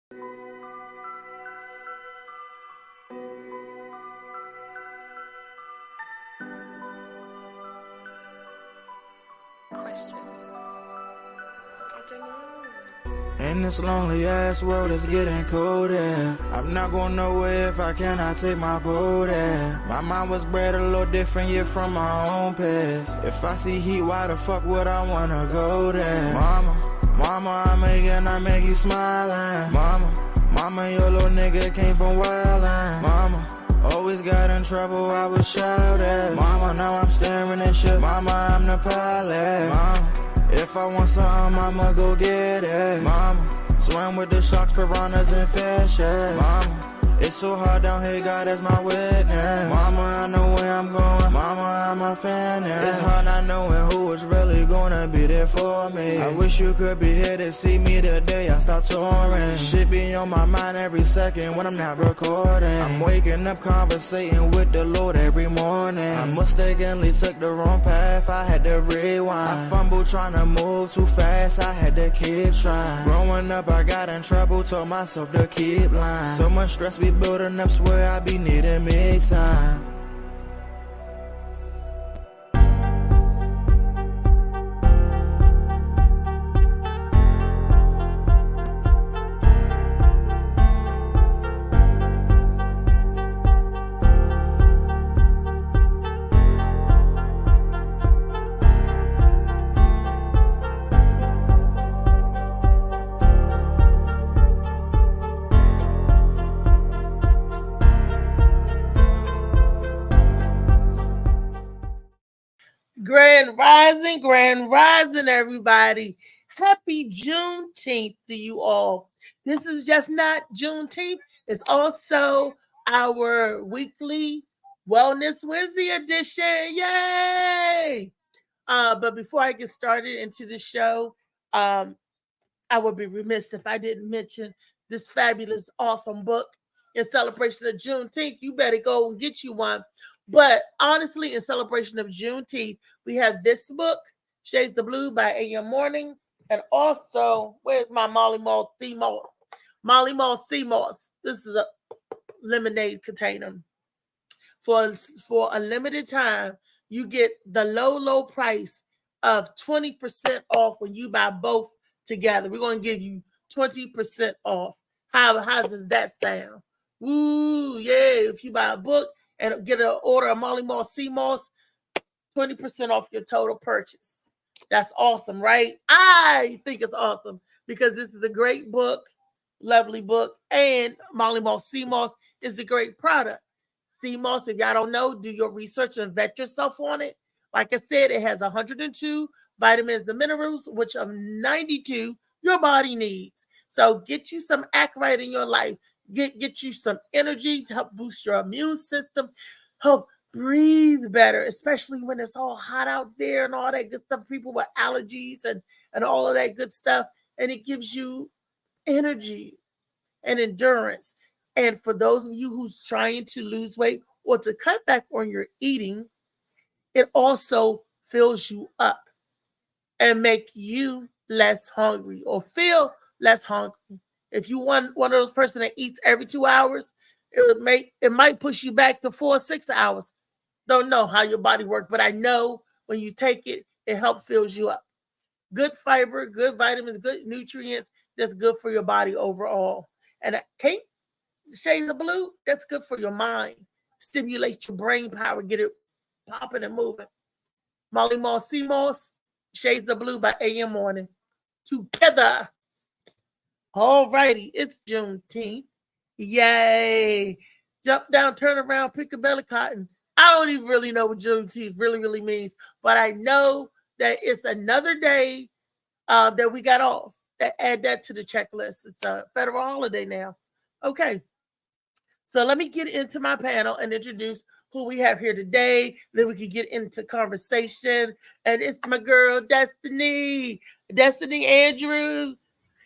In this lonely ass world, it's getting colder. I'm not going nowhere if I cannot take my boat there. My mind was bred a little different, yeah, from my own past. If I see heat, why the fuck would I wanna go there? Mama, I make you smile. Mama, your little nigga came from wildin'. Mama, always got in trouble, I was shouted. Mama, now I'm staring at shit. Mama, I'm the pilot. Mama, if I want something, I'ma go get it. Mama, swim with the sharks, piranhas, and fishes. Mama, it's so hard down here, God is my witness. Mama, I know where I'm going. Mama, I'm a fan. It's hard not knowing who is really gonna be there for me. I wish you could be here to see me the day I start touring. Shit be on my mind every second when I'm not recording. I'm waking up conversating with the Lord every morning. I mistakenly took the wrong path, I had to rewind. I fumbled trying to move too fast, I had to keep trying. Growing up, I got in trouble, told myself to keep lying. So much stress be building up, swear I be needing me time. Grand Rising, everybody. Happy Juneteenth to you all. This is just not Juneteenth, it's also our weekly Wellness Wednesday edition. Yay! But before I get started into the show, I would be remiss if I didn't mention this fabulous, awesome book in celebration of Juneteenth. You better go and get you one. But honestly, in celebration of Juneteenth, we have this book, Shades of Blue by A.M. Morning. And also, where's my Molly Mall Sea Moss? Molly Mall Sea Moss. This is a lemonade container. For a limited time, you get the low price of 20% off when you buy both together. We're going to give you 20% off. How does that sound? Woo, yeah. If you buy a book and get an order of Molly Mall Sea Moss, 20% off your total purchase. That's awesome, right? I think it's awesome because this is a great book, lovely book, and Molly Mall Sea Moss is a great product. Sea moss, if y'all don't know, do your research and vet yourself on it. Like I said, it has 102 vitamins and minerals, which of 92 your body needs. So get you some act right in your life. Get you some energy to help boost your immune system, help breathe better, especially when it's all hot out there and all that good stuff. People with allergies and all of that good stuff. And it gives you energy and endurance. And for those of you who's trying to lose weight or to cut back on your eating, it also fills you up and make you less hungry or feel less hungry. If you want one of those person that eats every 2 hours, it might push you back to 4 or 6 hours. Don't know how your body works, but I know when you take it, it helps fills you up. Good fiber, good vitamins, good nutrients. That's good for your body overall. And Shades of Blue, that's good for your mind. Stimulate your brain power, get it popping and moving. Molly Mall Sea Moss, Shades of Blue by A.M. Morning. Together. All righty, it's Juneteenth. Yay. Jump down, turn around, pick a belly cotton. I don't even really know what Juneteenth really means, but I know that it's another day that we got off. Add that to the checklist. It's a federal holiday now. Okay. So let me get into my panel and introduce who we have here today. Then we can get into conversation. And it's my girl, Destiny Andrews.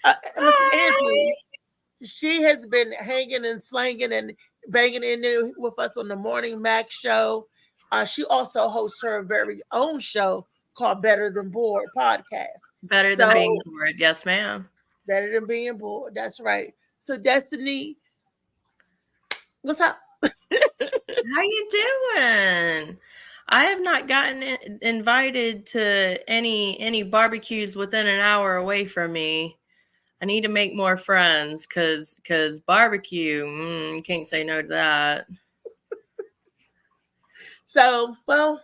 Mr. Andrews. She has been hanging and slanging and banging in there with us on the Morning Mac show. She also hosts her very own show called Better Than Bored podcast. Better than being bored. Yes, ma'am. Better than being bored. That's right. So Destiny, what's up? How you doing? I have not gotten invited to any barbecues within an hour away from me. I need to make more friends because barbecue, you can't say no to that. So, well,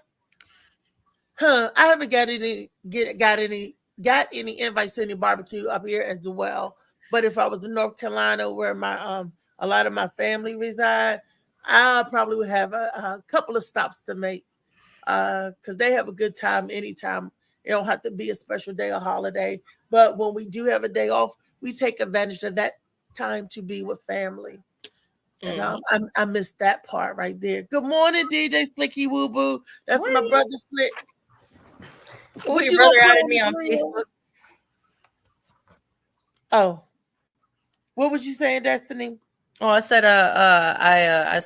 I haven't got any invites to any barbecue up here as well. But if I was in North Carolina, where my a lot of my family reside, I probably would have a couple of stops to make because they have a good time anytime. It don't have to be a special day or holiday. But when we do have a day off, we take advantage of that time to be with family. And I missed that part right there. Good morning, DJ Slicky Woo Boo. That's my brother Slick. Oh, your brother added me on Facebook. Oh, what was you saying, Destiny? Oh, I said I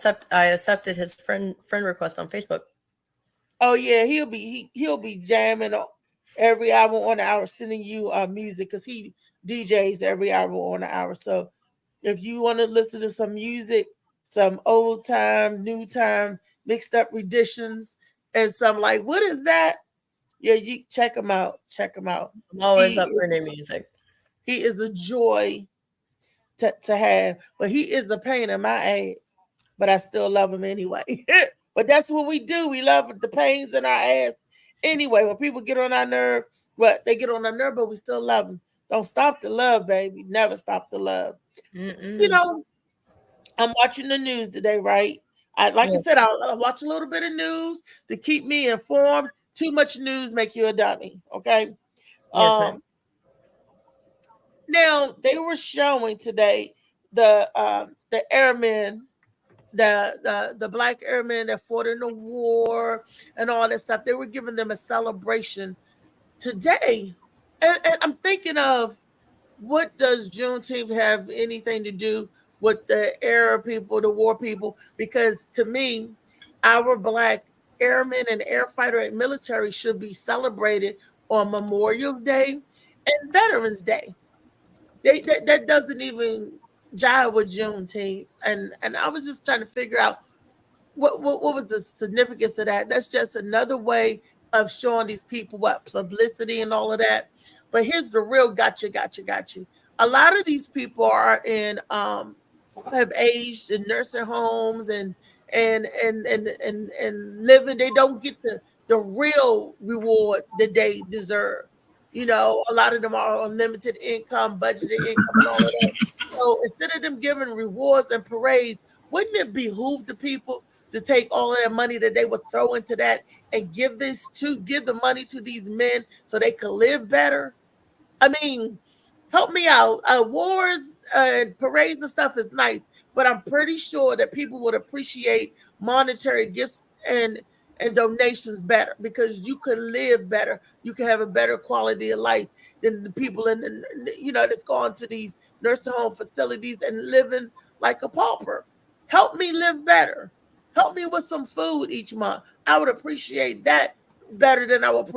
accepted his friend request on Facebook. Oh yeah, he'll be jamming every hour on the hour, sending you music because he DJs every hour on the hour. So if you want to listen to some music, some old time, new time, mixed up renditions, and some like, what is that? Yeah, you check him out. Check him out. I'm always up for new music. He is a joy to have, but he is a pain in my ass. But I still love him anyway. But that's what we do. We love the pains in our ass anyway. When people get on our nerve, they get on our nerve, but we still love them. Don't stop the love, baby. Never stop the love. You know, I'm watching the news today, right? I said, I'll watch a little bit of news to keep me informed. Too much news make you a dummy, okay? Yes, now they were showing today the airmen, the black airmen that fought in the war and all that stuff. They were giving them a celebration today, and I'm thinking of, what does Juneteenth have anything to do with the air people, the war people? Because to me, our black airmen and air fighter and military should be celebrated on Memorial Day and Veterans Day. That doesn't even jive with Juneteenth, and I was just trying to figure out what was the significance of that. That's just another way of showing these people what publicity and all of that. But here's the real gotcha. A lot of these people are in have aged in nursing homes and living. They don't get the real reward that they deserve. You know, a lot of them are on limited income, budgeted income, and all of that. So instead of them giving rewards and parades, wouldn't it behoove the people to take all of that money that they would throw into that and give the money to these men so they could live better? I mean, help me out. Wars and parades and stuff is nice, but I'm pretty sure that people would appreciate monetary gifts and donations better, because you could live better. You can have a better quality of life than the people that's gone to these nursing home facilities and living like a pauper. Help me live better. Help me with some food each month. I would appreciate that better than I would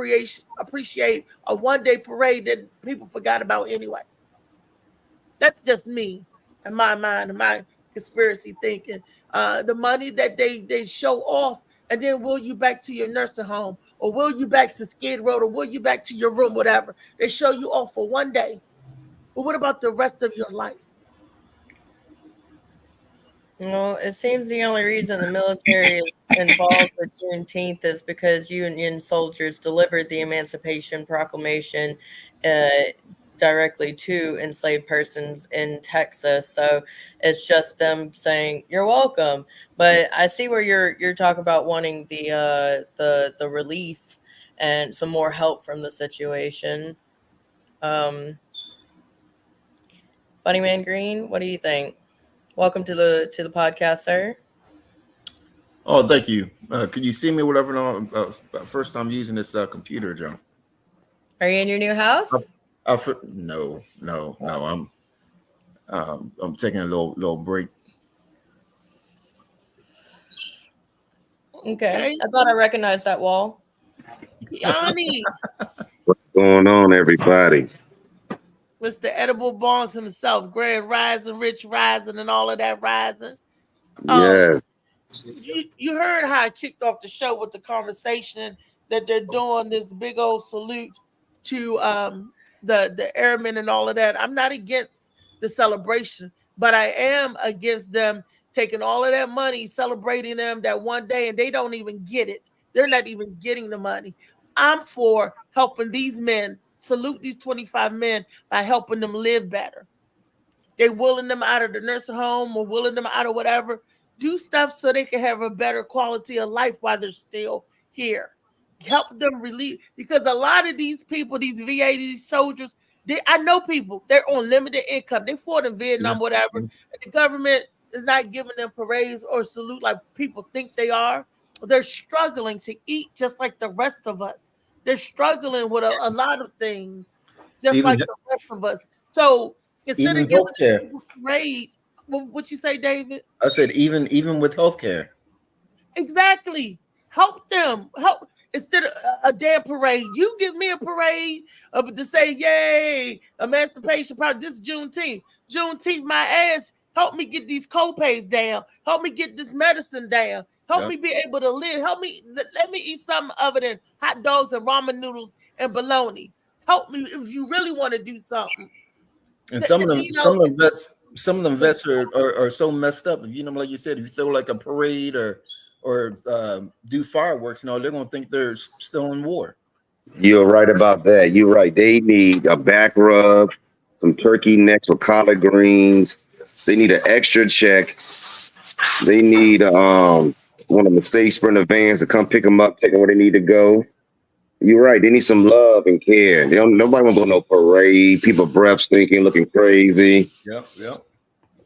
appreciate a one-day parade that people forgot about anyway. That's just me and my mind and my conspiracy thinking. The money that they show off, and then will you back to your nursing home, or will you back to Skid Row, or will you back to your room, whatever. They show you off for one day. But what about the rest of your life? Well, it seems the only reason the military is involved with Juneteenth is because Union soldiers delivered the Emancipation Proclamation directly to enslaved persons in Texas. So it's just them saying you're welcome. But I see where you're talking about wanting the relief and some more help from the situation. Funny Man Green, what do you think? Welcome to the podcast, sir. Oh, thank you. Can you see me? Whatever. First time using this computer, John. Are you in your new house? No. I'm taking a little break. Okay. I thought I recognized that wall. Yanni. What's going on, everybody? Mr. Edible Barnes himself, Greg Rising, Rich Rising, and all of that rising. Yes. You heard how I kicked off the show with the conversation that they're doing this big old salute to the airmen and all of that. I'm not against the celebration, but I am against them taking all of that money, celebrating them that one day, and they don't even get it. They're not even getting the money. I'm for helping these men, salute these 25 men by helping them live better. They're willing them out of the nursing home or willing them out of whatever. Do stuff so they can have a better quality of life while they're still here. Help them relieve, because a lot of these people, these VA, these soldiers, I know people, they're on limited income. They fought in Vietnam, whatever. And the government is not giving them parades or salute like people think they are. They're struggling to eat just like the rest of us. They're struggling with a lot of things, just Even like the rest of us. So instead of giving healthcare. parades, what you say, David? I said even with healthcare. Exactly. Help them. Help. Instead of a damn parade, you give me a parade to say, yay, emancipation party. This is Juneteenth. Juneteenth, my ass. Help me get these copays down. Help me get this medicine down. Help me be able to live. Help me. Let me eat something other than hot dogs and ramen noodles and bologna. Help me if you really want to do something. And some of them vets are so messed up. You know, like you said, if you throw like a parade or do fireworks, they're gonna think they're still in war. You're right about that. You're right. They need a back rub, some turkey necks with collard greens. They need an extra check. They need one of the Safe Sprinter vans to come pick them up, take them where they need to go. You're right. They need some love and care. Nobody wants to go no parade. People breath stinking, looking crazy. Yep.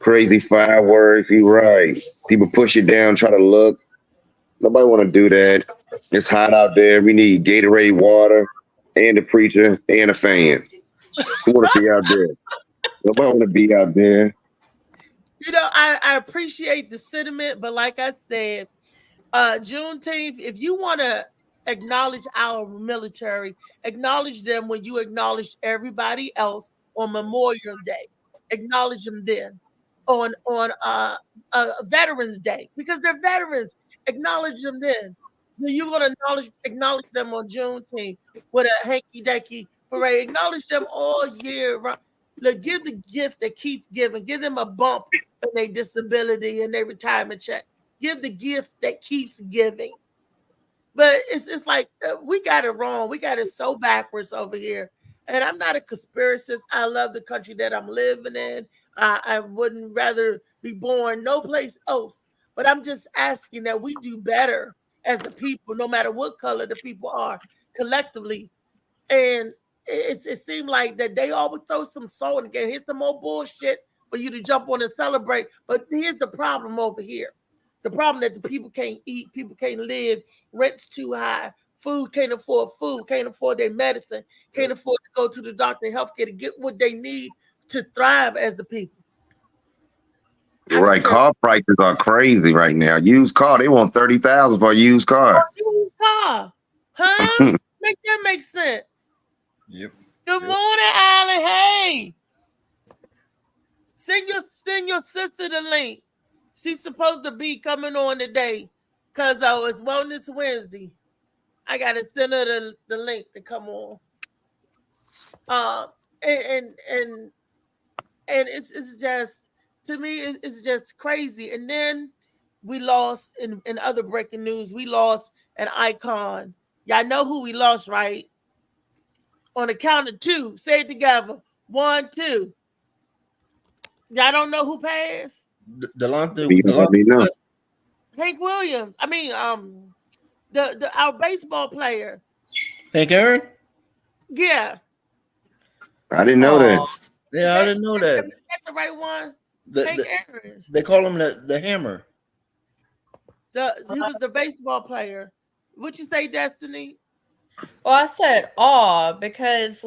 Crazy fireworks. You're right. People push it down, try to look. Nobody want to do that. It's hot out there. We need Gatorade water and a preacher and a fan. Who want to be out there? Nobody want to be out there. I appreciate the sentiment, but like I said, Juneteenth, if you want to acknowledge our military, acknowledge them when you acknowledge everybody else on Memorial Day. Acknowledge them then on Veterans Day, because they're veterans. Acknowledge them then. So you're going to acknowledge them on Juneteenth with a hanky-danky parade. Acknowledge them all year round. Look, give the gift that keeps giving. Give them a bump in their disability and their retirement check. Give the gift that keeps giving. But it's like we got it wrong. We got it so backwards over here. And I'm not a conspiracist. I love the country that I'm living in. I wouldn't rather be born no place else. But I'm just asking that we do better as the people, no matter what color the people are, collectively. And it seemed like that they always throw some salt again. Here's some more bullshit for you to jump on and celebrate. But here's the problem over here. The problem that the people can't eat, people can't live, rent's too high, can't afford their medicine, can't afford to go to the doctor and healthcare to get what they need to thrive as a people. Right, car prices are crazy right now. Used car, they want $30,000 for a used car. Used car, huh? Make that make sense. Yep. Good morning, Allie. Hey, send your sister the link. She's supposed to be coming on today because it's Wellness Wednesday. I gotta send her the link to come on. And it's just, to me, it's just crazy. And then we lost in other breaking news. We lost an icon. Y'all know who we lost, right? On the count of two, say it together. 1, 2. Y'all don't know who passed? Delonte. Hank Williams. I mean, our baseball player. Hank Aaron? Yeah. I didn't know that. Yeah, I didn't know that. That's the right one. Hank Aaron. They call him the Hammer. He was the baseball player. What you say, Destiny? Well, I said because,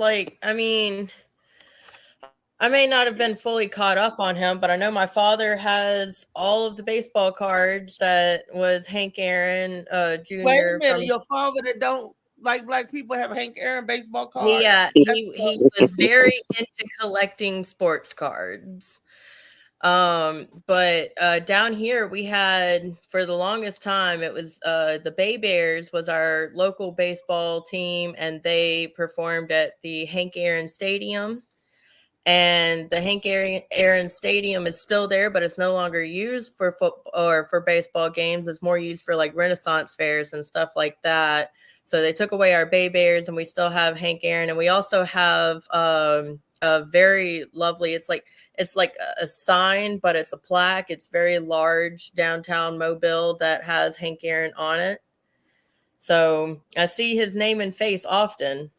I may not have been fully caught up on him, but I know my father has all of the baseball cards that was Hank Aaron Jr. Wait a minute, your father that don't like black people have Hank Aaron baseball cards? He was very into collecting sports cards. But down here we had, for the longest time, it was the Bay Bears was our local baseball team, and they performed at the Hank Aaron Stadium. And the Hank Aaron Stadium is still there, but it's no longer used for football or for baseball games. It's more used for like Renaissance fairs and stuff like that. So they took away our Bay Bears, and we still have Hank Aaron, and we also have a very lovely. It's like a sign, but it's a plaque. It's very large downtown Mobile that has Hank Aaron on it. So I see his name and face often.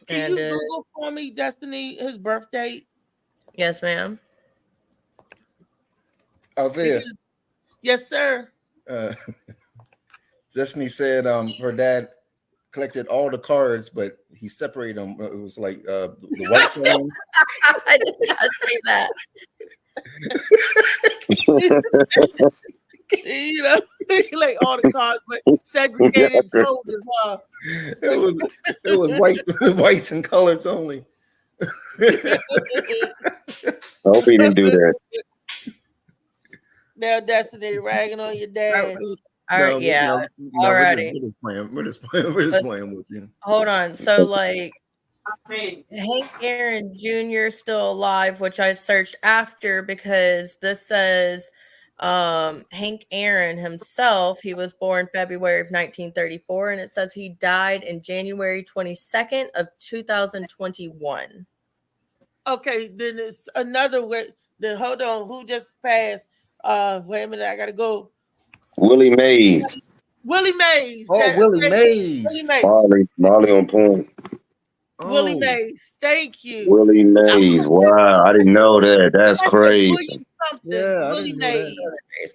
Can you Google for me, Destiny, his birth date? Yes, ma'am. Althea. Yes, sir. Destiny said her dad collected all the cards, but he separated them. It was like the white one. I did not say that. You know, like all the cards, but segregated folders. It was whites and colors only. I hope he didn't do that. Now, Destiny ragging on your dad. All righty. We're just playing with you. Hold on. So, like, Hank Aaron Jr. still alive, which I searched after because this says Hank Aaron himself, he was born February of 1934, and it says he died in January 22nd of 2021. Okay, then it's another way. Then hold on, who just passed? Wait a minute, I gotta go. Willie Mays. Willie Mays. Oh, Willie Mays. Marley on point. Willie Mays. Thank you. Willie Mays. Wow, I didn't know that. That's crazy. Yeah, Willie Mays.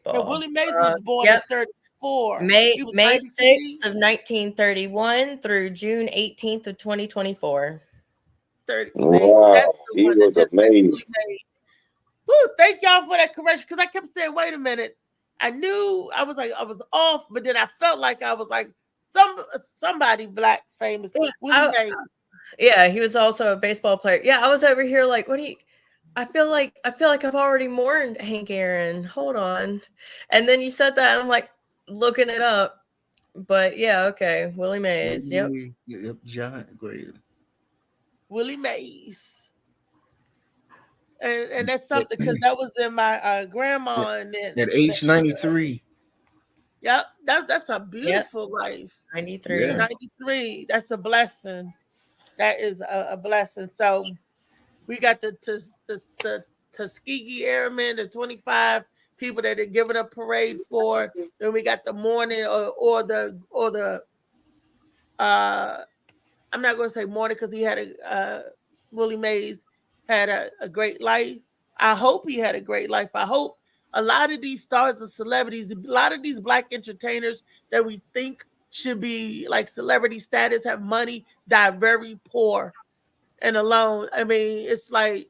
Willie Mays was born in 34. May 6th of 1931 through June 18th of 2024. 36. Wow, that's the he one was that amazing. Woo, thank y'all for that correction, because I kept saying, wait a minute. I knew I was off, but then I felt like I was like somebody black famous. Willie Mays. Yeah, he was also a baseball player. Yeah, I was over here like, I feel like I've already mourned Hank Aaron. Hold on. And then you said that, and I'm like looking it up. But yeah, okay. Willie Mays. Yep. Giant, great. Willie Mays. And that's something, because that was in my grandma and then at age 93. Yep, that's a beautiful life. 93. Yeah. 93. That's a blessing. That is a blessing. So we got the Tuskegee Airmen, the 25 people that are giving a parade for. Then we got the morning or the I'm not going to say morning, because he had Willie Mays had a great life. I hope he had a great life. I hope a lot of these stars and celebrities, a lot of these black entertainers that we think should be like celebrity status, have money, die very poor and alone. I mean, it's like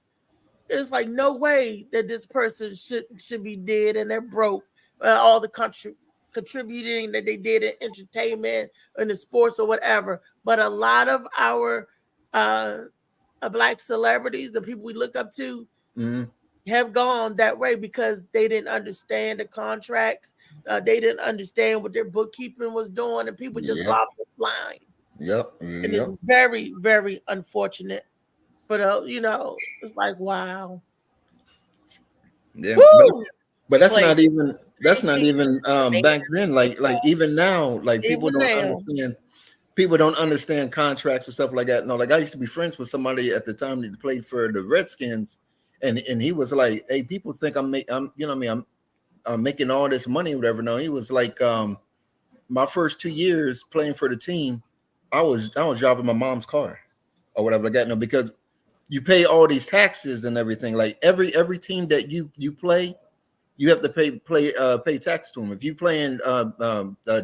no way that this person should be dead and they're broke. All the contributing that they did in entertainment and the sports or whatever. But a lot of our black celebrities, the people we look up to, have gone that way because they didn't understand the contracts. They didn't understand what their bookkeeping was doing, and people just robbed the line. Yep. And it's very, very unfortunate. But it's like, wow. Yeah. But that's not even back then. Like even now, like people don't understand. People don't understand contracts or stuff like that. No, like I used to be friends with somebody at the time that played for the Redskins, and he was like, "Hey, people think I'm making all this money, or whatever." No, he was like, my first 2 years playing for the team, I was driving my mom's car or whatever like that. No, because you pay all these taxes and everything. Like every team that you play, you have to pay tax to them. If you play in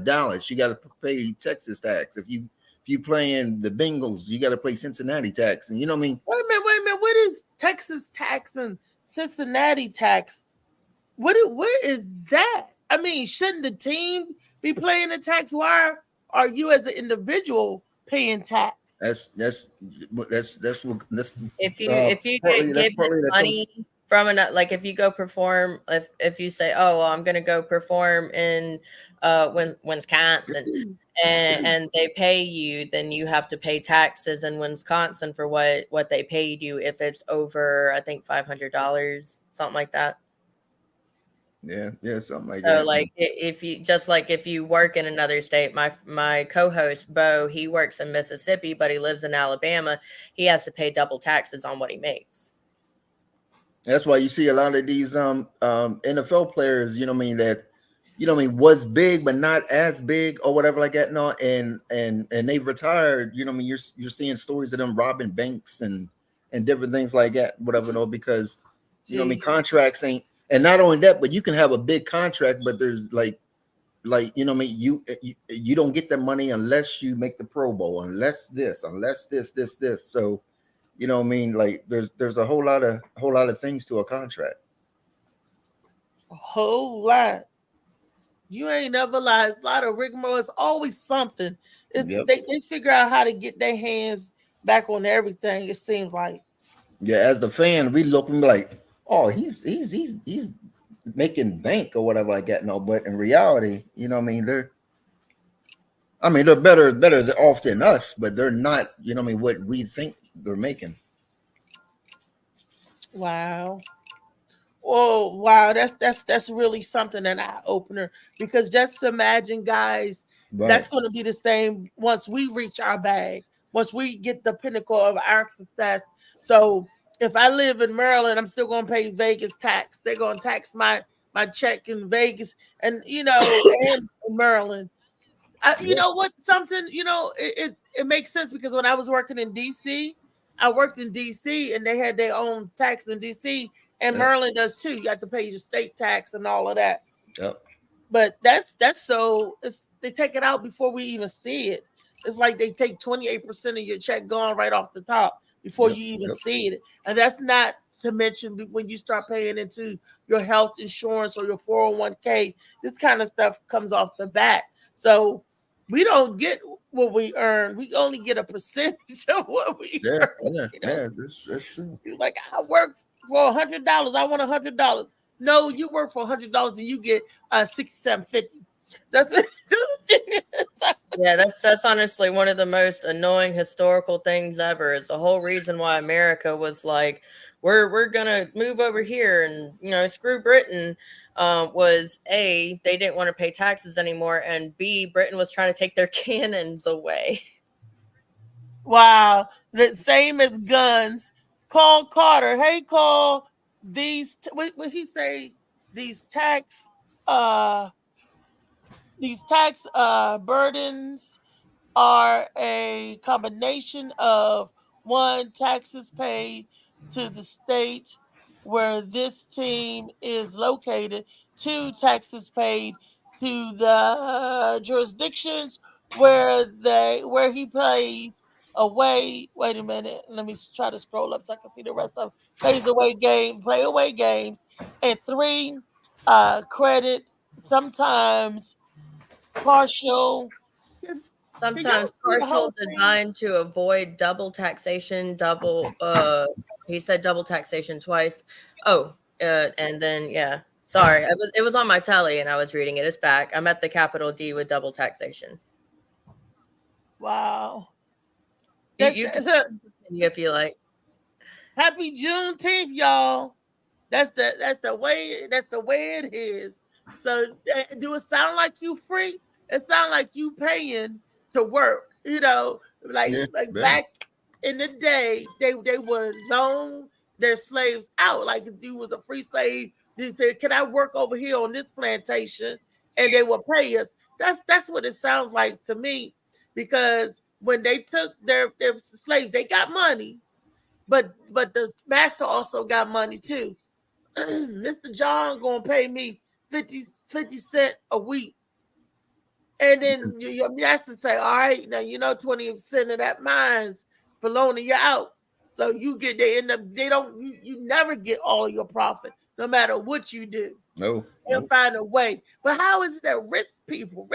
Dallas, you got to pay Texas tax. If you play in the Bengals, you got to pay Cincinnati tax. And you know what I mean? Wait a minute. What is Texas tax and Cincinnati tax? What is that? I mean, shouldn't the team be paying the tax? Why are you as an individual paying tax? That's if you get given money from another, like if you go perform, if you say, oh, well, I'm going to go perform in Wisconsin, and they pay you, then you have to pay taxes in Wisconsin for what they paid you if it's over, I think, $500, something like that. Yeah, something like that. So like if you work in another state, my co-host Bo, he works in Mississippi, but he lives in Alabama. He has to pay double taxes on what he makes. That's why you see a lot of these NFL players, you know what I mean, that was big but not as big or whatever like that. No, and they've retired, you know what I mean, you're seeing stories of them robbing banks and different things like that, whatever, no, because you know what I mean, contracts ain't. And not only that, but you can have a big contract, but there's like you know what I mean, you don't get the money unless you make the Pro Bowl, unless this. So, you know what I mean, like there's a whole lot of things to a contract. A whole lot. You ain't never lied. A lot of rigmarole. It's always something. They figure out how to get their hands back on everything. It seems like. Yeah, as the fan, we look and be like, oh, he's making bank or whatever like that. No, but in reality, you know what I mean, they're better off than us, but they're not, you know what I mean, what we think they're making. Wow. Oh, wow. That's really something, an eye opener, because just imagine, guys, right. That's going to be the same once we reach our bag, once we get the pinnacle of our success. So if I live in Maryland, I'm still going to pay Vegas tax. They're going to tax my check in Vegas and, and in Maryland. You know what? Something, it makes sense, because when I was working in D.C., I worked in D.C. and they had their own tax in D.C., and Maryland does too. You have to pay your state tax and all of that. Yep. But that's so they take it out before we even see it. It's like they take 28% of your check gone right off the top before you even see it. And that's not to mention when you start paying into your health insurance or your 401k. This kind of stuff comes off the bat. So we don't get what we earn. We only get a percentage of what we earn. Yeah, that's true. Like, I work for $100. I want $100. No, you work for $100 and you get $67.50. That's honestly one of the most annoying historical things ever. Is the whole reason why America was like, we're gonna move over here and screw Britain. Was A, they didn't want to pay taxes anymore, and B, Britain was trying to take their cannons away. Wow, the same as guns. Call Carter. Hey, Call. What he say? These tax burdens are a combination of, one, taxes paid to the state where this team is located, 2, taxes paid to the jurisdictions where he plays away. Wait a minute, let me try to scroll up so I can see the rest of play away games, and 3, credit, sometimes partial. Sometimes partial, designed to avoid double taxation. He said double taxation twice. And then sorry, it was on my telly and I was reading it. It's back. I'm at the capital D with double taxation. Wow. You can continue if you like. Happy Juneteenth, y'all. That's the way it is. So do it sound like you free? It sounds like you paying to work. Back in the day, they would loan their slaves out. Like, if you was a free slave, they said, "Can I work over here on this plantation?" And they would pay us. That's what it sounds like to me, because when they took their slaves, they got money, but the master also got money too. Mr. John gonna pay me 50 cents a week. And then your master say, all right, now 20% of that mine's for loaning you out. So you never get all your profit, no matter what you do. No. They'll find a way. But how is it that rich people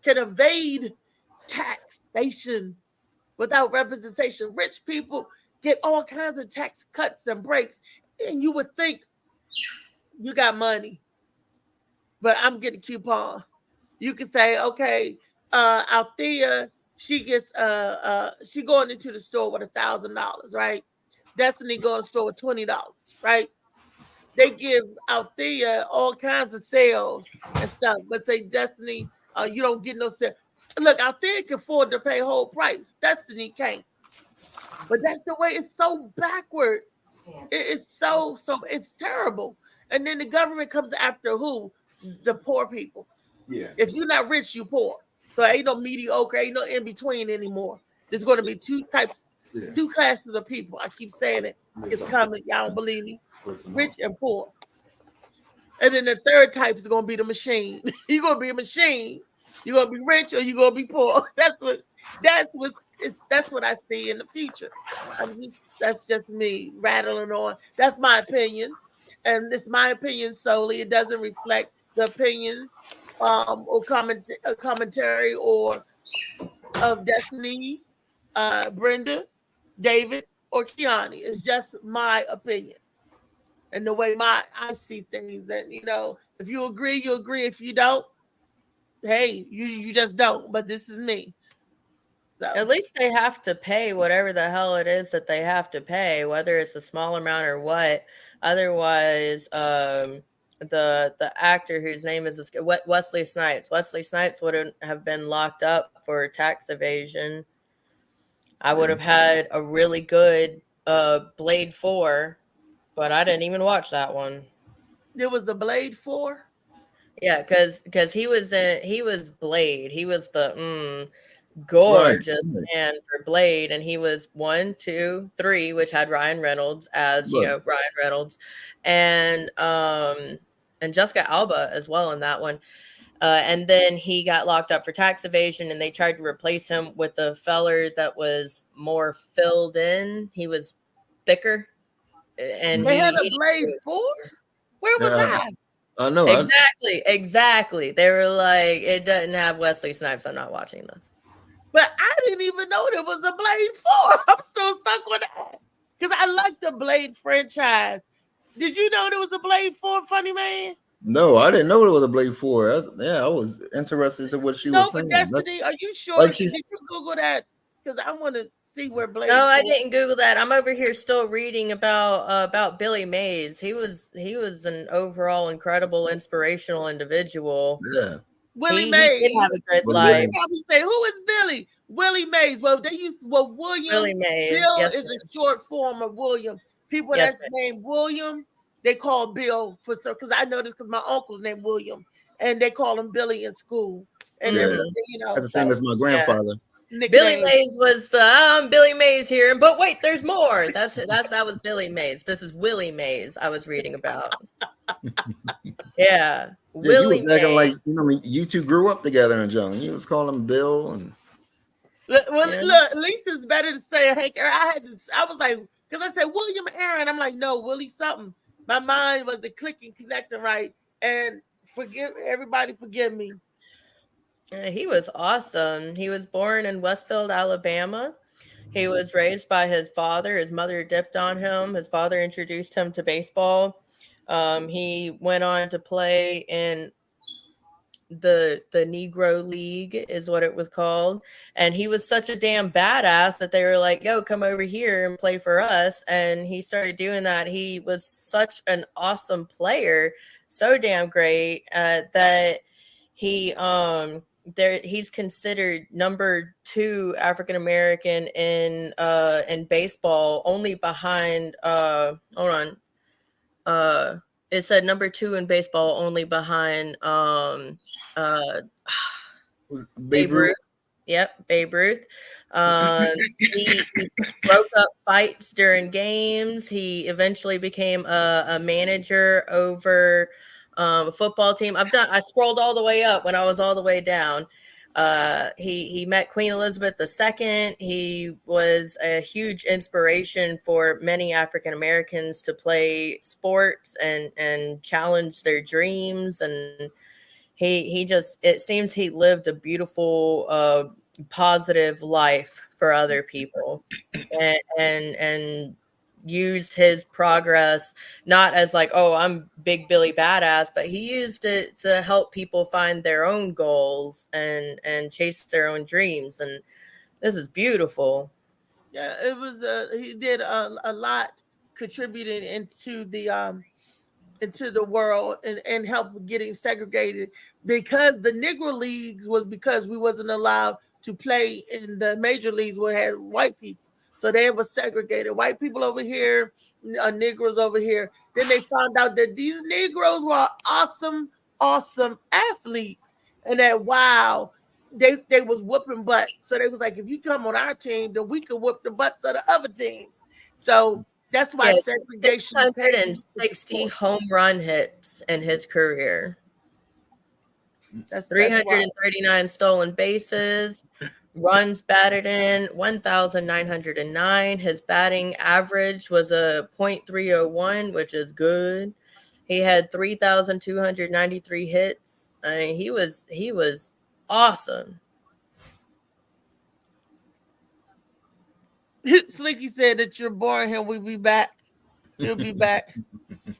can evade taxation without representation. Rich people get all kinds of tax cuts and breaks, and you would think you got money, but I'm getting a coupon. You could say, okay, Althea, she gets she going into the store with $1,000, right? Destiny going to the store with $20, right? They give Althea all kinds of sales and stuff, but say Destiny, you don't get no sale. Look, Althea can afford to pay whole price. Destiny can't. But that's the way. It's so backwards. It's so it's terrible. And then the government comes after who? The poor people. Yeah. If you're not rich, you poor. So ain't no mediocre, ain't no in between anymore. There's going to be two classes of people. I keep saying it. It's coming. Y'all don't believe me. Rich and poor. And then the third type is going to be the machine. You're going to be a machine. You're going to be rich or you're going to be poor. That's what I see in the future. That's just me rattling on. That's my opinion. And it's my opinion solely. It doesn't reflect the opinions or commentary or of Destiny, Brenda, David, or Kiani. It's just my opinion and the way I see things. And if you agree, you agree. If you don't, hey, you just don't. But this is me. So. At least they have to pay whatever the hell it is that they have to pay, whether it's a small amount or what. Otherwise, the actor whose name is Wesley Snipes. Wesley Snipes would have been locked up for tax evasion. I would have had a really good Blade 4, but I didn't even watch that one. There was the Blade 4? Yeah, because he was Blade. He was the gorgeous man for Blade, and he was 1, 2, 3, which had Ryan Reynolds as Ryan Reynolds, and Jessica Alba as well in that one. And then he got locked up for tax evasion, and they tried to replace him with the feller that was more filled in. He was thicker, and they had a Blade 4. Where was that? I know exactly. They were like, it doesn't have Wesley Snipes. I'm not watching this. But I didn't even know there was a Blade 4. I'm still stuck with that. Because I like the Blade franchise. Did you know there was a Blade 4, Funny Man? No, I didn't know there was a Blade 4. I was interested in what she was saying. No, but Destiny, are you sure? Did you Google that? Because I want to see where Blade. No, I didn't Google that. I'm over here still reading about Billy Mays. He was an overall incredible, inspirational individual. Yeah. Willie Mays. He did have a good life. Probably say, who is Billy? Willie Mays. Well, William. Billy Mays. Bill is a short form of William. People that's named William, they call Bill because I know this because my uncle's named William, and they call him Billy in school. And everything, that's the same as my grandfather. Yeah. Billy Mays was the Billy Mays here, but wait, there's more. That was Billy Mays. This is Willie Mays I was reading about. Yeah. Willie Mays. Acting like you two grew up together and John. You was calling him Bill and. Well, look, at least it's better to say Hank Aaron. I was like, because I said William Aaron. I'm like, no, Willie something. My mind was the clicking, connecting right. And forgive me. He was awesome. He was born in Westfield, Alabama. He was raised by his father. His mother dipped on him. His father introduced him to baseball. He went on to play in the Negro League is what it was called. And he was such a damn badass that they were like, yo, come over here and play for us. And he started doing that. He was such an awesome player, so damn great that he's considered number 2 African American in baseball, only behind it said number 2 in baseball, only behind Babe Ruth. Yep, Babe Ruth. He broke up fights during games. He eventually became a manager over a football team. I scrolled all the way up when I was all the way down. He met Queen Elizabeth II. He was a huge inspiration for many African Americans to play sports and challenge their dreams. And it seems he lived a beautiful, positive life for other people, and used his progress not as like, oh, I'm Big Billy Badass, but he used it to help people find their own goals and chase their own dreams. And this is beautiful. Yeah, it was. He did a lot, contributing into the world and help getting segregated, because the Negro Leagues was because we wasn't allowed to play in the major leagues where had white people. So they were segregated. White people over here, Negroes over here. Then they found out that these Negroes were awesome, awesome athletes. And that, wow, they was whooping butt. So they was like, if you come on our team, then we can whoop the butts of the other teams. So that's why segregation. 660 home run hits in his career. That's 339 stolen bases. Runs batted in 1,909. His batting average was a .301, which is good. He had 3,293 hits. I mean, he was awesome. Slinky said that you're boring him. We'll be back. He'll be back.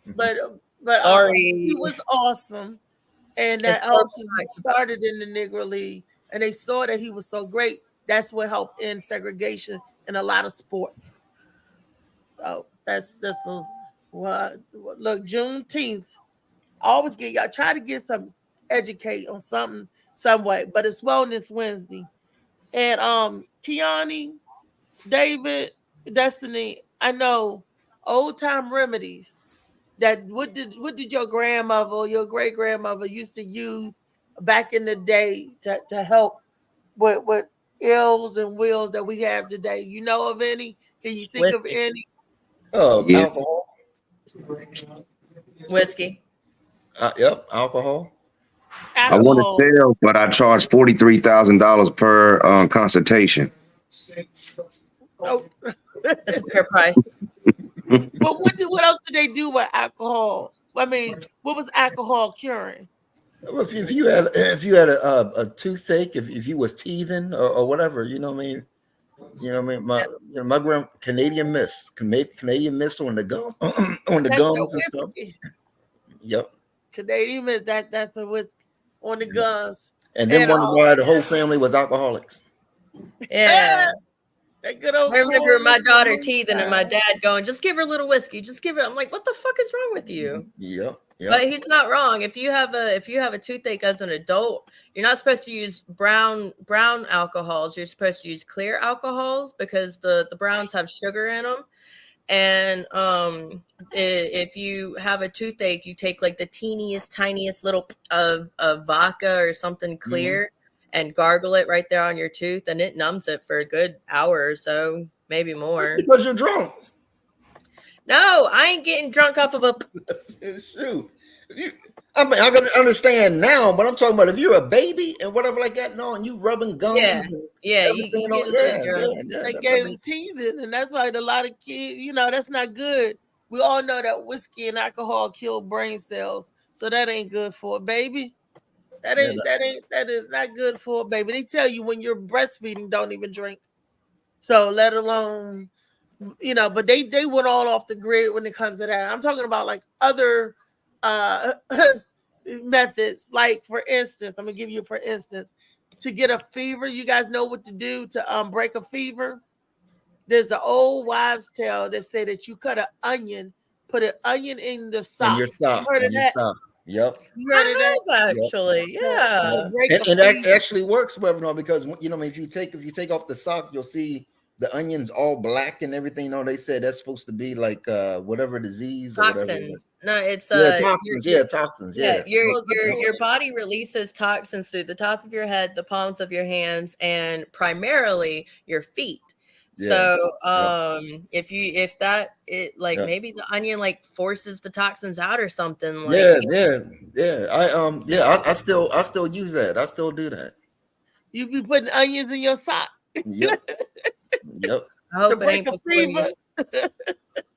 But he was awesome, and that also started in the Negro League. And they saw that he was so great. That's what helped end segregation in a lot of sports. So that's just look, Juneteenth. Always get y'all try to get some educate on something some way, but it's Wellness Wednesday. And Kiani, David, Destiny, I know old time remedies that what did your grandmother or your great grandmother used to use back in the day to help with ills and wills that we have today? You know of any? Can you think of any? Alcohol. Whiskey. Yep, alcohol. I want to sell, but I charge $43,000 per consultation. Oh. That's a fair price. But what else did they do with alcohol? I mean, what was alcohol curing? Well, if you had a toothache, if you was teething or whatever, you know what I mean. You know what I mean. My grand Canadian Mist on the gum on the gums and stuff. Yep. Canadian Mist. That's the whiskey on the gums. And then wonder why the whole family was alcoholics. Yeah. I remember my daughter teething and my dad going, just give her a little whiskey. Just give her. I'm like, what the fuck is wrong with you? Yep. But he's not wrong. If you have a toothache as an adult, you're not supposed to use brown alcohols. You're supposed to use clear alcohols because the browns have sugar in them. And if you have a toothache, you take like the tiniest little of vodka or something clear and gargle it right there on your tooth, and it numbs it for a good hour or so, maybe more. That's because you're drunk. No, I ain't getting drunk off of a. Shoot. I mean, I can understand now, but I'm talking about if you're a baby and whatever like that, and you rubbing gums. Yeah, you they gave him teething, and that's why a lot of kids, that's not good. We all know that whiskey and alcohol kill brain cells, so that ain't good for a baby. That is not good for a baby. They tell you when you're breastfeeding, don't even drink. So let alone, but they went all off the grid when it comes to that. I'm talking about like other methods. Like for instance, I'm gonna give you for instance, to get a fever, you guys know what to do to break a fever. There's an old wives' tale that say that you cut an onion, put an onion in the sock. In your sock. You heard of that? Sock. Yep. You heard of that? Actually, yeah. And that actually works, because if you take off the sock, you'll see the onions all black and everything. They said that's supposed to be like whatever disease toxins. Or whatever. No, it's toxins. Toxins. Yeah. Your body releases toxins through the top of your head, the palms of your hands, and primarily your feet. Yeah. So maybe the onion like forces the toxins out or something. Like, I still use that. I still do that. You be putting onions in your sock. Yep. I hope to break a fever.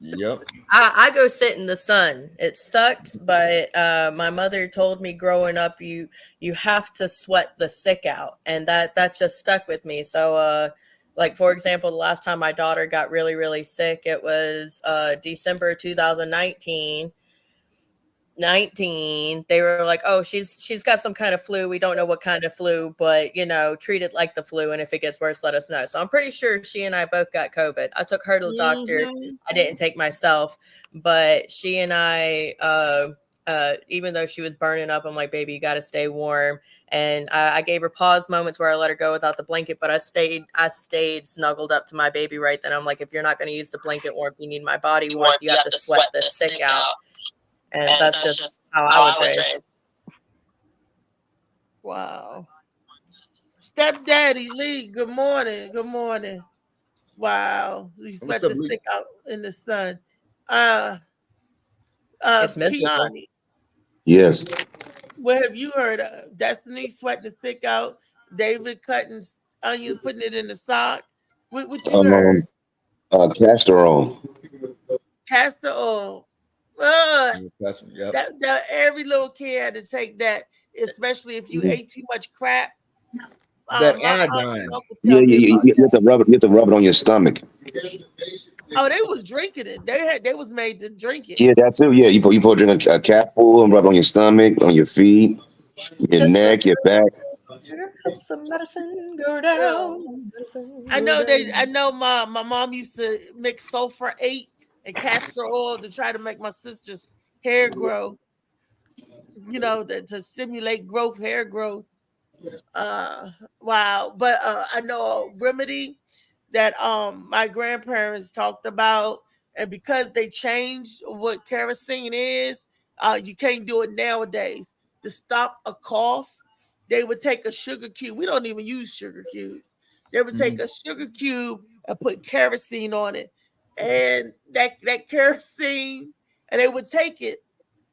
Yep. I go sit in the sun. It sucks, but my mother told me growing up, you have to sweat the sick out, and that just stuck with me. So, like for example, the last time my daughter got really, really sick, it was December 2019. They were like, oh, she's got some kind of flu. We don't know what kind of flu, but treat it like the flu, and if it gets worse, let us know. So I'm pretty sure she and I both got COVID. I took her to the doctor. I didn't take myself, but she and I, even though she was burning up, I'm like, baby, you got to stay warm. And I gave her pause moments where I let her go without the blanket, but I stayed snuggled up to my baby right then. I'm like, if you're not going to use the blanket warmth, you need my body warmth. You have to sweat the sick out. And that's just how I was raised. Wow. Stepdaddy Lee, good morning. Good morning. Wow. You sweat the stick out in the sun. Kiani. Yes. What have you heard of? Destiny sweating the stick out. David cutting onions, putting it in the sock. What you heard? Castor oil. Castor oil. That every little kid had to take that, especially if you ate too much crap. That iodine. You have to rub it on your stomach. Oh, they was drinking it. They was made to drink it. Yeah, that too. Yeah, you put drink a capful and rub it on your stomach, on your feet, your neck, your back. Some medicine go down. I know my mom used to mix sulfur-8 and castor oil to try to make my sister's hair grow, to stimulate hair growth. Wow. But I know a remedy that my grandparents talked about, and because they changed what kerosene is, you can't do it nowadays. To stop a cough, they would take a sugar cube. We don't even use sugar cubes. They would take a sugar cube and put kerosene on it. And that kerosene, and they would take it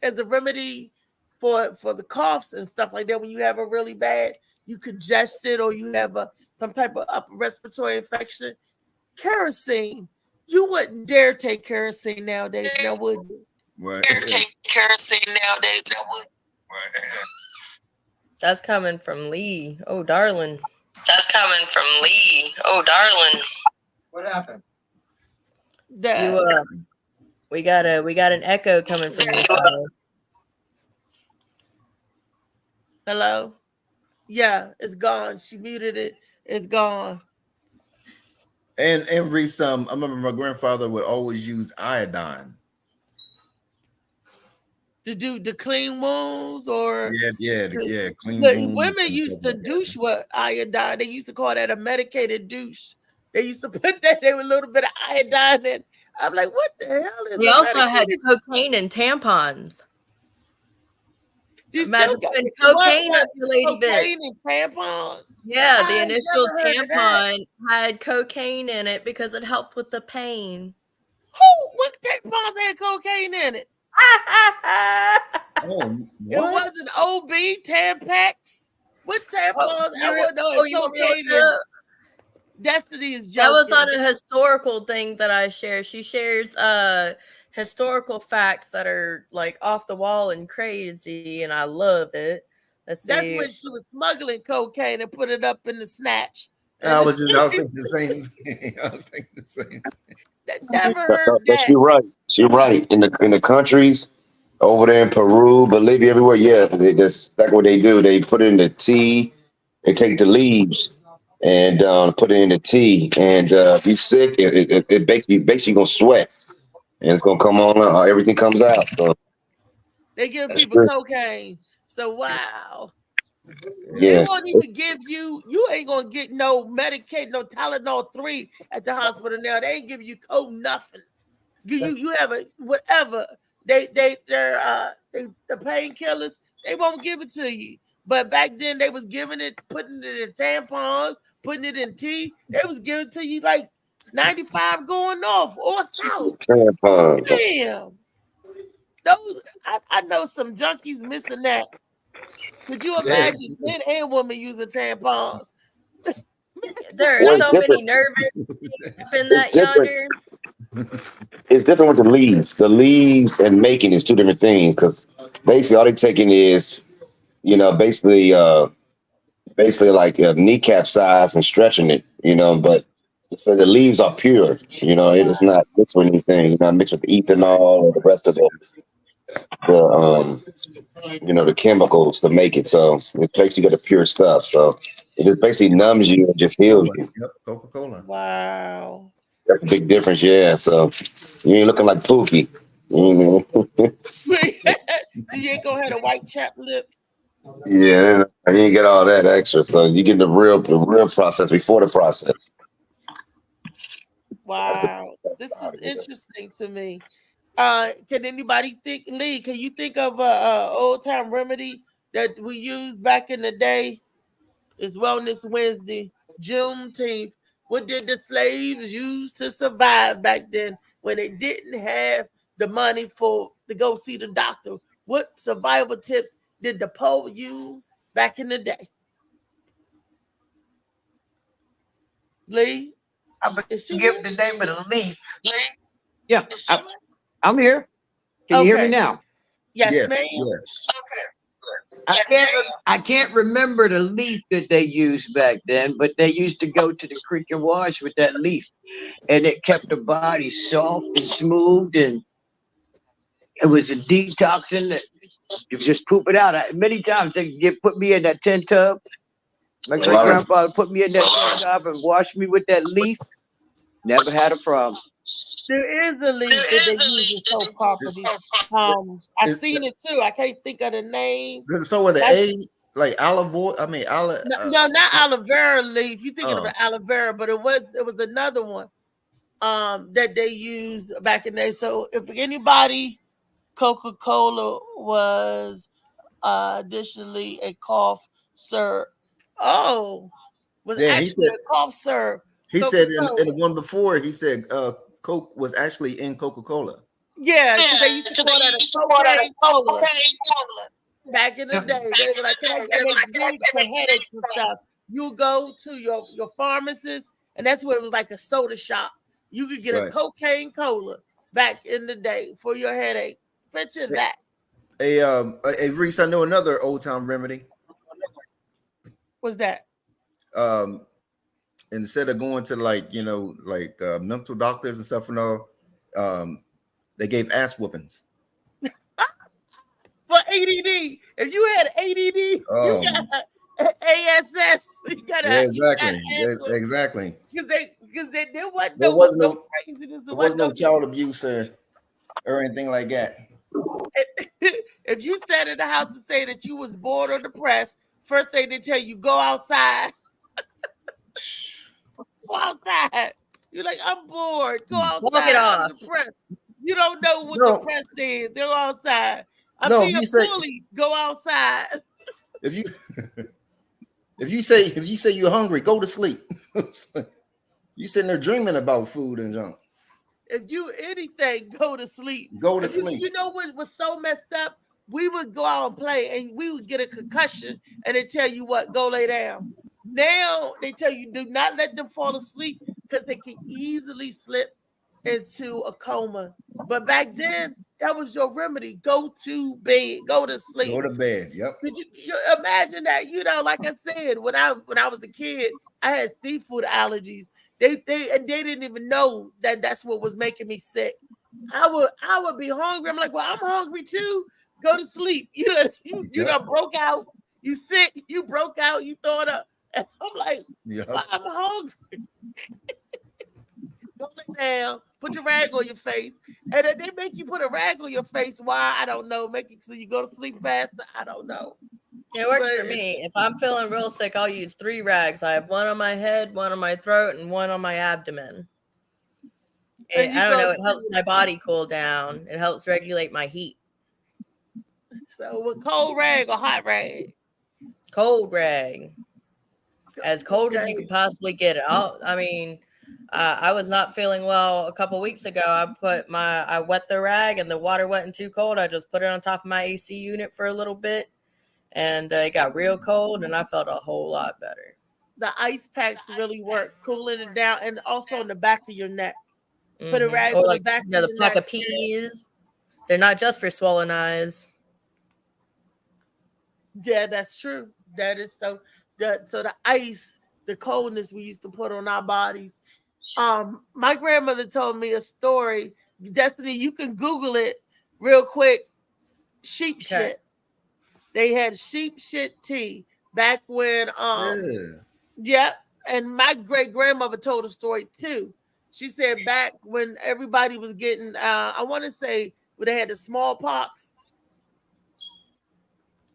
as a remedy for the coughs and stuff like that. When you have a really bad, you congested, or you have some type of upper respiratory infection, kerosene. You wouldn't dare take kerosene nowadays, now would you? Right. Take kerosene nowadays, now would you? That's coming from Lee. Oh, darling. That's coming from Lee. Oh, darling. What happened? We got an echo coming from you. Hello? Yeah, it's gone. She muted it. It's gone. And Reese, I remember my grandfather would always use iodine. To clean wounds, or clean wounds. Women used to douche with iodine. They used to call that a medicated douche. They used to put that with a little bit of iodine in. I'm like, what the hell is? We also had cocaine and tampons. Imagine putting cocaine up your lady bit. Cocaine and tampons. Yeah, the initial tampon had cocaine in it because it helped with the pain. What tampons had cocaine in it? It wasn't OB Tampax. What tampons? I would know cocaine. Destiny is joking. That was on a historical thing that I share. She shares historical facts that are like off the wall and crazy, and I love it. Let's see. That's when she was smuggling cocaine and put it up in the snatch. I was thinking the same thing. Never heard that. She's right. She's right. In the countries over there in Peru, Bolivia, everywhere. Yeah, that's what they do. They put it in the tea. They take the leaves and put it in the tea. And if you're sick, it basically gonna sweat, and it's gonna come on. Everything comes out. So they give people cocaine. So wow. Yeah. They won't even give you ain't gonna get no Medicaid, no Tylenol 3 at the hospital now. They ain't give you nothing. You have a whatever. They're the painkillers, they won't give it to you. But back then they was giving it, putting it in tampons, putting it in tea. They was giving it to you like 95 going off or so. Damn. Those I know some junkies missing that. Could you imagine men and women using tampons? There are so many nervous things up in that yonder. It's different with the leaves. The leaves and making is two different things because basically all they're taking is, basically like a kneecap size and stretching it, but so the leaves are pure, it is not mixed with anything, mixed with ethanol or the rest of the the chemicals to make it. So it makes you get the pure stuff. So it just basically numbs you and just heals you. Yep, Coca-Cola. Wow. That's a big difference, yeah. So you ain't looking like Pookie. Mm-hmm. You ain't gonna have a white chap lip. Yeah, you ain't get all that extra. So you get the real process before the process. Wow, this is interesting to me. Can anybody think, Lee? Can you think of a old time remedy that we used back in the day? It's Wellness Wednesday, Juneteenth. What did the slaves use to survive back then when they didn't have the money to go see the doctor? What survival tips did the Poe use back in the day? Lee? I'm gonna give the name of the leaf. Yeah, I'm here. Can you hear me now? Yes, yeah, ma'am. Yeah. I can't remember the leaf that they used back then, but they used to go to the creek and wash with that leaf, and it kept the body soft and smooth, and it was a detoxing that you just poop it out. Many times they put me in that tin tub. My great grandfather put me in that tin tub and washed me with that leaf. Never had a problem. There is the leaf that they use in soap properties. I've seen it too. I can't think of the name. So with the like aloe vera, no, not aloe vera leaf. You thinking about aloe vera, but it was another one that they used back in the day. So if anybody, Coca-Cola was additionally a cough syrup. Was actually a cough syrup. He said in the one before, he said Coke was actually in Coca-Cola. Yeah, because they used to call that a cocaine cola. Back in the day, they were like, "Can I get big for headaches and stuff?" You go to your pharmacist, and that's where it was like a soda shop. You could get a cocaine cola back in the day for your headache. Picture that. Reese, I know another old time remedy. What's that? Instead of going to mental doctors and stuff and all, they gave ass whoopings. For ADD, if you had ADD, you got ASS. You got exactly. Because there wasn't no child abuse or anything like that. If you sat in the house and say that you was bored or depressed, first thing they tell you, go outside. Go outside. You're like, I'm bored. Go outside. Walk it off. I'm depressed. You don't know what depressed is. Go outside. I'm being bullied. Go outside. If you say you're hungry, go to sleep. You sitting there dreaming about food and junk. If you anything, go to sleep. Go to sleep. You know what was so messed up? We would go out and play and we would get a concussion and they tell you what, go lay down. Now they tell you do not let them fall asleep because they can easily slip into a coma. But back then, that was your remedy. Go to bed. Go to sleep. Go to bed. Yep. Could you imagine that? Like I said, when I was a kid, I had seafood allergies. They didn't even know that that's what was making me sick. I would be hungry. I'm like, well, I'm hungry too. Go to sleep. You done broke out. You sick. You broke out. You thought up. And I'm like, well, I'm hungry. Go lay down. Put your rag on your face. And then they make you put a rag on your face. Why? I don't know. Make it so you go to sleep faster. I don't know. It works for me. If I'm feeling real sick, I'll use 3 rags. I have one on my head, one on my throat, and one on my abdomen. I don't know. It helps my body cool down. It helps regulate my heat. So with cold rag or hot rag? Cold rag. As cold as you can possibly get it. I was not feeling well a couple weeks ago. I wet the rag and the water wasn't too cold. I just put it on top of my AC unit for a little bit. And it got real cold, and I felt a whole lot better. The ice packs really work, cooling it down, and also in the back of your neck. Put a rag or on like the back of the the pack neck. of peas. They're not just for swollen eyes. Yeah, that's true. That is so. So the ice, the coldness we used to put on our bodies. My grandmother told me a story. Destiny, you can Google it real quick. Sheep shit. They had sheep shit tea back when yeah, and my great grandmother told a story too. She said back when everybody was getting I want to say when they had the smallpox,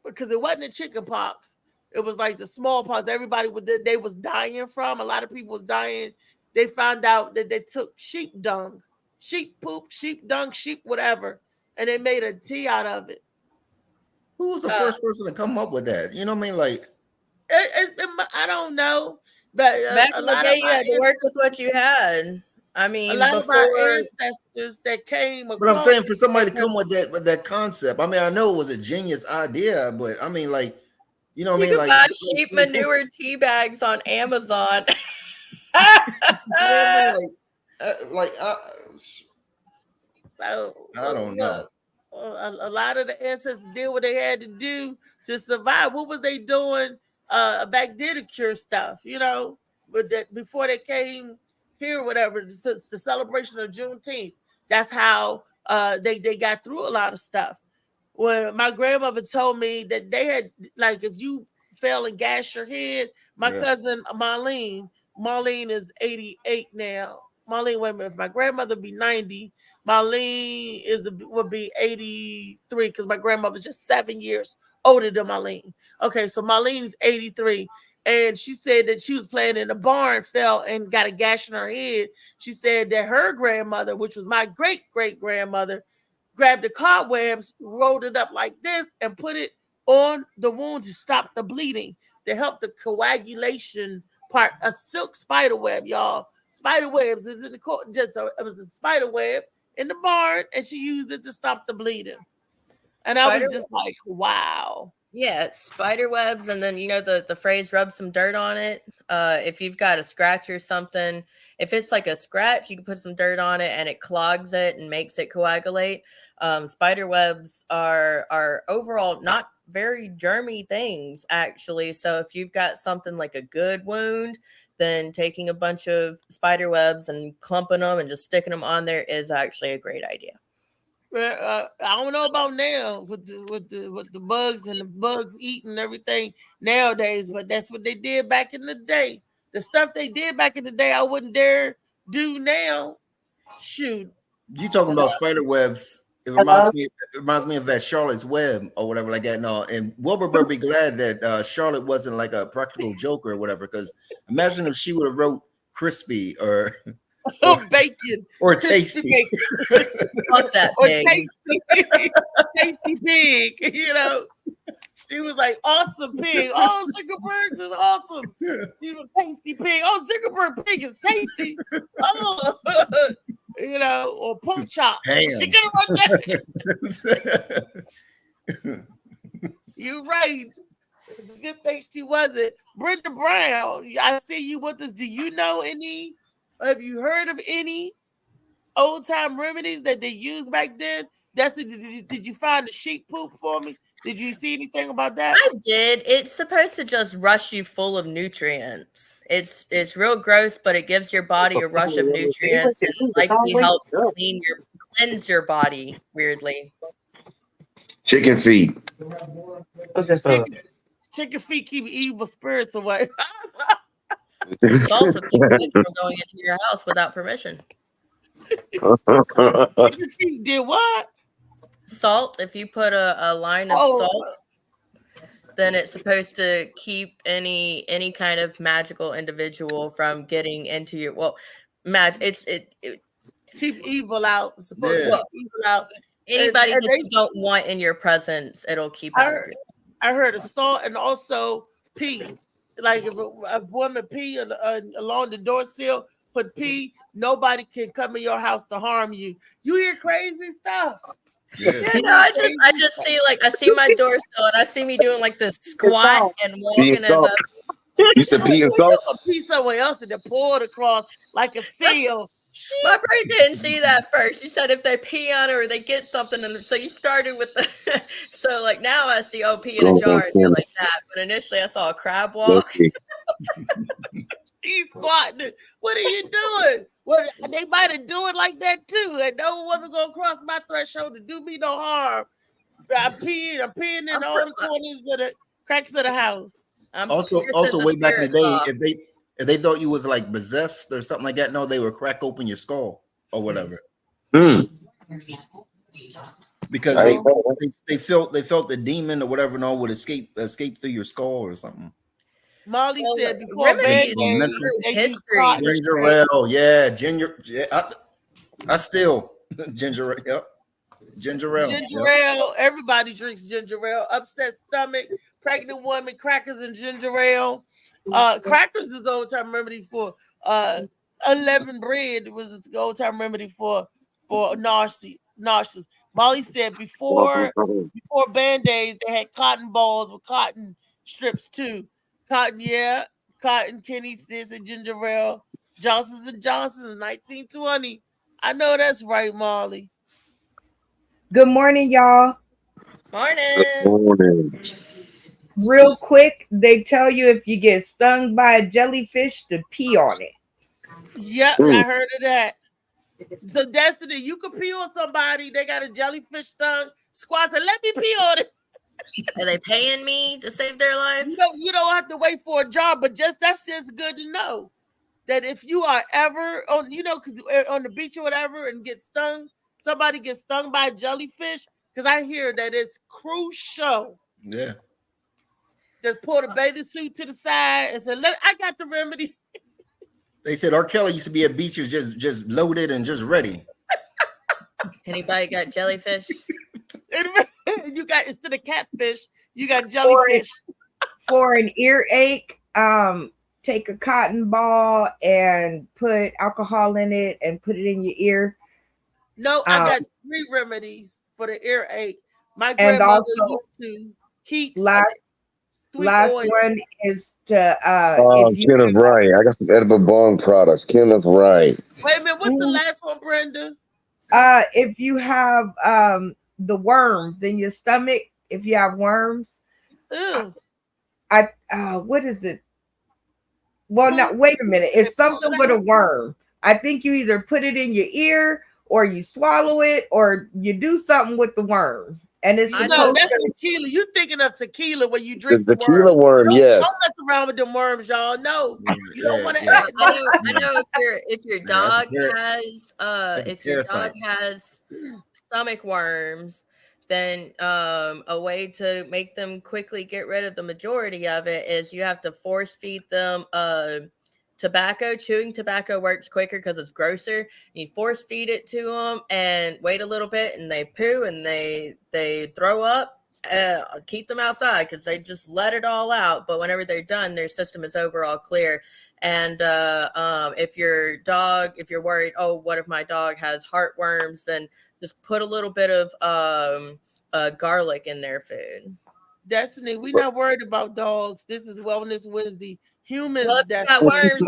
because it wasn't the chicken pox. It was like the smallpox. Everybody they was dying from. A lot of people was dying. They found out that they took sheep dung, sheep poop, sheep dung, sheep whatever, and they made a tea out of it. Who was the first person to come up with that? You know what I mean? Like, I don't know, but back in the day, you had to work with what you had. I mean, a lot before of our ancestors that came. But I'm saying for somebody to come with that concept. I mean, I know it was a genius idea, but I mean, like, you know what I mean? You Like, buy sheep manure tea bags on Amazon. So I don't know. A lot of the ancestors did what they had to do to survive. What was they doing back then to cure stuff? You know, but that before they came here, whatever. The celebration of Juneteenth. That's how they got through a lot of stuff. When my grandmother told me that they had, like, if you fell and gashed your head, my cousin Marlene is 88 now. Marlene, wait a minute, if my grandmother be 90, Marlene would be 83 because my grandmother's just 7 years older than Marlene. Okay, so Marlene's 83. And she said that she was playing in the barn, fell and got a gash in her head. She said that her grandmother, which was my great-great-grandmother, grabbed the cobwebs, rolled it up like this, and put it on the wound to stop the bleeding, to help the coagulation part. A silk spider web, y'all. Spider webs is in the court. It was a spider web in the barn, and she used it to stop the bleeding. And I was just like, wow. Yeah, spider webs, and then the phrase "rub some dirt on it." If you've got a scratch or something, if it's like a scratch, you can put some dirt on it, and it clogs it and makes it coagulate. Spider webs are overall not very germy things, actually. So if you've got something like a good wound, then taking a bunch of spider webs and clumping them and just sticking them on there is actually a great idea. I don't know about now with the bugs and the bugs eating everything nowadays, but that's what they did back in the day. The stuff they did back in the day, I wouldn't dare do now. Shoot, you talking about spider webs? It reminds me of that Charlotte's Web or whatever like that. No, and Wilbur Burr be glad that Charlotte wasn't like a practical joker or whatever. Because imagine if she would have wrote crispy or bacon or tasty. Fuck that pig. Or tasty pig. You know, she was like awesome pig. Oh, Zuckerberg is awesome. She was tasty pig. Oh, Zuckerberg pig is tasty. Oh, you know, or pork chop. She could have run that. You're right. Good thing she wasn't. Brenda Brown, I see you with us. Do you know any? Have you heard of any old time remedies that they used back then? Did you find the sheep poop for me? Did you see anything about that? I did. It's supposed to just rush you full of nutrients. It's real gross, but it gives your body a rush of nutrients and likely helps cleanse your body. Weirdly, chicken feet. Chicken feet keep evil spirits away. Salt will keep you from going into your house without permission. Chicken feet did what? Salt. If you put a line of salt, then it's supposed to keep any kind of magical individual from getting into your keep evil out. Keep evil out. Anybody that you don't want in your presence, it'll keep out. I heard of salt and also pee. Like if a woman pee along the door sill, put pee, nobody can come in your house to harm you. You hear crazy stuff. Yeah, no, I just see I see my door sill and I see me doing like this squat and walking as you said pee and salt. Pee somewhere else and then pour it across like a seal. My brain didn't see that first. You said if they pee on it or they get something, and so you started with the. So like now I see pee in a jar and do like that, but initially I saw a crab walk. He's squatting. What are you doing? What they might have do it like that too, and no woman gonna cross my threshold to do me no harm. I'm peeing in all the corners of the cracks of the house. Also, way back in the day, if they thought you was like possessed or something like that, no, they would crack open your skull or whatever. Because they felt the demon or whatever, no, would escape through your skull or something. Molly said before Band-Aid, ginger ale, I still ginger ale. Yep. Ginger ale. Everybody drinks ginger ale. Upset stomach, pregnant woman, crackers and ginger ale. Crackers is old time remedy for unleavened bread was an old time remedy for nauseous. Molly said before Band-Aids, they had cotton balls with cotton strips too. Cotton, Kenny Sis and ginger ale. Johnson's & Johnson's 1920. I know that's right, Molly. Good morning, y'all. Morning. Real quick, they tell you if you get stung by a jellyfish to pee on it. Yep, I heard of that. So Destiny, you could pee on somebody. They got a jellyfish stung. Squad said, "Let me pee on it." Are they paying me to save their life? You don't have to wait for a job, but that's just good to know that if you are ever on, because on the beach or whatever, and get stung, somebody gets stung by a jellyfish. Because I hear that it's crucial. Yeah. Just pull the bathing suit to the side and say, "Look, I got the remedy." They said R. Kelly used to be at beaches just loaded and just ready. Anybody got jellyfish? You got, instead of catfish, you got jellyfish. For an earache, take a cotton ball and put alcohol in it and put it in your ear. No, I got 3 remedies for the earache. My grandmother used to heat. Last one is to Kenneth Wright. I got some edible bong products. Kenneth Wright. Wait a minute, what's the last one, Brenda? If you have the worms in your stomach, if you have worms, what is it? Well, no, wait a minute. It's something with a worm. I think you either put it in your ear or you swallow it or you do something with the worm. And it's that's tequila. You thinking of tequila when you drink the tequila worm? Yes. Don't mess around with them worms, y'all. No, you don't want to. I know if your dog has stomach worms, then a way to make them quickly get rid of the majority of it is you have to force feed them tobacco. Chewing tobacco works quicker because it's grosser. You force feed it to them and wait a little bit, and they poo and they throw up. Keep them outside because they just let it all out. But whenever they're done, their system is overall clear. And if you're worried, oh, what if my dog has heartworms? Then just put a little bit of garlic in their food. Destiny, we're not worried about dogs. This is Wellness Wednesday. Humans, got worms.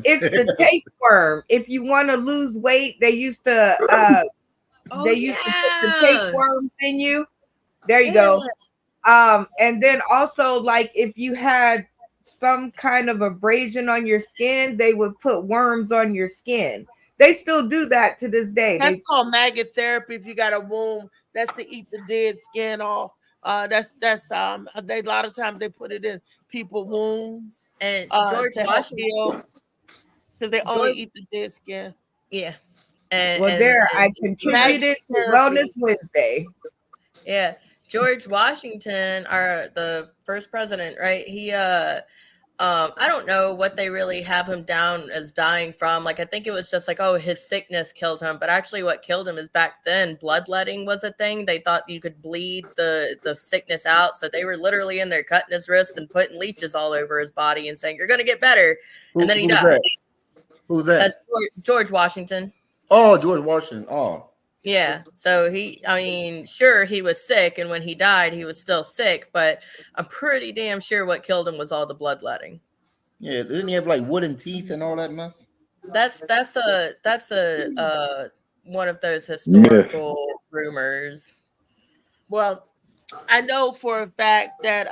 It's the tapeworm. If you want to lose weight, they used to to put the tapeworms in you. There you go. And then also, like, if you had some kind of abrasion on your skin, they would put worms on your skin. They still do that to this day. That's called maggot therapy. If you got a wound, that's to eat the dead skin off. That's they, a lot of times they put it in people's wounds. And George Washington, because they only eat the dead skin. Yeah. I contributed to Wellness Wednesday. Yeah. George Washington, the first president, right? He I don't know what they really have him down as dying from. Like, I think it was just like, oh, his sickness killed him. But actually what killed him is back then, bloodletting was a thing. They thought you could bleed the sickness out. So they were literally in there cutting his wrist and putting leeches all over his body and saying, you're going to get better. And then he died. Who's that? That's George Washington. Oh, George Washington. Oh. Yeah. So sure, he was sick. And when he died, he was still sick. But I'm pretty damn sure what killed him was all the bloodletting. Yeah, didn't he have like wooden teeth and all that mess? That's a one of those historical rumors. Well, I know for a fact that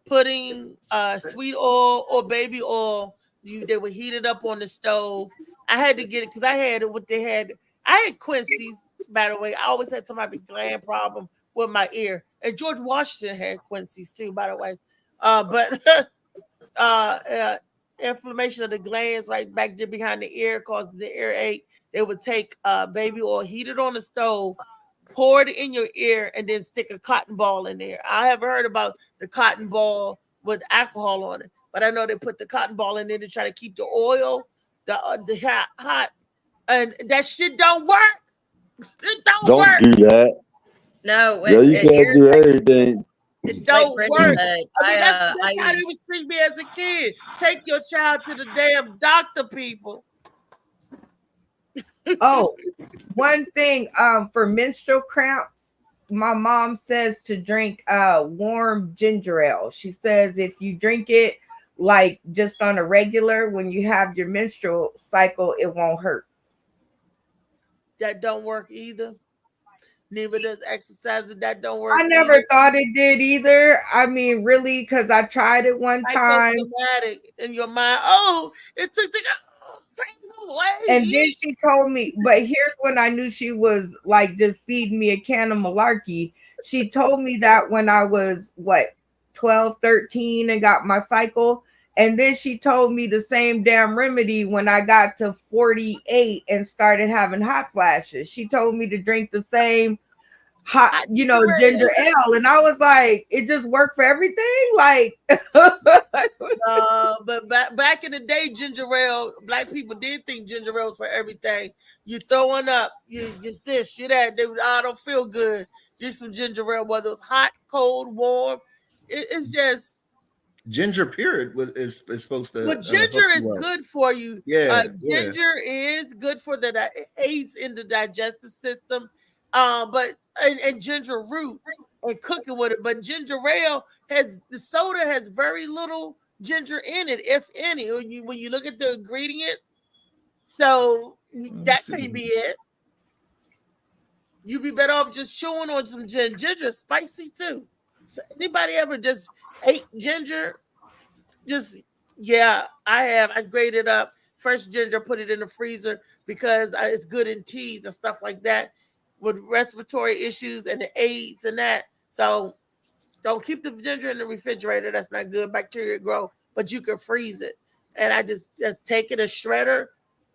putting sweet oil or baby oil, they would heat it up on the stove. I had to get it because I had it what they had. I had Quincy's, by the way. I always had somebody gland problem with my ear. And George Washington had Quincy's too, by the way. But inflammation of the glands right back there behind the ear causes the earache. They would take baby oil, heat it on the stove, pour it in your ear, and then stick a cotton ball in there. I have heard about the cotton ball with alcohol on it, but I know they put the cotton ball in there to try to keep the oil, the hot, and that shit don't work. It don't work. Don't do that. No, Yeah, you can't do everything. It don't like work. said, That's how they would treat me as a kid. Take your child to the damn doctor, people. Oh, one thing for menstrual cramps, my mom says to drink warm ginger ale. She says if you drink it like just on a regular when you have your menstrual cycle, it won't hurt. That don't work either. Neither does exercising. That don't work. I never thought it did either. I mean, really, because I tried it one time. Psychosomatic in your mind. Oh, it took away. And then she told me, but here's when I knew she was like just feeding me a can of malarkey. She told me that when I was 12, 13 and got my cycle. And then she told me the same damn remedy when I got to 48 and started having hot flashes. She told me to drink the same hot, ginger ale. And I was like, it just worked for everything. Like, but back in the day, ginger ale, black people did think ginger ale was for everything. You throwing up, you this, you that. I don't feel good. Just some ginger ale, whether it's hot, cold, warm. It's just. Ginger period is supposed to. But ginger is good for you. Yeah, ginger is good for the aids in the digestive system. But ginger root and cooking with it. But ginger ale the soda has very little ginger in it, if any. When you look at the ingredients, so that could be it. You'd be better off just chewing on some ginger. Ginger is spicy too. So anybody ever just ate ginger? I have. I grated up fresh ginger, put it in the freezer because it's good in teas and stuff like that with respiratory issues and the AIDS and that. So don't keep the ginger in the refrigerator. That's not good. Bacteria grow, but you can freeze it. And I just take it a shredder,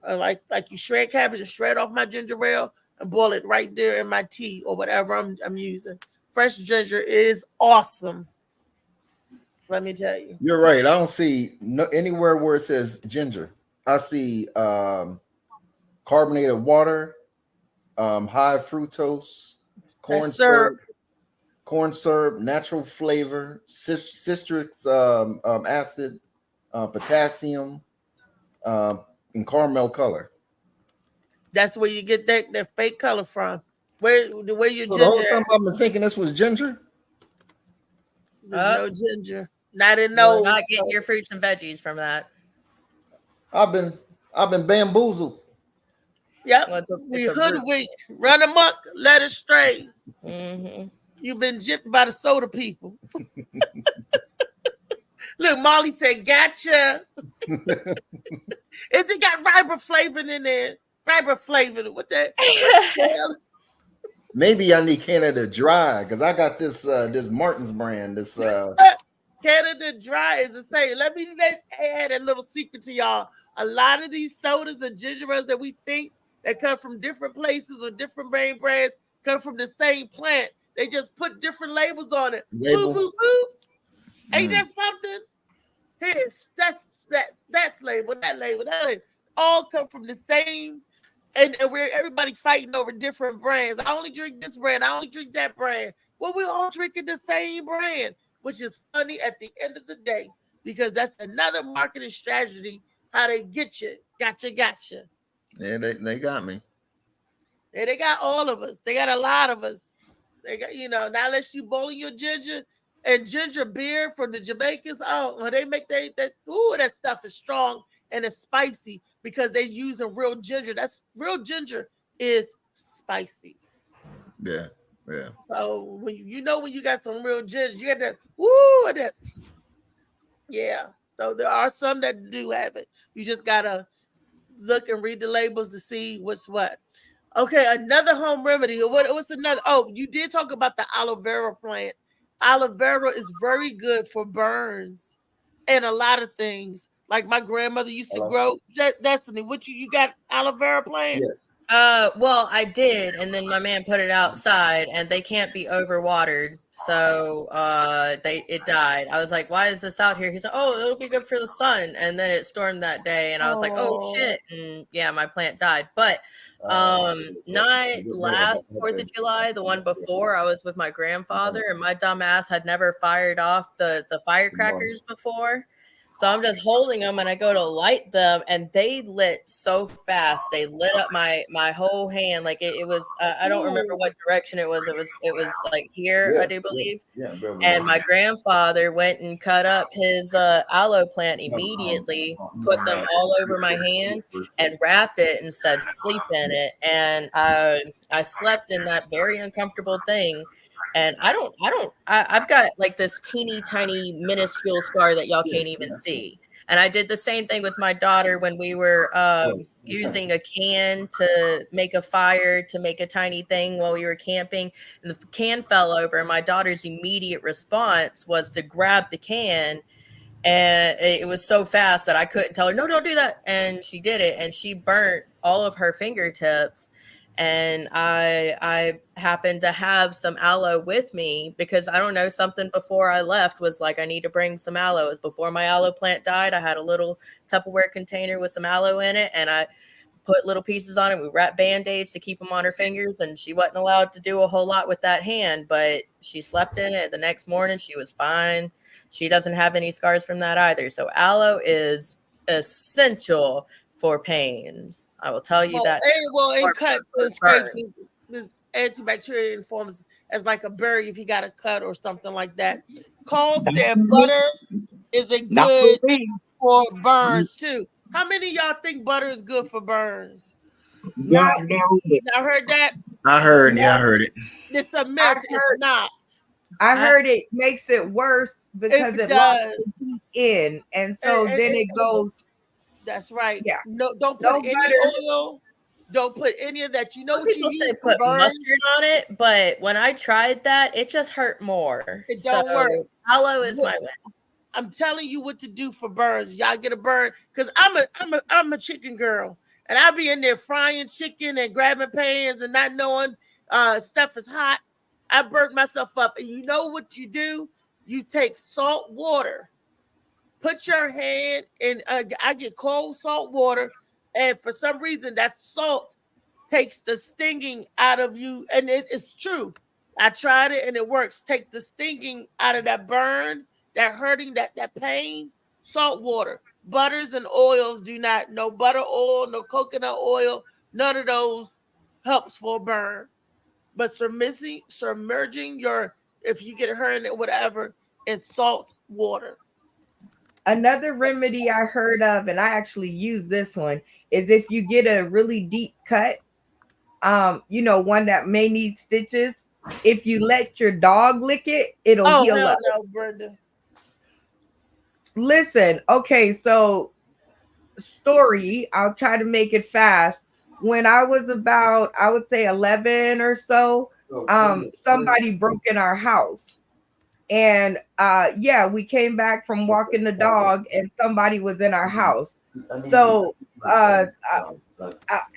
like you shred cabbage, and shred off my ginger ale and boil it right there in my tea or whatever I'm using. Fresh ginger is awesome. Let me tell you. You're right. I don't see anywhere where it says ginger. I see carbonated water, high fructose, corn syrup, natural flavor, citric acid, potassium, and caramel color. That's where you get that fake color from. Where your ginger? The whole time I've been thinking this was ginger. There's no ginger. Not in those. Not getting your fruits and veggies from that. I've been bamboozled. Yep. We hoodwink, run amok, led astray. Mm-hmm. You've been gypped by the soda people. Look, Molly said, "Gotcha." If they got riboflavin in there, riboflavin. What that? Maybe I need Canada Dry because I got this Martin's brand. This Canada Dry is the same. Let me add a little secret to y'all. A lot of these sodas and ginger ales that we think that come from different places or different brand brands come from the same plant. They just put different labels on it. Boo, boo, boo. Ain't that something? Here's that label, that label. All come from the same. And we're everybody fighting over different brands. I only drink this brand. I only drink that brand. Well, we're all drinking the same brand, which is funny at the end of the day because that's another marketing strategy. How they get you, gotcha. Yeah, they got me. Yeah, they got all of us. They got a lot of us. They got, not unless you boiling your ginger, And ginger beer for the Jamaicans. Oh, they make that stuff is strong and it's spicy because they're using real ginger. That's real ginger is spicy. Yeah. So when when you got some real ginger, you got that yeah. So there are some that do have it. You just gotta look and read the labels to see what's what. Okay, another home remedy. What's another? Oh, you did talk about the aloe vera plant. Aloe vera is very good for burns and a lot of things. Like my grandmother used to grow. Destiny, what you got aloe vera plant? Yes. Well, I did, and then my man put it outside, and they can't be overwatered, so it died. I was like, "Why is this out here?" He's like, "Oh, it'll be good for the sun." And then it stormed that day, and I was like, "Oh shit!" And yeah, my plant died. But not last 4th of July, the one before, I was with my grandfather, and my dumb ass had never fired off the firecrackers before. So I'm just holding them and I go to light them and they lit so fast. They lit up my whole hand. Like it was, I don't remember what direction it was. It was like here, I do believe. And my grandfather went and cut up his aloe plant immediately, put them all over my hand and wrapped it and said, sleep in it. And I slept in that very uncomfortable thing. And I've got like this teeny tiny minuscule scar that y'all can't even see. And I did the same thing with my daughter when we were using a can to make a fire, to make a tiny thing while we were camping. And the can fell over. And my daughter's immediate response was to grab the can. And it was so fast that I couldn't tell her, no, don't do that. And she did it. And she burnt all of her fingertips. And I happened to have some aloe with me because I don't know, something before I left was like, I need to bring some aloe. It was before my aloe plant died. I had a little Tupperware container with some aloe in it and I put little pieces on it. We wrapped Band-Aids to keep them on her fingers and she wasn't allowed to do a whole lot with that hand, but she slept in it. The next morning she was fine. She doesn't have any scars from that either. So aloe is essential for pains. I will tell you that. And cuts and scrapes and antibacterial forms as like a berry if you got a cut or something like that. Cole said butter is good for burns too. How many of y'all think butter is good for burns? No. I heard that. I heard it. It's a myth. It's not. I heard it makes it worse because it locks the heat in, and so then it goes. That's right. Yeah. No, don't put any oil. Don't put any of that. You know what you use? Put mustard on it, but when I tried that, it just hurt more. It don't work. Aloe is my way. I'm telling you what to do for burns. Y'all get a burn because I'm a chicken girl, and I be in there frying chicken and grabbing pans and not knowing stuff is hot. I burnt myself up, and you know what you do? You take salt water. Put your hand in, I get cold salt water, and for some reason that salt takes the stinging out of you, and it is true. I tried it and it works. Take the stinging out of that burn, that hurting, that pain. Salt water, butters and oils do not. No butter oil, no coconut oil, none of those helps for a burn. But submerging your, if you get hurt or whatever, in salt water. Another remedy I heard of, and I actually use this one, is if you get a really deep cut, one that may need stitches, if you let your dog lick it, it'll heal up. No, Brenda. Listen, okay, so story, I'll try to make it fast. When I was about, I would say 11 or so, somebody broke in our house. And we came back from walking the dog and somebody was in our house. So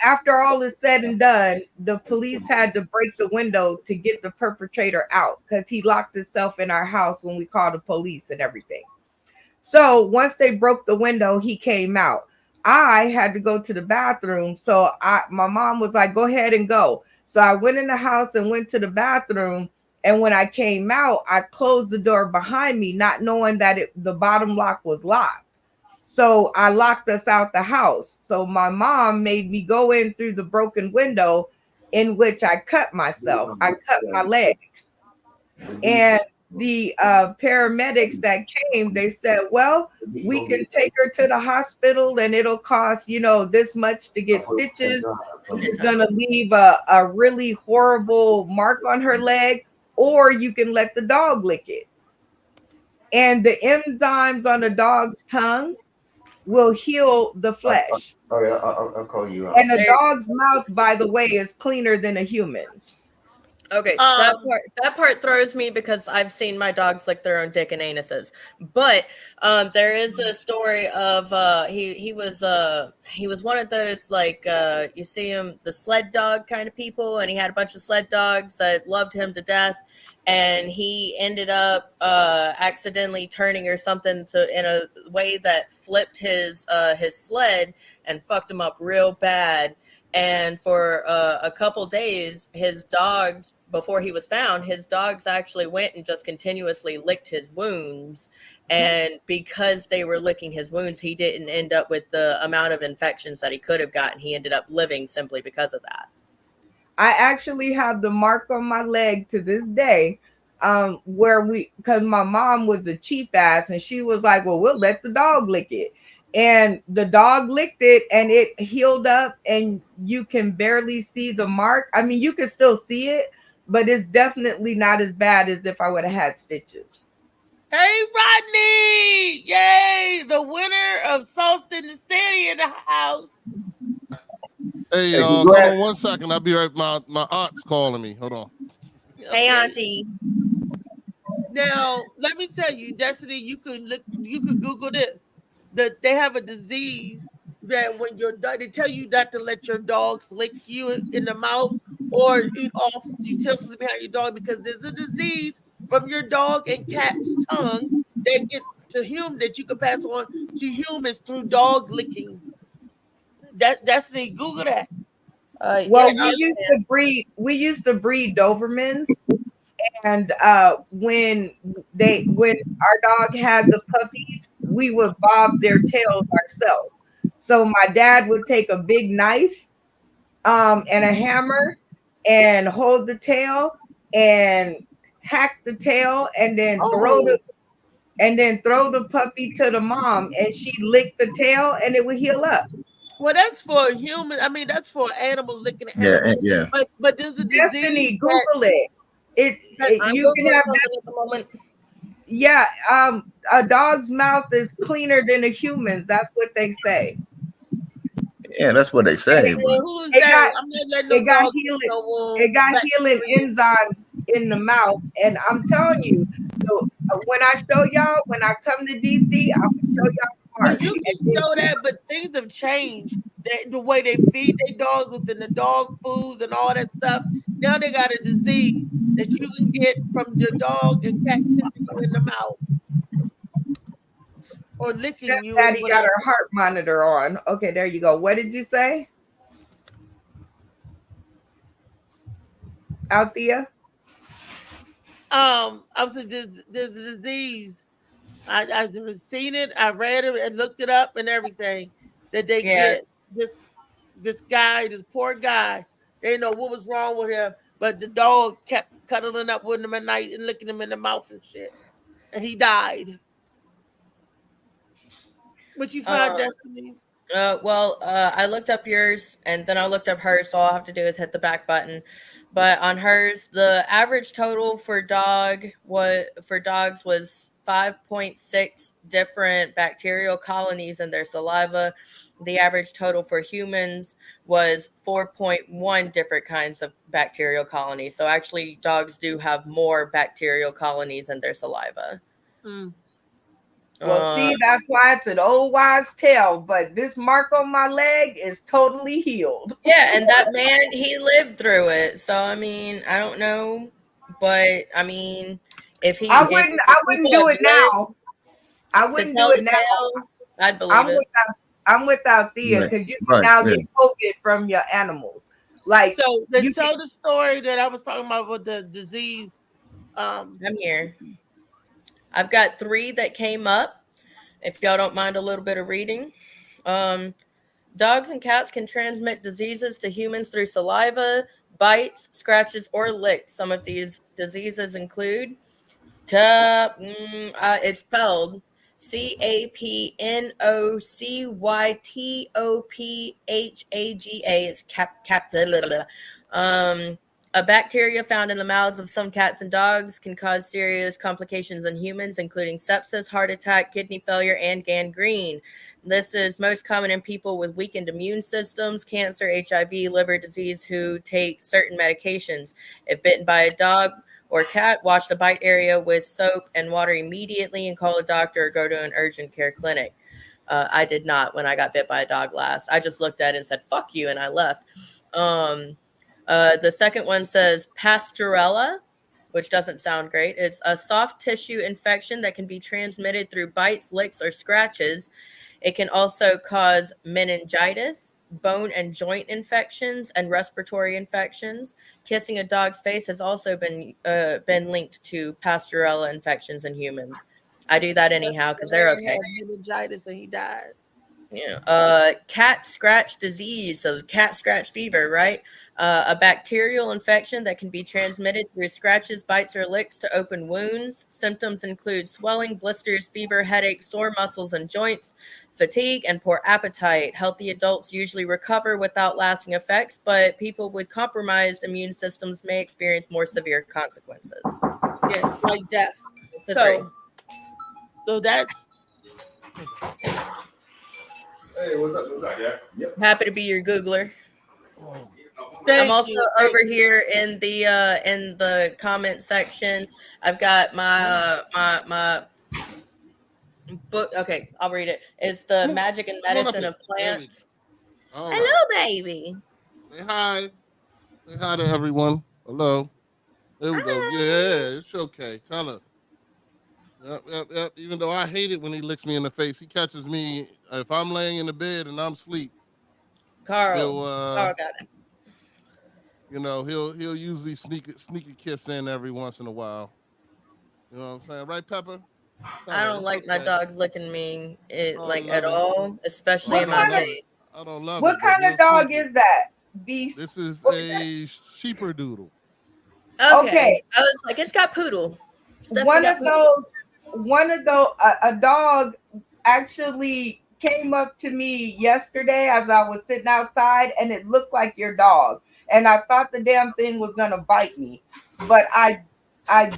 after all is said and done, the police had to break the window to get the perpetrator out because he locked himself in our house when we called the police and everything. So once they broke the window, he came out. I had to go to the bathroom. So my mom was like, go ahead and go. So I went in the house and went to the bathroom. And when I came out, I closed the door behind me, not knowing that the bottom lock was locked. So I locked us out the house. So my mom made me go in through the broken window, in which I cut myself. I cut my leg. And the paramedics that came, they said, well, we can take her to the hospital and it'll cost, this much to get stitches. It's going to leave a really horrible mark on her leg, or you can let the dog lick it. And the enzymes on the dog's tongue will heal the flesh. I'll call you out. And a dog's mouth, by the way, is cleaner than a human's. Okay, that part throws me because I've seen my dogs lick their own dick and anuses. But there is a story of he was one of those, like, you see him, the sled dog kind of people, and he had a bunch of sled dogs that loved him to death, and he ended up accidentally turning or something in a way that flipped his sled and fucked him up real bad. And for a couple days, his dogs, before he was found, his dogs actually went and just continuously licked his wounds. And because they were licking his wounds, he didn't end up with the amount of infections that he could have gotten. He ended up living simply because of that. I actually have the mark on my leg to this day, because my mom was a cheap ass, and she was like, well, we'll let the dog lick it. And the dog licked it and it healed up, and you can barely see the mark. I mean, you can still see it, but it's definitely not as bad as if I would have had stitches. Hey, Rodney! Yay! The winner of Sauce in the City in the house. Hey, hold on 1 second. I'll be right. My aunt's calling me. Hold on. Hey, Auntie. Now, let me tell you, Destiny, you could Google this. They have a disease that when they tell you not to let your dogs lick you in the mouth or eat off utensils behind your dog, because there's a disease from your dog and cat's tongue that get to human that you can pass on to humans through dog licking. That's the Google that. Well, we used to breed Dobermans, and when our dog had the puppies, we would bob their tails ourselves. So my dad would take a big knife and a hammer and hold the tail and hack the tail, and then throw the puppy to the mom, and she'd lick the tail and it would heal up. Well, that's for human. I mean, that's for animals licking animals. Yeah. But there's a disease. Google it. You can have that at the moment. Yeah, a dog's mouth is cleaner than a human's. That's what they say. Yeah, that's what they say. It got healing enzymes in the mouth, and I'm telling you, when I show y'all, when I come to DC, I'll show y'all. You can show that, but things have changed. The way they feed their dogs within the dog foods and all that stuff. Now they got a disease that you can get from your dog and cat kissing you in the mouth or licking you. Daddy got her heart monitor on. Okay, there you go. What did you say, Althea? I was there's a disease. I've seen it. I read it and looked it up and everything that they get. This guy, this poor guy, they didn't know what was wrong with him, but the dog kept cuddling up with him at night and licking him in the mouth and shit, and he died. What you found, Destiny? I looked up yours and then I looked up hers, so all I have to do is hit the back button. But on hers, the average total for dogs was 5.6 different bacterial colonies in their saliva. The average total for humans was 4.1 different kinds of bacterial colonies. So actually, dogs do have more bacterial colonies in their saliva. Well, see, that's why it's an old wives' tale. But this mark on my leg is totally healed. Yeah, and that man, he lived through it. So I mean, I don't know, but I mean, I wouldn't do it now. I wouldn't do it now. I'd believe it. I'm with Althea, because you can now get COVID from your animals. Like, so they tell the story that I was talking about with the disease. I'm here. I've got 3 that came up. If y'all don't mind a little bit of reading. Dogs and cats can transmit diseases to humans through saliva, bites, scratches, or licks. Some of these diseases include It's spelled CAPNOCYTOPHAGA. It's a bacteria found in the mouths of some cats and dogs can cause serious complications in humans, including sepsis, heart attack, kidney failure, and gangrene. This is most common in people with weakened immune systems, cancer, HIV, liver disease, who take certain medications. If bitten by a dog or cat, wash the bite area with soap and water immediately and call a doctor or go to an urgent care clinic. I did not when I got bit by a dog last. I just looked at it and said, fuck you, and I left. The second one says Pasteurella, which doesn't sound great. It's a soft tissue infection that can be transmitted through bites, licks, or scratches. It can also cause meningitis, bone and joint infections, and respiratory infections. Kissing a dog's face has also been linked to Pasteurella infections in humans. I do that anyhow because they're okay. Had meningitis and he died. Yeah. Cat scratch disease, so cat scratch fever, right? A bacterial infection that can be transmitted through scratches, bites, or licks to open wounds. Symptoms include swelling, blisters, fever, headaches, sore muscles and joints, fatigue, and poor appetite. Healthy adults usually recover without lasting effects, but people with compromised immune systems may experience more severe consequences. Yes, like death. So that's. Hey, what's up? What's up? Yeah. Yep. Happy to be your Googler. Thank I'm also you. over here in the comment section. I've got my book. Okay, I'll read it. It's the Magic and Medicine of Plants. Right. Hello, baby. Say hi. Say hi to everyone. Hello. There we go. Yeah, it's okay. Tell her. Yep. Even though I hate it when he licks me in the face, he catches me if I'm laying in the bed and I'm asleep. Carl got it. You know, he'll usually sneak a kiss in every once in a while. You know what I'm saying, right, Pepper? I don't like my dogs licking me at all, especially in my face. I don't love it. What kind of dog is that? Beast. This is a sheeperdoodle. Okay. I was like, it's got poodle. One of those. A dog actually came up to me yesterday as I was sitting outside, and it looked like your dog. And I thought the damn thing was gonna bite me, but I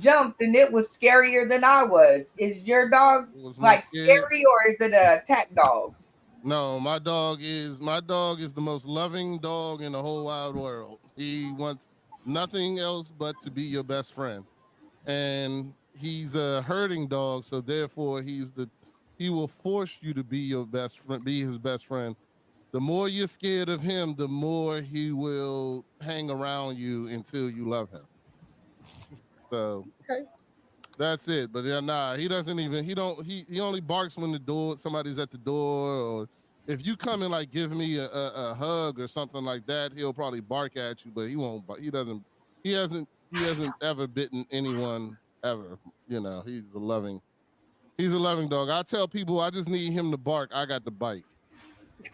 jumped, and it was scarier than I was. Is your dog like scary, or is it an attack dog? No, my dog is the most loving dog in the whole wide world. He wants nothing else but to be your best friend, and he's a herding dog, so therefore he will force you to be your best friend, be his best friend. The more you're scared of him, the more he will hang around you until you love him. So that's it. But he doesn't even. He only barks when somebody's at the door, or if you come and like give me a hug or something like that, he'll probably bark at you, but he won't. He hasn't ever bitten anyone ever. You know, he's a loving dog. I tell people I just need him to bark. I got the bite.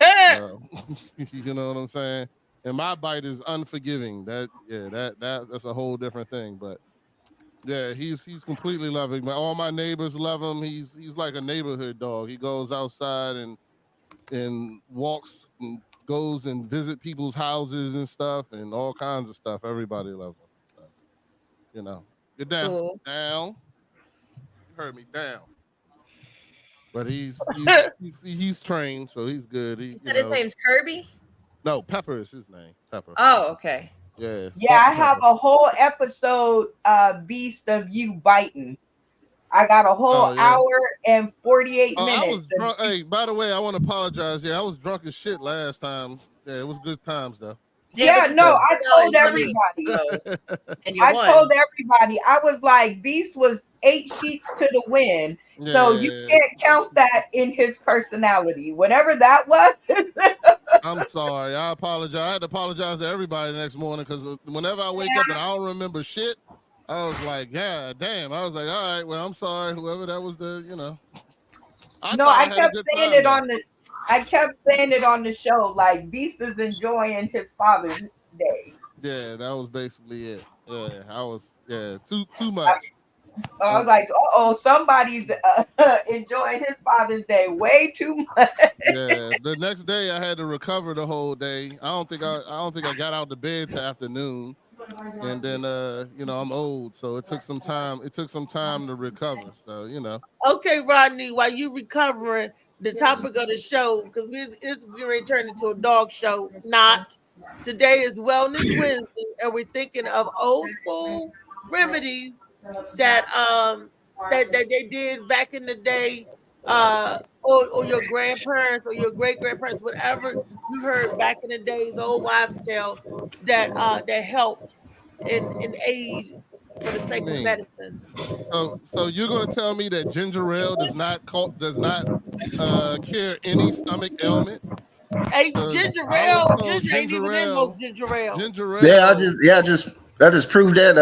You know what I'm saying? And my bite is unforgiving. That's a whole different thing. But yeah, he's completely loving. All my neighbors love him. He's like a neighborhood dog. He goes outside and walks and goes and visit people's houses and stuff and all kinds of stuff. Everybody loves him. So, you know, get down, cool. Down. You heard me, down. But he's trained, so he's good. You said his name's Kirby? No, Pepper is his name. Pepper. Oh, okay. Yeah. Yeah, I have a whole episode, Beast, of you biting. I got a whole hour and 48 minutes. I was drunk. Hey, by the way, I want to apologize. Yeah, I was drunk as shit last time. Yeah, it was good times though. Yeah, no, I told everybody. I told everybody. I was like, Beast was 8 sheets to the wind. Yeah, so you can't count that in his personality. Whatever that was. I'm sorry. I apologize. I had to apologize to everybody the next morning because whenever I wake up and I don't remember shit, I was like, yeah, damn. I was like, all right, well, I'm sorry. Whoever that was I kept saying it on the I kept saying it on the show, like Beast is enjoying his Father's Day. Yeah, that was basically it. Yeah, too much. I was like, somebody's enjoying his Father's Day way too much. Yeah, the next day I had to recover the whole day. I don't think I got out of bed till afternoon, and then I'm old, so it took some time. It took some time to recover. So Okay, Rodney, while you recovering, the topic of the show, because it's going to turn into a dog show. Not today is Wellness Wednesday, and we're thinking of old school remedies that they did back in the day, or your grandparents or your great grandparents, whatever you heard back in the days, old wives' tale that helped in age for the sake of medicine. So you're gonna tell me that ginger ale does not cure any stomach ailment? Hey, ginger ale ain't even in most ginger ales. Ginger ale. Yeah, I just proved that.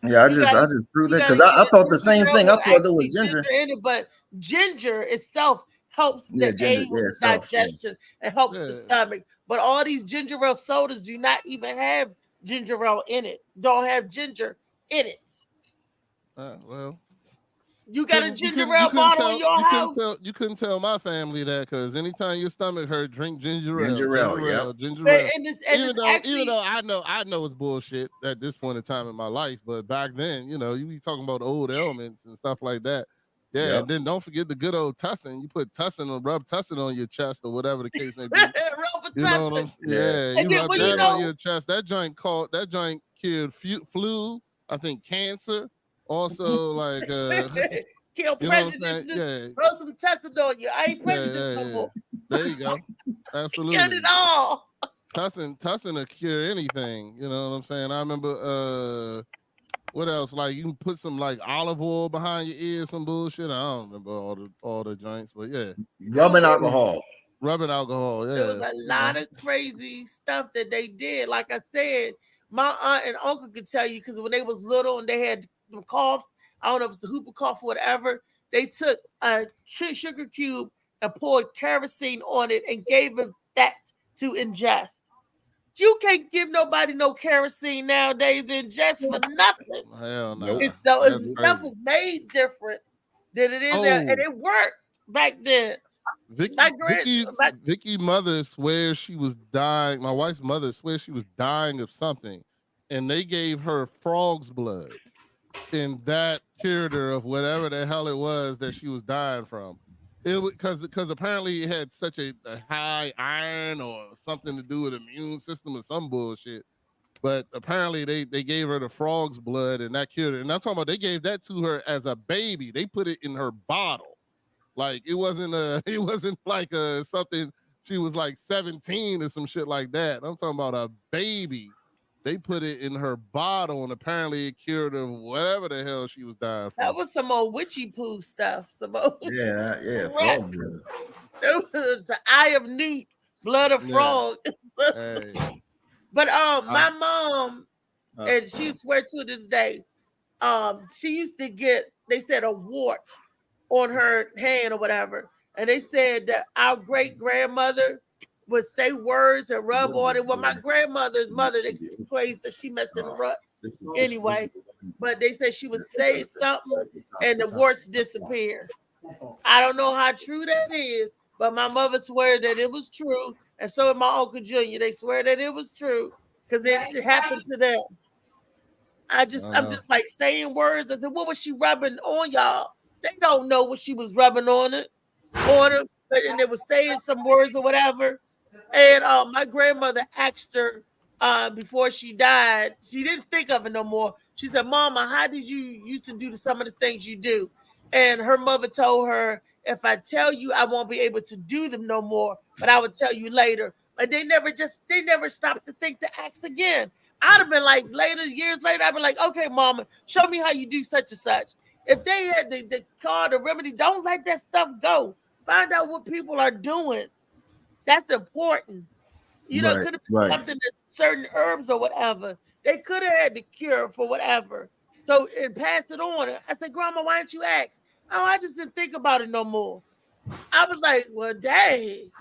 Yeah, I just proved that because I thought the same thing. I thought there was ginger in it, but ginger itself helps the aid with digestion and helps the stomach. But all these ginger ale sodas do not even have ginger ale in it. Don't have ginger in it. Well, you got a ginger ale bottle in your house. You couldn't tell my family that, because anytime your stomach hurt, drink ginger ale. Ginger ale. Even though I know it's bullshit at this point in time in my life, but back then, you be talking about old ailments and stuff like that. Yeah, yep. And then don't forget the good old tussin. You put tussin or rub tussin on your chest or whatever the case may be. You know what I'm saying? Yeah, you rub that on your chest. That joint cured flu, I think cancer, also like kill prejudice. Throw some tussin on you. I ain't prejudiced no more. There you go. Absolutely. Get it all. Tussin will cure anything. You know what I'm saying? I remember what else? Like you can put some like olive oil behind your ears, some bullshit. I don't remember all the joints, but yeah. Rubbing alcohol. Yeah. There was a lot of crazy stuff that they did. Like I said, my aunt and uncle could tell you, because when they was little and they had coughs, I don't know if it's a whooping cough or whatever, they took a sugar cube and poured kerosene on it and gave them that to ingest. You can't give nobody no kerosene nowadays to ingest for nothing. Hell no. Stuff was made different than it is now, and it worked back then. Vicky's mother swears she was dying. My wife's mother swears she was dying of something, and they gave her frog's blood, and that cured her of whatever the hell it was that she was dying from. It because apparently it had such a high iron or something to do with immune system or some bullshit. But apparently they gave her the frog's blood and that cured her. And I'm talking about they gave that to her as a baby. They put it in her bottle. Like it wasn't like something she was like 17 or some shit like that. I'm talking about a baby. They put it in her bottle, and apparently it cured her whatever the hell she was dying from. That was some old witchy poo stuff. Some old yeah. Frog blood. It was the eye of Newt, blood of frog. Hey. But my mom, and she swear to this day, she used to get, they said, a wart on her hand or whatever, and they said that our great grandmother would say words and rub on it. Well, my grandmother's mother explains that she messed in the ruts anyway, but they said she would say something and the warts disappear. I don't know how true that is, but my mother swear that it was true, and so did my Uncle Junior. They swear that it was true because it happened to them. I'm just like saying words. I said, what was she rubbing on y'all? They don't know what she was rubbing on them, and they were saying some words or whatever. And my grandmother asked her before she died, she didn't think of it no more. She said, Mama, how did you used to do some of the things you do? And her mother told her, if I tell you, I won't be able to do them no more, but I would tell you later. But they never stopped to think to ask again. I'd have been like years later, I'd be like, okay, Mama, show me how you do such and such. If they had the card or remedy, don't let that stuff go. Find out what people are doing. That's important. You know, could have been something that's certain herbs or whatever. They could have had the cure for whatever. So and passed it on. I said, Grandma, why didn't you ask? Oh, I just didn't think about it no more. I was like, well, dang.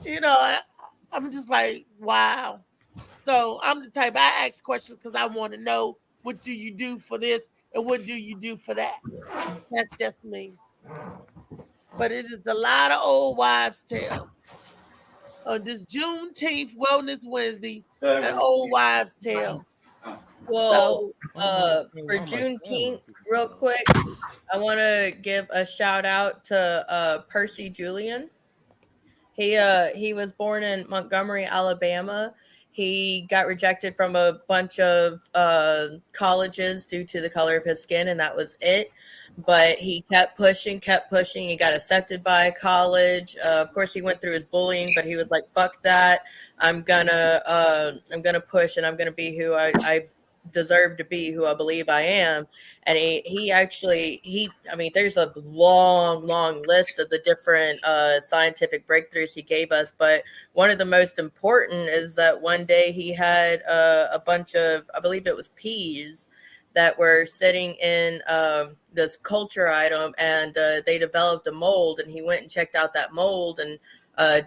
You know, I'm just like, wow. So I'm the type I ask questions because I want to know what do you do for this and what do you do for that. That's just me. But it is a lot of old wives' tales. On this Juneteenth Wellness Wednesday, an old wives' tale. Well, for Juneteenth, real quick, I want to give a shout out to Percy Julian. He was born in Montgomery, Alabama. He got rejected from a bunch of colleges due to the color of his skin, and that was it. But he kept pushing. He got accepted by a college. Of course, he went through his bullying, but he was like, "Fuck that! I'm gonna push, and I'm gonna be who I deserve to be, who I believe I am." And I mean, there's a long list of the different scientific breakthroughs he gave us, but one of the most important is that one day he had a bunch of, I believe it was peas, that were sitting in this culture item, and they developed a mold, and he went and checked out that mold and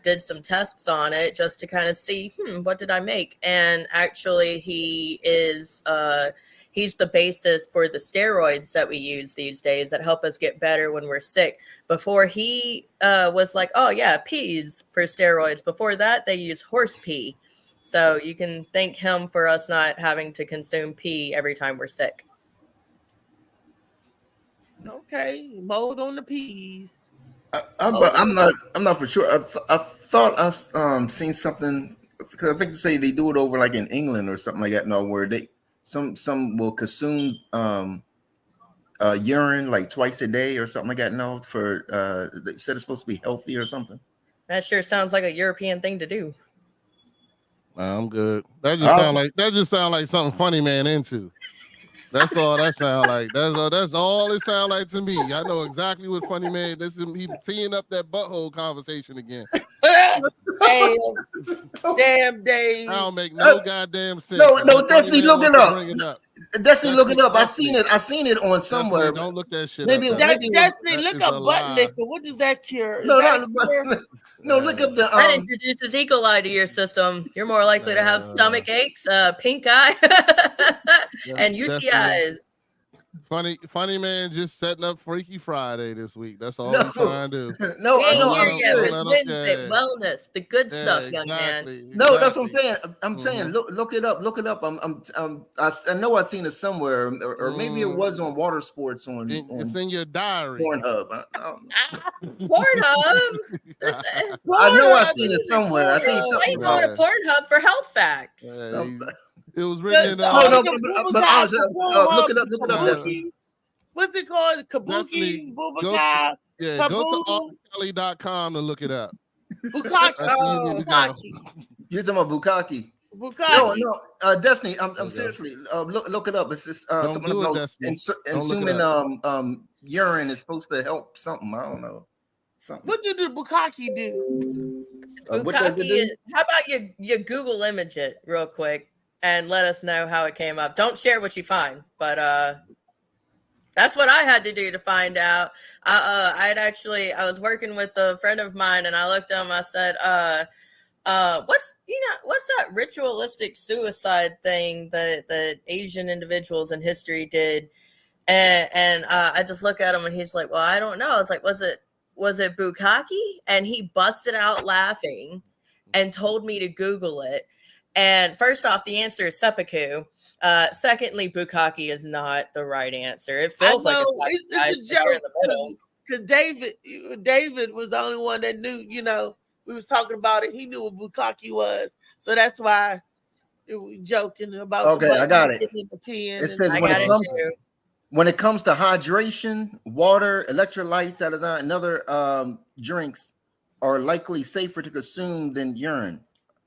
did some tests on it just to kind of see, what did I make? And actually he's the basis for the steroids that we use these days that help us get better when we're sick. Before he was like, oh yeah, peas for steroids. Before that, they use horse pee. So you can thank him for us not having to consume pee every time we're sick. Okay, mold on the peas. But I'm not for sure. I thought I seen something, because I think they say they do it over like in England or something like that. No, where they some will consume urine like twice a day or something like that. No, for they said it's supposed to be healthy or something. That sure sounds like a European thing to do. I'm good. That just sound like something Funny Man into. That's all that sound like. That's all it sound like to me. I know exactly what Funny Man. This is he teeing up that butthole conversation again. Damn, Dave. I don't make no goddamn sense. No, Destiny, look it up. Destiny, look it up. I seen it on somewhere. Destiny, don't look that shit maybe, up. Destiny, look up butt liquor. What does that cure? No, look up the. That introduces E. coli to your system. You're more likely to have stomach aches, pink eye, and UTIs. Funny Man just setting up Freaky Friday this week. That's all I'm trying to do. No, it's Wednesday wellness, the good stuff, young man. No, that's what I'm saying. I'm saying look it up. I know I've seen it somewhere, or maybe it was on Water Sports on. It's in your diary. Pornhub. Pornhub. I know I've seen it somewhere. I seen something. Why you going to Pornhub for health facts? It was written in. But look it up. What's it called? Kabukis, Bubaka. Go to rkelly.com to look it up. Bukaki. You're talking about Bukaki. Bukaki. No, Destiny. I'm seriously. Look it up. It's just something about consuming urine is supposed to help something. I don't know. Something. What did the Bukaki do? What does it do? How about you Google image it real quick and let us know how it came up. Don't share what you find, but that's what I had to do to find out. I was working with a friend of mine, and I looked at him. I said, what's that ritualistic suicide thing that Asian individuals in history did? And I just look at him, and he's like, well, I don't know. I was like, was it Bukkake? And he busted out laughing and told me to Google it. And first off, the answer is seppuku. Secondly, Bukkake is not the right answer. It feels like it's a joke. Because David was the only one that knew, we was talking about it. He knew what Bukkake was. So that's why we were joking about. Okay, I got it. It says when it comes to hydration, water, electrolytes, and other drinks are likely safer to consume than urine.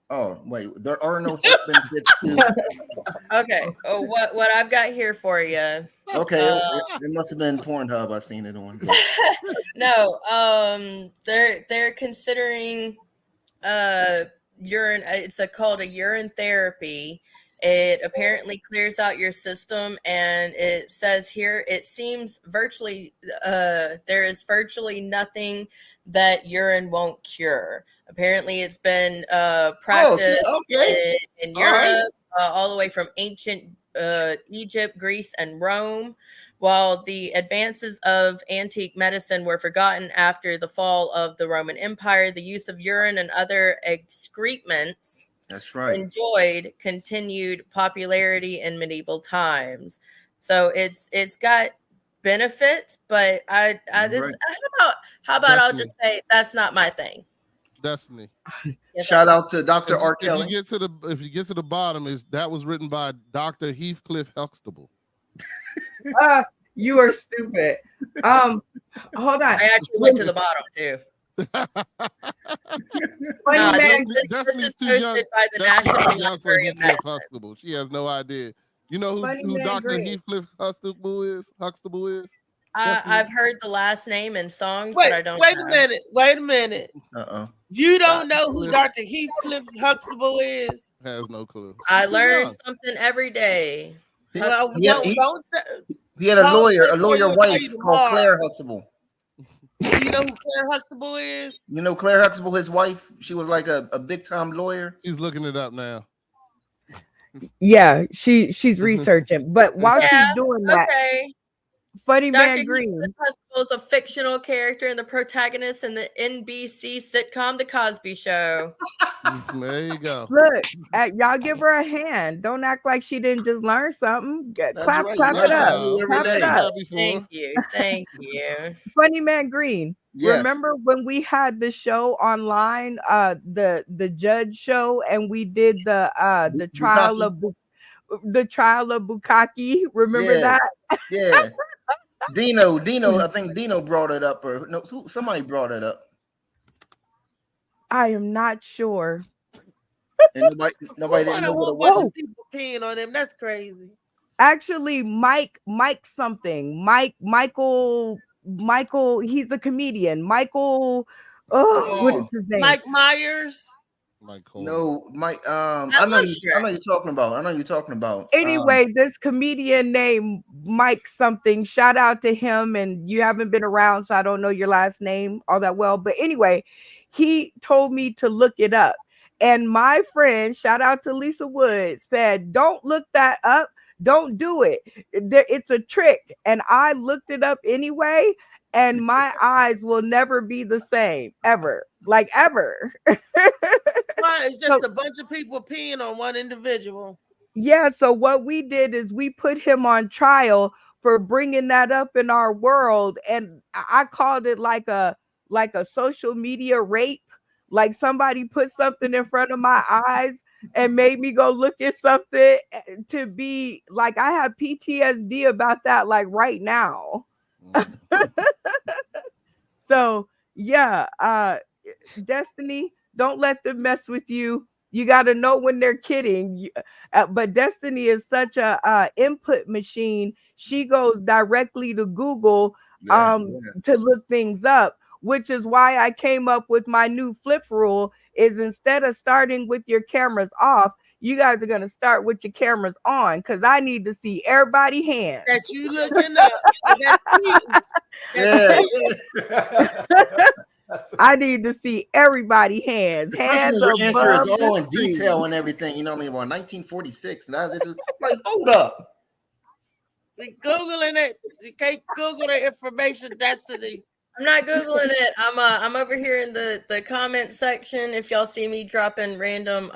Oh, wait, there are no health benefits to... Okay, what I've got here for you. Okay, it must have been Pornhub. I've seen it on. No, they're considering urine. It's called a urine therapy, It apparently clears out your system, and it says here it seems virtually there is virtually nothing that urine won't cure. Apparently, it's been practiced in Europe, all the way from ancient Egypt, Greece, and Rome. While the advances of antique medicine were forgotten after the fall of the Roman Empire, the use of urine and other excrements enjoyed continued popularity in medieval times. So it's got benefits, but how about I'll just say that's not my thing. Destiny. Shout out to Dr. R. Kelly. If you get to the bottom, that was written by Dr. Heathcliff Huxtable. You are stupid. Hold on. I actually went to the bottom too. This is posted by the National Library of Medicine. She has no idea. You know who Dr. Heathcliff Huxtable is? I've heard the last name and songs, but I don't. Wait a minute. You don't know who Dr. Heathcliff Huxtable is? Has no clue. I learned something every day. He had a lawyer wife called Claire Huxtable. You know who Claire Huxtable is? You know Claire Huxtable, his wife? She was like a big time lawyer. He's looking it up now. Yeah, she's researching. But while she's doing that, Funny Man Green was a fictional character and the protagonist in the NBC sitcom The Cosby Show. There you go. Look, y'all give her a hand. Don't act like she didn't just learn something. Clap it up. Clap it up. Thank you. Funny Man Green. Yes. Remember when we had the show online, the judge show, and we did the trial of Bukkake? Remember that? Yeah. Dino, I think Dino brought it up, or no, somebody brought it up. I am not sure. And nobody didn't know what it was. People peeing on him. That's crazy. Actually, Michael, he's a comedian. Michael, what is his name? Mike Myers. No, Mike. I know you're talking about. Anyway, this comedian named Mike something. Shout out to him. And you haven't been around, so I don't know your last name all that well. But anyway, he told me to look it up. And my friend, shout out to Lisa Wood, said, "Don't look that up. Don't do it. It's a trick." And I looked it up anyway. And my eyes will never be the same ever. It's just a bunch of people peeing on one individual. Yeah. So what we did is we put him on trial for bringing that up in our world, and I called it like a social media rape. Like somebody put something in front of my eyes and made me go look at something to be like I have PTSD about that. Like right now. So yeah, Destiny, don't let them mess with you. You got to know when they're kidding. But Destiny is such a input machine. She goes directly to Google to look things up, which is why I came up with my new flip rule is instead of starting with your cameras off, you guys are going to start with your cameras on because I need to see everybody's hands. That you looking up. I need to see everybody's hands. Hands your answer is all in detail and everything. You know what I mean? Well, 1946. Now this is like, hold up. See, Googling it. You can't Google the information, Destiny. I'm not Googling it. I'm over here in the comment section. If y'all see me dropping random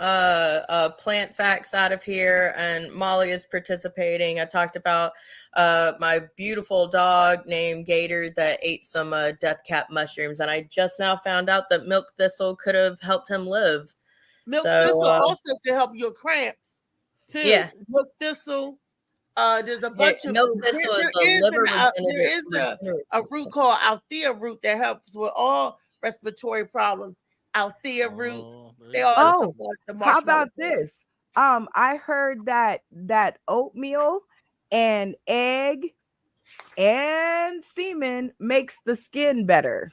plant facts out of here, and Molly is participating. I talked about my beautiful dog named Gator that ate some death cap mushrooms, and I just now found out that milk thistle could have helped him live. Milk thistle also can help your cramps too. Yeah, milk thistle. There's a bunch of milk thistle there is a root called Althea root that helps with all respiratory problems. Althea root. They all how about this? I heard that oatmeal and egg and semen makes the skin better.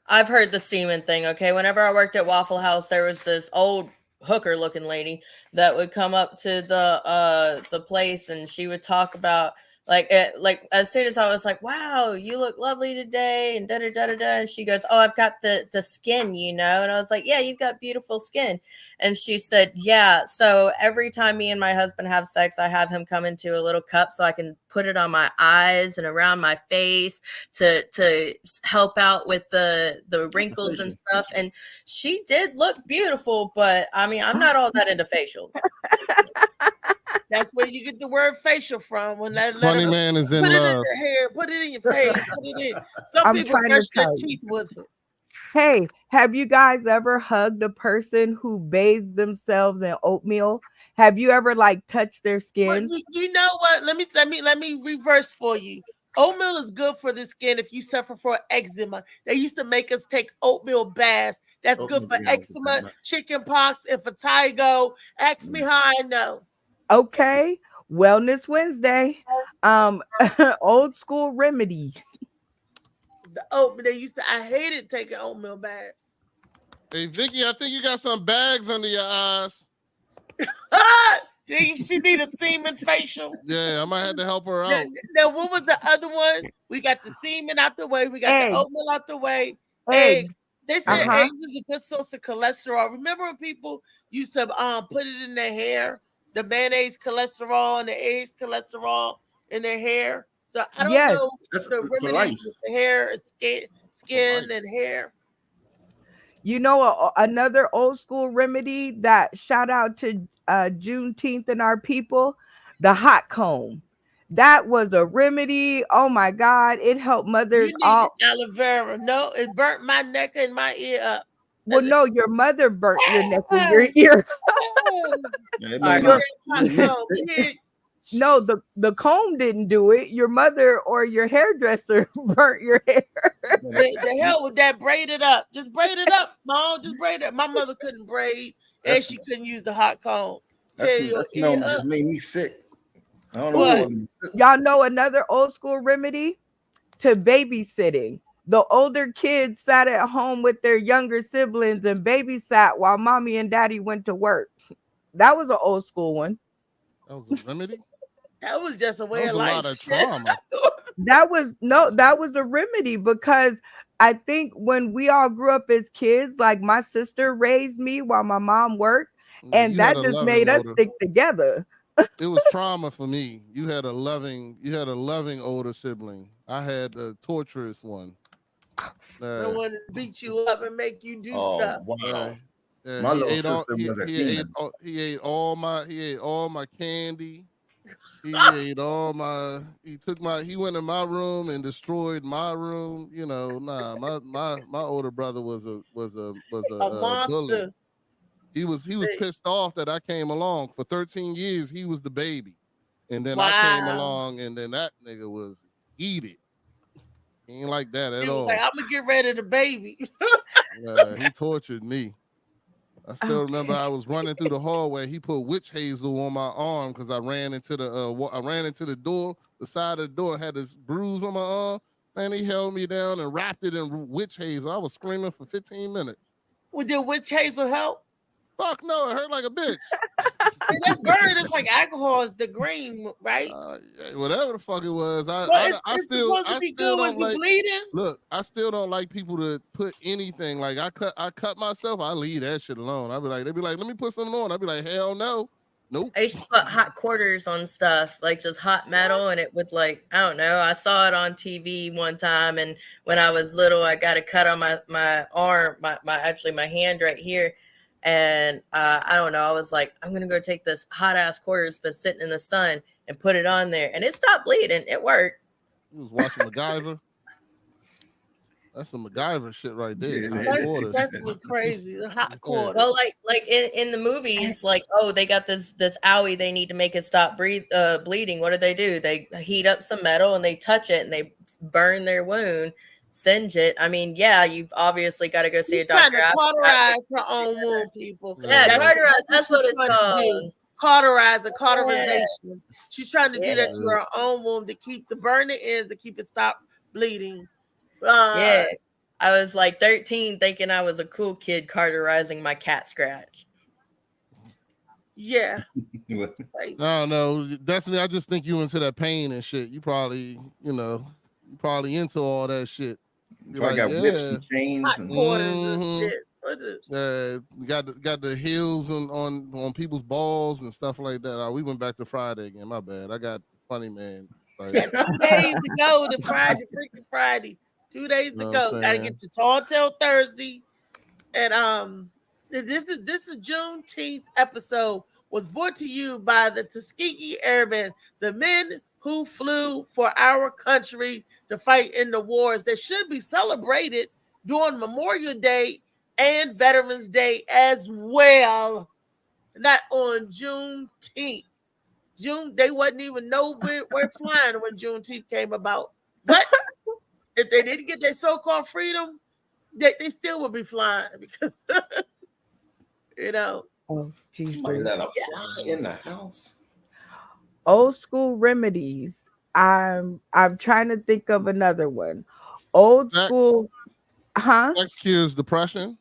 I've heard the semen thing. Okay, whenever I worked at Waffle House, there was this old hooker looking lady that would come up to the place, and she would talk about like as soon as I was like, wow, you look lovely today, and da da da da da, and she goes, oh, I've got the skin, you know, and I was like, yeah, you've got beautiful skin. And she said, yeah, so every time me and my husband have sex, I have him come into a little cup so I can put it on my eyes and around my face to help out with the wrinkles and stuff. And she did look beautiful, but I mean, I'm not all that into facials. That's where you get the word facial from. When that Funny man is in put love. it in your hair, put it in your face, put it in. Some people brush their teeth with it. Hey, have you guys ever hugged a person who bathed themselves in oatmeal? Have you ever like touched their skin? Well, you know what? Let me reverse for you. Oatmeal is good for the skin if you suffer from eczema. They used to make us take oatmeal baths. That's good for eczema, chicken pox, and vitiligo. Ask me how I know. Okay, Wellness Wednesday. Old school remedies. The oatmeal I hated taking oatmeal baths. Hey Vicky, I think you got some bags under your eyes. She need a semen facial. Yeah, I might have to help her out. Now, what was the other one? We got the semen out the way. We got the oatmeal out the way. Eggs. They said eggs is a good source of cholesterol. Remember when people used to put it in their hair? The mayonnaise cholesterol and the eggs cholesterol in their hair. So I don't know the remedies with the hair, skin and hair. You know, another old school remedy that shout out to Juneteenth and our people, the hot comb. That was a remedy. Oh my God, it helped mothers. You need aloe vera. No, it burnt my neck and my ear up. Well, no, your mother burnt your neck and your ear. No, the comb didn't do it. Your mother or your hairdresser burnt your hair. The hell with that, braid it up. Just braid it up, Mom. Just braid it up. My mother couldn't braid, and she couldn't use the hot comb. That smell just made me sick. I don't know what. Y'all know another old school remedy to babysitting. The older kids sat at home with their younger siblings and babysat while mommy and daddy went to work. That was an old school one. That was a remedy? That was just a way of life. A lot of trauma. That was a remedy, because I think when we all grew up as kids, like my sister raised me while my mom worked, and that just made us stick together. It was trauma for me. You had a loving older sibling. I had a torturous one. The one that beat you up and make you do stuff. Wow. My little sister was a demon. He ate all my candy. He ate all my. He went in my room and destroyed my room. You know, my older brother was a monster. bully. He was pissed off that I came along. For 13 years, he was the baby, and then I came along, and then that nigga was eat it. He ain't like that at all. Like, I'm gonna get rid of the baby. He tortured me. I still remember I was running through the hallway. He put witch hazel on my arm because I ran into the door, the side of the door, had this bruise on my arm. Man, he held me down and wrapped it in witch hazel. I was screaming for 15 minutes. Well, did witch hazel help? Fuck no, it hurt like a bitch. And that burn is like alcohol, is the green, right? Whatever the fuck it was. It's supposed to be good. Was it bleeding? Look, I still don't like people to put anything. Like I cut myself. I leave that shit alone. They'd be like, let me put something on. I'd be like, hell no. Nope. I used to put hot quarters on stuff, like just hot metal, and it would I don't know. I saw it on TV one time, and when I was little, I got a cut on my arm, my hand right here. And I don't know, I was like, I'm gonna go take this hot ass quarters but sitting in the sun and put it on there, and it stopped bleeding. It worked. You was watching MacGyver. That's some MacGyver shit right there. That's crazy. The hot quarters. Well, like in the movies, like, oh, they got this owie, they need to make it stop bleeding. What do? They heat up some metal and they touch it and they burn their wound. Singe it. I mean, yeah, you've obviously got to go see a doctor. Trying to cauterize her own wound, people. Yeah, cauterize. That's what it's called. Cauterize, a cauterization. Yeah. She's trying to do that to her own wound to keep the burning ends, to keep it stop bleeding. Yeah, I was like 13, thinking I was a cool kid cauterizing my cat scratch. Yeah. I don't know, Destiny. I just think you into that pain and shit. You probably into all that shit. I got whips and chains, hot quarters and shit. We got the heels on people's balls and stuff like that. We went back to Friday again. My bad. I got funny man. Like, 2 days to go to Friday, freaking Friday. 2 days to go. Gotta get to Tall Tale Thursday. And this is Juneteenth episode was brought to you by the Tuskegee Airmen, the men who flew for our country to fight in the wars that should be celebrated during Memorial Day and Veterans Day as well. Not on Juneteenth. They wasn't even know we're flying when Juneteenth came about. But if they didn't get their so-called freedom, they still would be flying because Oh, Jesus. Somebody let a fly in the house. Old school remedies. I'm trying to think of another one. Old school, Sex cures depression.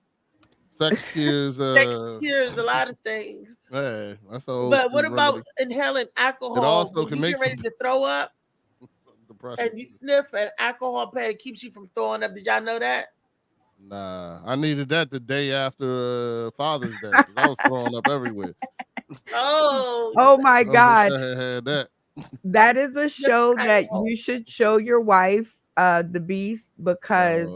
Sex cures. Sex cures a lot of things. Yeah, that's old. But what about inhaling alcohol? It also can you make get ready to throw up, depression. and you sniff an alcohol pad, it keeps you from throwing up. Did y'all know that? Nah, I needed that the day after Father's Day because I was throwing up everywhere. Oh my God. I had that. That is a show that you should show your wife, The Beast, because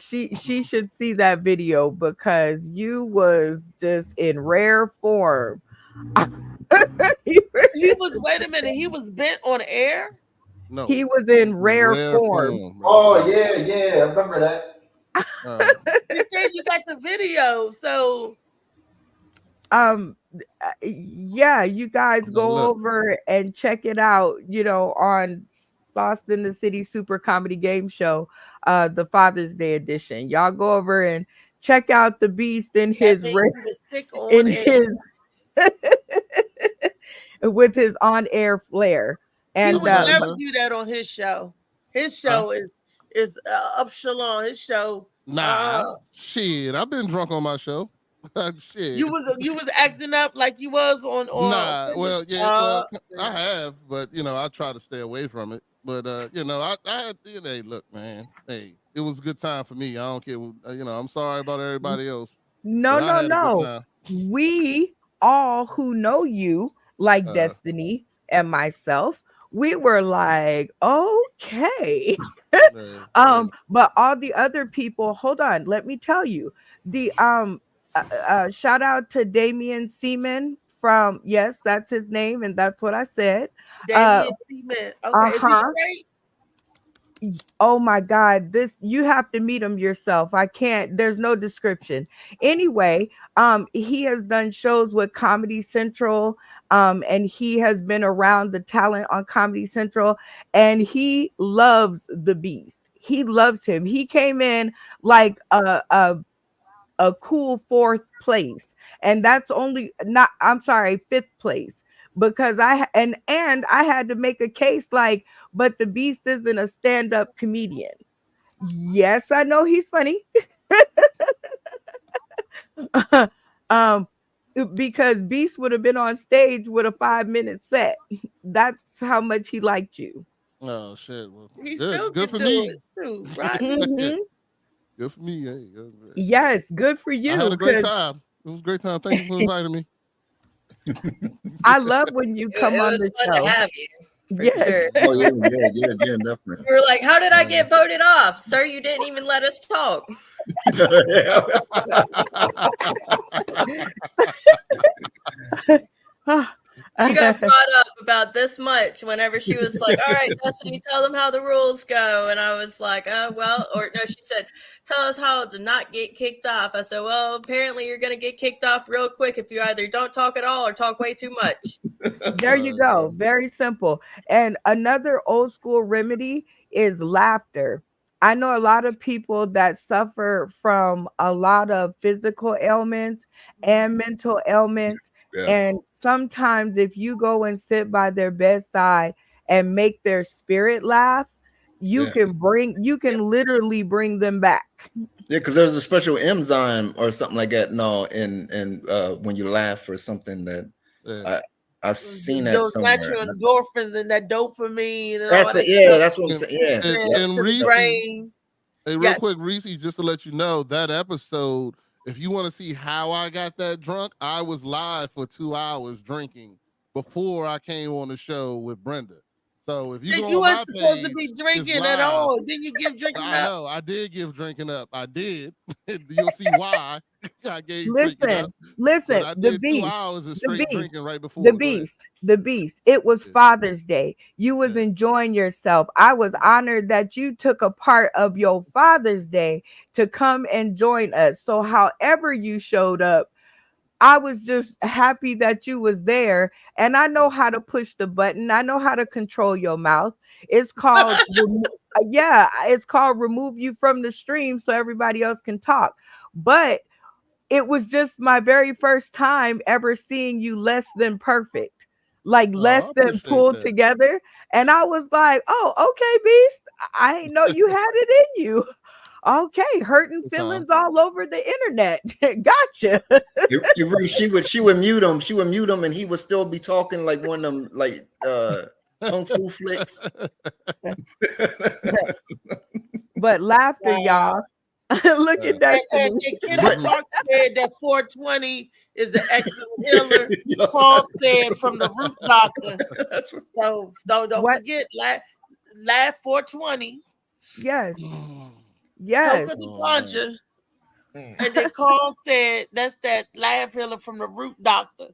she should see that video because you was just in rare form. He was, wait a minute, he was bent on air? No. He was in rare form. Oh, yeah, I remember that. You said you got the video, so yeah, you guys go over and check it out, on Sauce in the City Super Comedy Game Show, the Father's Day edition. Y'all go over and check out The Beast in his with his on-air flair. And he would never do that on his show. His show is Upshalom. His show. Shit, I've been drunk on my show. Shit. You was acting up like you was on. Nah, well, yeah, I have, but I try to stay away from it. But I had. Hey, look, man. Hey, it was a good time for me. I don't care. I'm sorry about everybody else. No. We all who know you, like Destiny and myself, we were like, okay. But all the other people, hold on, let me tell you. The shout out to Damian Seaman from, yes, that's his name, and that's what I said. Damian Seaman. Okay, is he straight? Oh my God, you have to meet him yourself. I can't, there's no description. Anyway, he has done shows with Comedy Central, and he has been around the talent on Comedy Central, and he loves The Beast. He loves him. He came in like a cool 4th place, and that's fifth place, because I had to make a case like, but The Beast isn't a stand-up comedian. Yes, I know he's funny. Because Beast would have been on stage with a 5-minute set. That's how much he liked you. Oh shit! Well, he's still good for me. Too, right? Good for me. Hey, yes, good for you. I had a great time. It was a great time. Thank you for inviting me. I love when you come on the show. To have you. Yes. Sure. Oh yeah, definitely. We were like, how did I get voted off? Sir, you didn't even let us talk. You got brought up about this much whenever she was like, all right, Destiny, tell them how the rules go. And I was like, she said, tell us how to not get kicked off. I said, well, apparently you're going to get kicked off real quick if you either don't talk at all or talk way too much. There you go. Very simple. And another old school remedy is laughter. I know a lot of people that suffer from a lot of physical ailments and mental ailments. Yeah. And sometimes if you go and sit by their bedside and make their spirit laugh, you can literally bring them back. Yeah, because there's a special enzyme or something like that. No, and when you laugh or something that I've seen that those somewhere. natural endorphins and that dopamine. And That's all that that's what I'm saying. Yeah, and Reese, hey, real quick, Reese, just to let you know, that episode, if you want to see how I got that drunk, I was live for 2 hours drinking before I came on the show with Brenda. So if you weren't supposed to be drinking at all. Didn't you give drinking up? I know, I did give drinking up. I did. You'll see why I gave drinking up. Listen, I the did beast, 2 hours of straight drinking right before. the beast. It was Father's Day. You was enjoying yourself. I was honored that you took a part of your Father's Day to come and join us. So however you showed up, I was just happy that you was there, and I know how to push the button. I know how to control your mouth. It's called it's called remove you from the stream so everybody else can talk. But it was just my very first time ever seeing you less than perfect, like less than pulled together. And I was like, oh, okay, Beast. I ain't know you had it in you. Okay, hurting feelings all over the internet. Gotcha. She would mute him. She would mute him, and he would still be talking like one of them, like kung fu flicks. But laughter, y'all. Look at that. Kid Clark said that 420 is an excellent healer. Paul said from the Root Doctor. So don't forget, laugh 420. Yes. Yes. And then Carl said that's that laugh healer from the Root Doctor.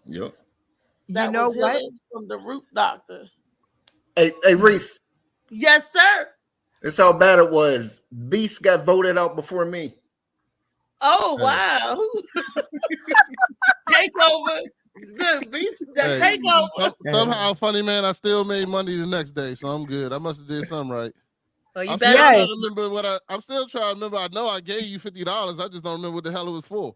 Yep. That you know was what? From the Root Doctor. Hey, Reese. Yes, sir. That's how bad it was. Beast got voted out before me. Oh, wow. Takeover. Good. Beast, takeover. Somehow, funny man, I still made money the next day, so I'm good. I must have did something right. Well, you I'm better still trying to remember I'm still trying to remember. I know I gave you $50. I just don't remember what the hell it was for.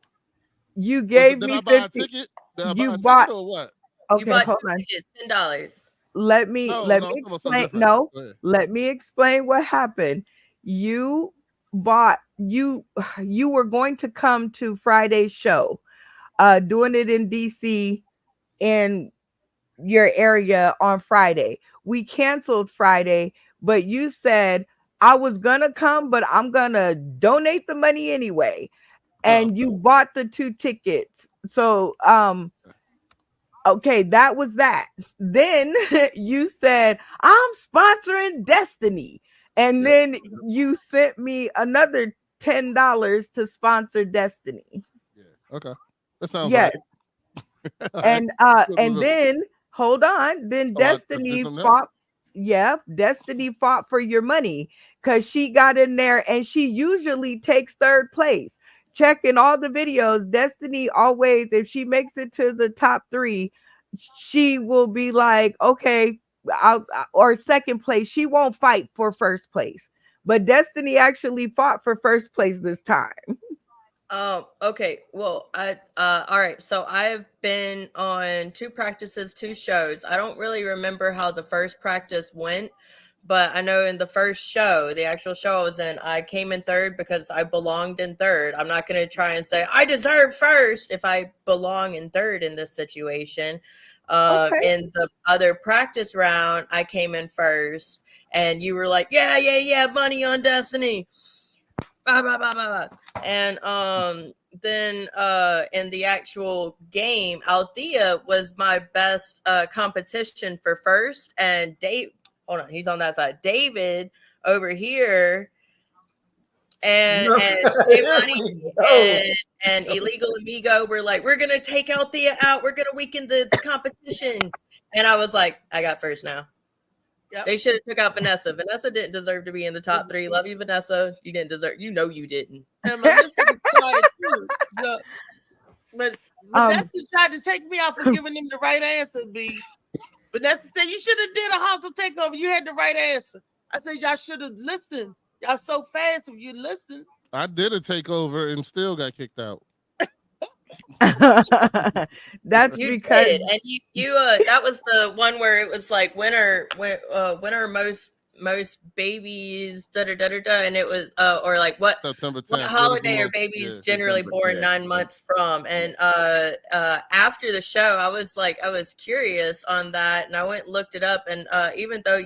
You gave me 50. Did I buy a ticket? Did I buy a ticket or what? Okay, you bought hold on. $10. Let me explain. No, let me explain what happened. You were going to come to Friday's show, doing it in DC in your area on Friday. We canceled Friday, but you said I was gonna come, but I'm gonna donate the money anyway. And you bought the 2 tickets. So okay, that was that. Then you said, I'm sponsoring Destiny. And then you sent me another $10 to sponsor Destiny. Yeah. Okay. That sounds yes. Right. And then hold on. Then Destiny fought. Yeah, Destiny fought for your money because she got in there and she usually takes 3rd place. Checking all the videos, Destiny always, if she makes it to the top 3, she will be like, okay, or 2nd place. She won't fight for 1st place. But Destiny actually fought for 1st place this time. Okay. Well, all right. So I've been on 2 practices, 2 shows. I don't really remember how the first practice went, but I know in the first show, the actual show I was in, I came in 3rd because I belonged in 3rd. I'm not going to try and say I deserve 1st if I belong in 3rd in this situation. In the other practice round, I came in 1st, and you were like, yeah, money on Destiny. Blah, blah, blah, blah. And then in the actual game, Althea was my best competition for 1st, and Dave, hold on, he's on that side. David over here, and and Illegal Amigo were like, we're gonna take Althea out, we're gonna weaken the competition, and I was like, I got 1st now. Yep. They should have took out Vanessa. Vanessa didn't deserve to be in the top 3. Love you, Vanessa. You didn't deserve. You know you didn't. And Melissa tried too. But Vanessa tried to take me out for giving them the right answer, Beast. Vanessa said you should have did a hostile takeover. You had the right answer. I said y'all should have listened. Y'all so fast if you listen. I did a takeover and still got kicked out. That's you because did. And you that was the one where it was like winner most most babies and it was or like what September 10th. What holiday are babies generally born 9 months from? And after the show, I was curious on that, and I went and looked it up. And even though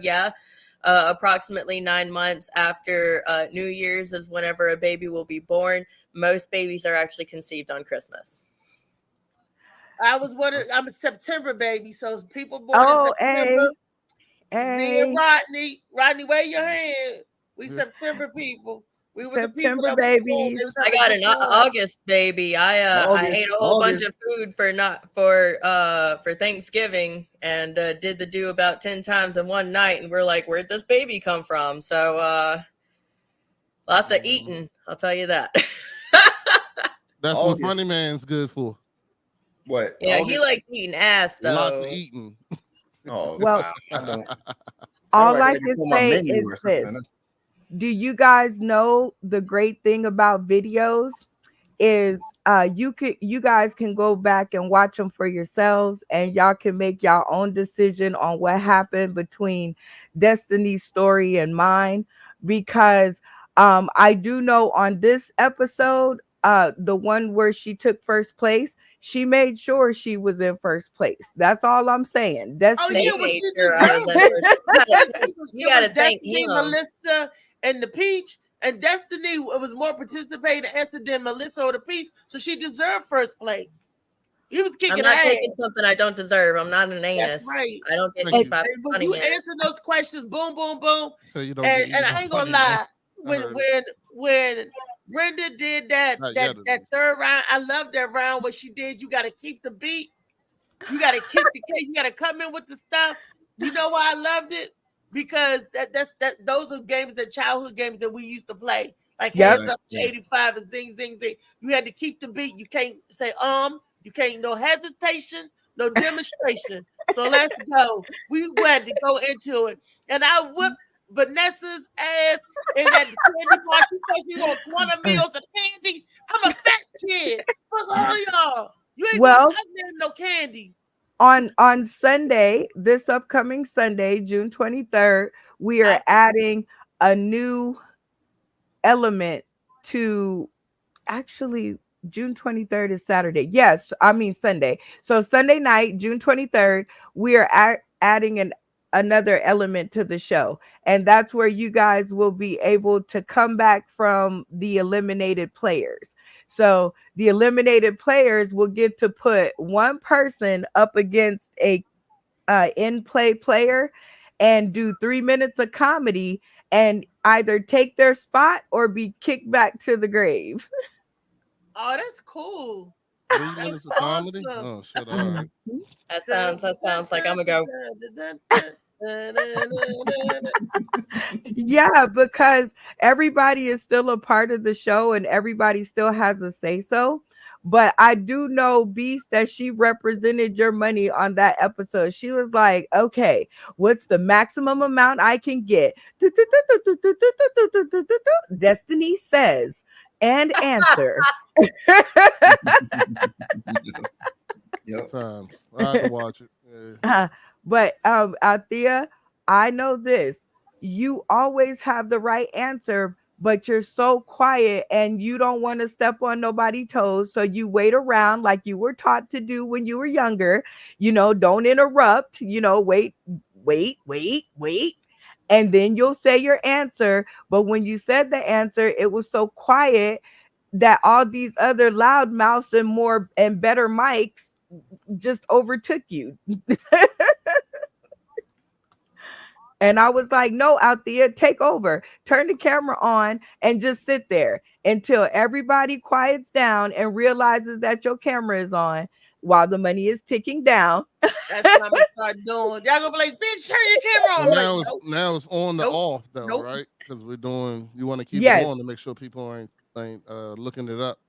approximately 9 months after New Year's is whenever a baby will be born, most babies are actually conceived on Christmas. I was wondering. I'm a September baby, so people born in September. Me and Rodney, wave your hand. We September people. We were September the people babies. I got an August baby. I ate a whole bunch of food for Thanksgiving and did the do about 10 times in one night, and we're like, where'd this baby come from? So lots of eating, I'll tell you that. That's what Funny Man's good for. What? Yeah, he likes eating ass though. Lots of eating. Oh well, I don't. All I can say is this. Do you guys know the great thing about videos is you guys can go back and watch them for yourselves, and y'all can make y'all own decision on what happened between Destiny's story and mine, because I do know on this episode, the one where she took first place, she made sure she was in first place. That's all I'm saying. Destiny. Oh yeah, well, she deserved it. You gotta thank Destiny, Melissa, and the Peach. And Destiny was more participating answer than Melissa or the Peach, so she deserved first place. He was kicking. I'm not taking something I don't deserve. I'm not an anus. That's right. I don't get hit by But you answer those questions, boom, boom, boom. So you don't and I ain't gonna lie, when Brenda did that third round, I love that round where she did. You got to keep the beat. You got to kick the cake. You got to come in with the stuff. You know why I loved it? Because those are games, that childhood games that we used to play. Like hands up to 85 and zing, zing, zing. You had to keep the beat. You can't say you can't, no hesitation, no demonstration. So let's go. We had to go into it. And I whipped Vanessa's ass in that candy bar. She thought she was $1 meals of candy. I'm a fat kid. Fuck all y'all. You ain't gonna no candy. On Sunday, this upcoming Sunday, June 23rd, we are adding a new element to, actually June 23rd is Saturday. Yes, I mean Sunday. So Sunday night, June 23rd, we are adding another element to the show. And that's where you guys will be able to come back from the eliminated players. So the eliminated players will get to put one person up against a in-play player and do 3 minutes of comedy and either take their spot or be kicked back to the grave. Oh, that's cool. 3 minutes of comedy? Oh, shit, all right. That sounds like I'm gonna go. Yeah, because everybody is still a part of the show and everybody still has a say so. But I do know, Beast, that she represented your money on that episode. She was like, okay, what's the maximum amount I can get? Destiny says and answer. Yep. I have to watch it. Yeah. But Althea, I know this. You always have the right answer, but you're so quiet and you don't want to step on nobody's toes. So you wait around like you were taught to do when you were younger. You know, don't interrupt, wait. And then you'll say your answer. But when you said the answer, it was so quiet that all these other loud mouths and more and better mics just overtook you. And I was like, no, Althea, take over. Turn the camera on and just sit there until everybody quiets down and realizes that your camera is on while the money is ticking down. That's what I'm going to start doing. Y'all going to be like, bitch, turn your camera on. Now it's on the off, though, right? Because you want to keep it on to make sure people ain't looking it up.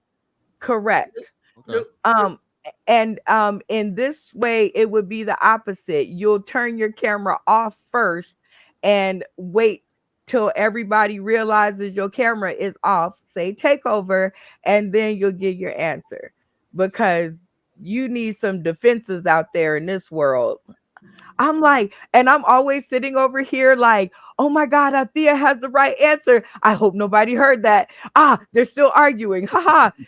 Correct. Okay. And in this way, it would be the opposite. You'll turn your camera off first and wait till everybody realizes your camera is off, say take over, and then you'll get your answer, because you need some defenses out there in this world. I'm like, and I'm always sitting over here like, oh my God, Althea has the right answer. I hope nobody heard that. They're still arguing.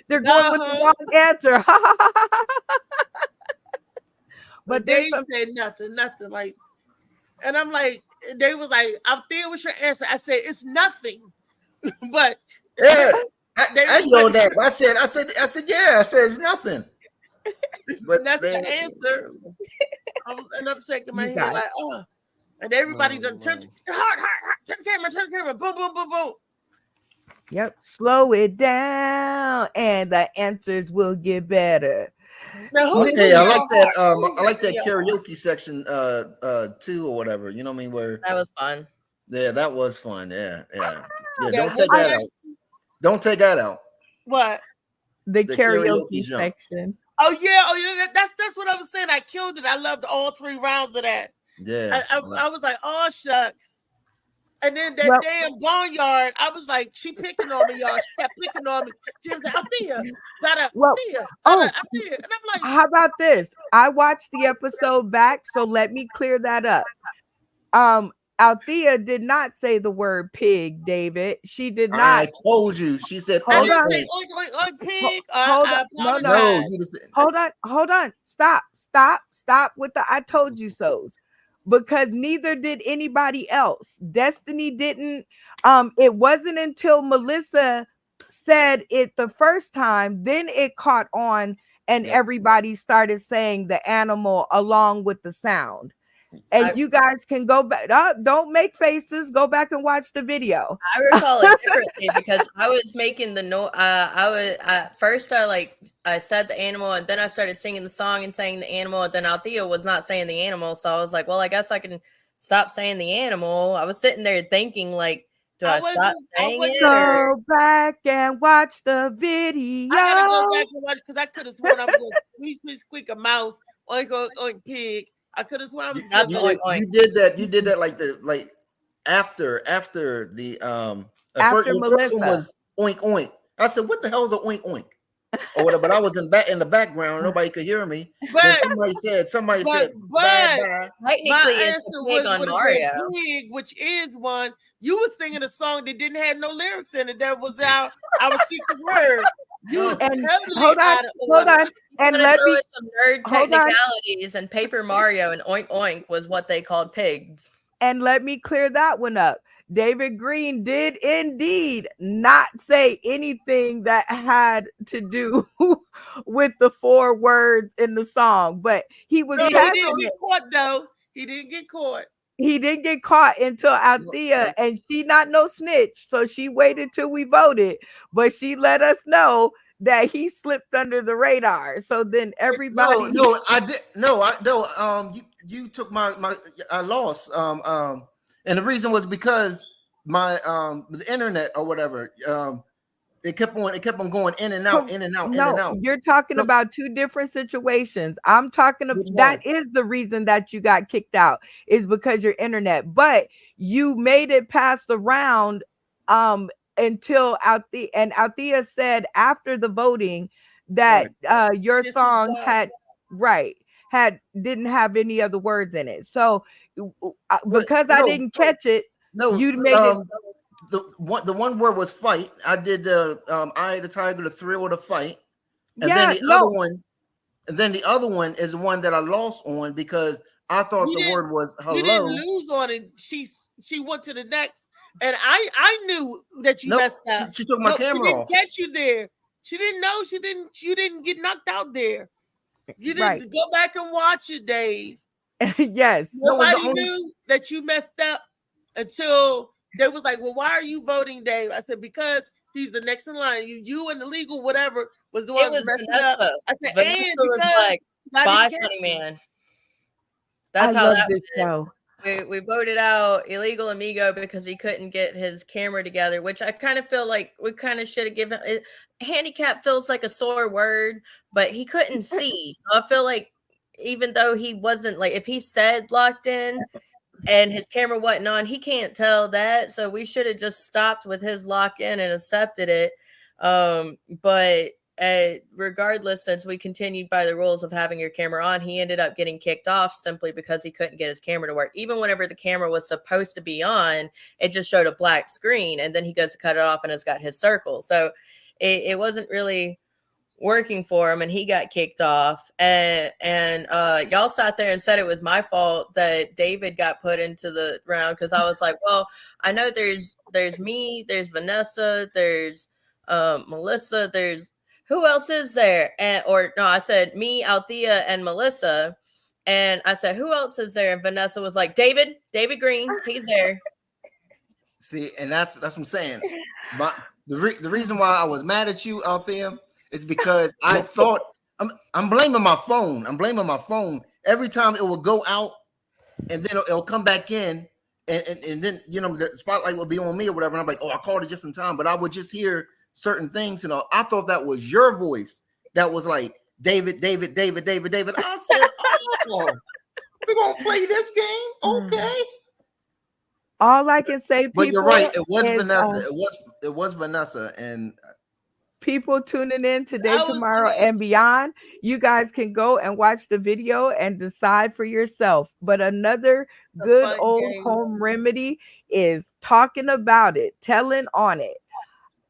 They're going with the wrong answer. But they said nothing. Like, and I'm like, they was like, Althea, what's your answer? I said, it's nothing. But yeah, I yelled that. I said, yeah. I said it's nothing. But that's the answer. I was, and I'm shaking my head like, oh, and everybody done turn the camera, boom, boom, boom, boom. Yep, slow it down, and the answers will get better. Now, okay, I like that. I like that karaoke section, too, or whatever. You know what I mean? Where that was fun. Yeah, that was fun. Yeah. Don't take that out. Don't take that out. What? The karaoke section. Oh yeah. That's what I was saying. I killed it. I loved all 3 rounds of that. Yeah. I was like, oh shucks. And then that damn barnyard, I was like, she picking on me, y'all. She kept picking on me. She was like, Althea, Althea. And I'm like, how about this? I watched the episode back, so let me clear that up. Althea did not say the word pig, David. She did not. I told you. She said, hold on. Pig. No. Hold on. Stop with the I told you so's. Because neither did anybody else. Destiny didn't. It wasn't until Melissa said it the first time, then it caught on, and everybody started saying the animal along with the sound. And you guys can go back. Don't make faces. Go back and watch the video. I recall it differently because I was making the note. First I said the animal, and then I started singing the song and saying the animal. And then Althea was not saying the animal, so I was like, well, I guess I can stop saying the animal. I was sitting there thinking, like, do I stop saying it? Go back and watch the video. I gotta go back and watch because I could have sworn I was going to squeak a mouse, oink pig. I could have sworn I was. You did that. You did that like after the after Melissa. First one was oink oink. I said, "What the hell is a oink oink?" Or whatever. But I was in the background. Nobody could hear me. But somebody said. Bye. Technically, it's a pig on Mario. Pig, which is one. You was singing a song that didn't have no lyrics in it. That was our secret word. And hold on. And let me some nerd technicalities. And Paper Mario and Oink Oink was what they called pigs. And let me clear that one up. David Green did indeed not say anything that had to do with the 4 words in the song, but he was. He didn't get caught though. He didn't get caught. He didn't get caught until Althea, and she not no snitch, so she waited till we voted, but she let us know that he slipped under the radar. So then everybody. No, I did. No. You took my I lost. And the reason was because my the internet or whatever. It kept on going in and out. You're talking about 2 different situations. I'm talking about that is the reason that you got kicked out is because your internet, but you made it past the round until Althea said after the voting that your song didn't have any other words in it. So because I didn't catch it, you made it. The one word was fight. I did the Eye of the Tiger, the Thrill of the Fight, and then the other one is the one that I lost on because I thought the word was hello. You didn't lose on it. She went to the next, and I knew that you messed up. She took my camera off. She didn't catch you there. She didn't know. You didn't get knocked out there. You didn't go back and watch it, Dave. Yes. Nobody knew that you messed up until. They was like, well, why are you voting, Dave? I said, because he's the next in line. You and the legal whatever was the one who messed it up. I said, Vanessa and was like, bye, funny man. That's how that was. We voted out Illegal Amigo because he couldn't get his camera together, which I kind of feel like we kind of should have given it. Handicap feels like a sore word, but he couldn't see. So I feel like even though he wasn't like, if he said locked in, and his camera wasn't on, he can't tell that. So we should have just stopped with his lock in and accepted it. But regardless, since we continued by the rules of having your camera on, he ended up getting kicked off simply because he couldn't get his camera to work. Even whenever the camera was supposed to be on, it just showed a black screen, and then he goes to cut it off and it's got his circle. So it wasn't really working for him, and he got kicked off. And y'all sat there and said it was my fault that David got put into the round, because I was like, well, I know there's me, there's Vanessa, there's Melissa, there's who else is there? I said me, Althea, and Melissa. And I said, who else is there? And Vanessa was like, David Green, he's there. See, and that's what I'm saying. But the reason why I was mad at you, Althea, is because I thought I'm blaming my phone. I'm blaming my phone. Every time it will go out and then it'll come back in, and then the spotlight will be on me or whatever. And I'm like, oh, I called it just in time, but I would just hear certain things, I thought that was your voice that was like David. I said, oh, we're gonna play this game, okay? All I can say, people, but you're right. It was Vanessa. It was Vanessa, and people tuning in today, tomorrow, and beyond. You guys can go and watch the video and decide for yourself. But another good old home remedy is talking about it, telling on it.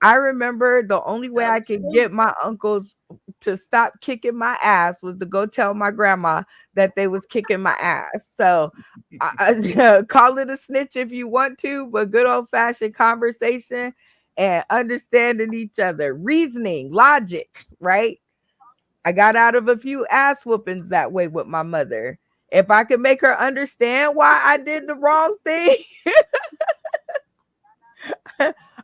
I remember the only way I could get my uncles to stop kicking my ass was to go tell my grandma that they was kicking my ass. So I call it a snitch if you want to, but good old fashioned conversation and understanding each other, reasoning, logic, right? I got out of a few ass whoopings that way with my mother. If I could make her understand why I did the wrong thing,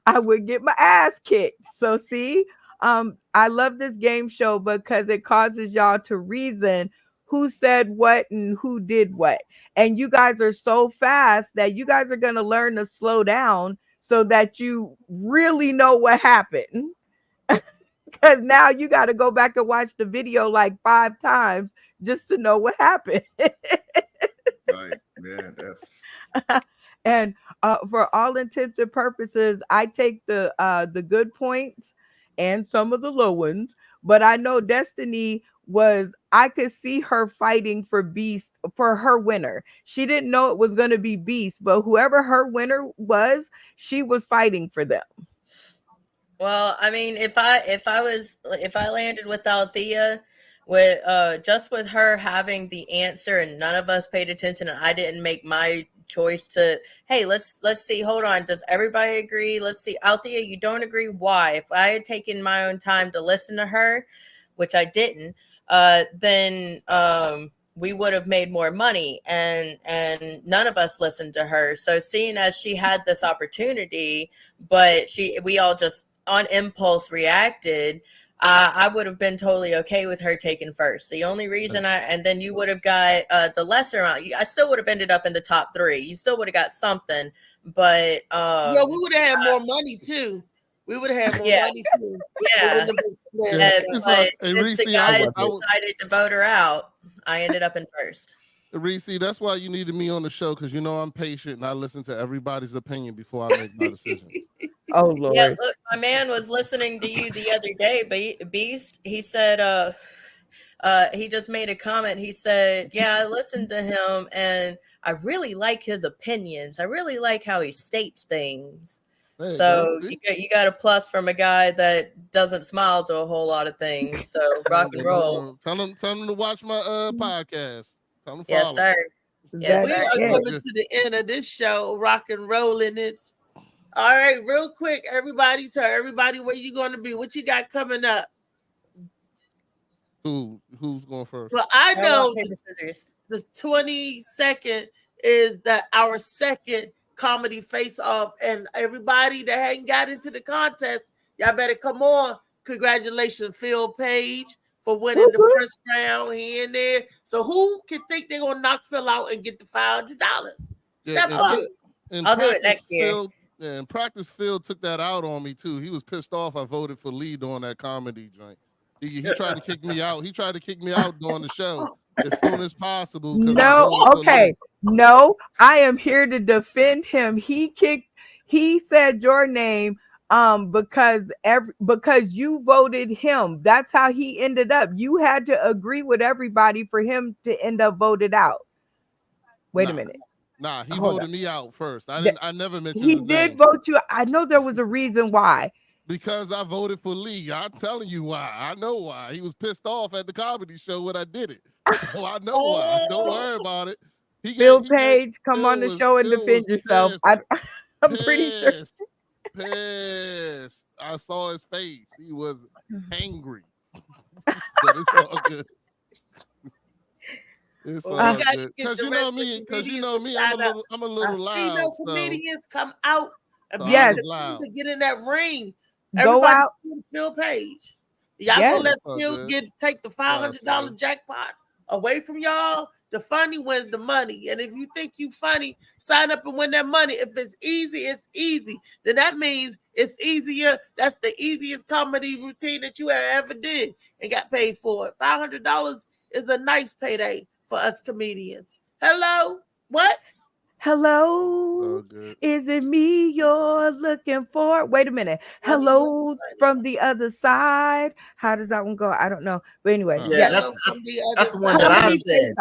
I would get my ass kicked. So see, I love this game show because it causes y'all to reason who said what and who did what. And you guys are so fast that you guys are going to learn to slow down so that you really know what happened. Because now you got to go back and watch the video like 5 times just to know what happened. Right. Yeah, that's... And for all intents and purposes, I take the good points and some of the low ones. But I know Destiny I could see her fighting for Beast, for her winner. She didn't know it was going to be Beast, but whoever her winner was, she was fighting for them. Well, I mean, if I landed with Althea, with with her having the answer and none of us paid attention and I didn't make my choice to, hey, let's see, hold on, does everybody agree? Let's see, Althea, you don't agree, why? If I had taken my own time to listen to her, which I didn't, then we would have made more money, and none of us listened to her. So seeing as she had this opportunity, but we all just on impulse reacted, I would have been totally okay with her taking first. The only reason and then you would have got the lesser amount. I still would have ended up in the top 3. You still would have got something, but we would have had more money too. We would have had more money too. Yeah. But since the guys decided to vote her out, I ended up in first. Reese, that's why you needed me on the show, because I'm patient and I listen to everybody's opinion before I make my decision. Oh Lord! Yeah, look, my man was listening to you the other day, Beast. He said, he just made a comment. He said, "Yeah, I listened to him, and I really like his opinions. I really like how he states things." Hey, so you got a plus from a guy that doesn't smile to a whole lot of things. So rock and roll. Tell him to watch my podcast. Yes, sir. Yes, we are coming to the end of this show, rock and rolling. It's all right. Real quick, everybody, tell everybody where you going to be. What you got coming up? Who's going first? Well, I know the 22nd is our second comedy face-off, and everybody that hadn't got into the contest, y'all better come on. Congratulations, Phil Page, for winning the first round. He in there. So who can think they're gonna knock Phil out and get the $500? Step up. I'll do it next year. Phil, in practice, Phil took that out on me too. He was pissed off I voted for Lee during that comedy joint. He tried to kick me out. He tried to kick me out during the show as soon as possible. No, okay. No, I am here to defend him. He said your name because you voted him. That's how he ended up. You had to agree with everybody for him to end up voted out. Wait a minute. Nah, he Hold voted on. me out first. I never mentioned He his did name. vote you. I know there was a reason why. Because I voted for Lee. I'm telling you why. I know why. He was pissed off at the comedy show when I did it. So I know why. Don't worry about it. Phil Page, come on the show and defend yourself. I'm pretty sure. Pissed. I saw his face. He was angry. But it's all good. It's all good. Because you know me. I'm a little loud. Female comedians come out and be yes. to get in that ring. Go Everybody's out. Phil Page. Y'all gonna let Phil take the $500 jackpot away from y'all? The funny wins the money. And if you think you funny, sign up and win that money. If it's easy, it's easy. Then that means it's easier. That's the easiest comedy routine that you ever did and got paid for it. $500 is a nice payday for us comedians. Hello? What? Hello, is it me you're looking for? Wait a minute. Hello from the other side. How does that one go? I don't know. But anyway, yeah, that's the one that I said.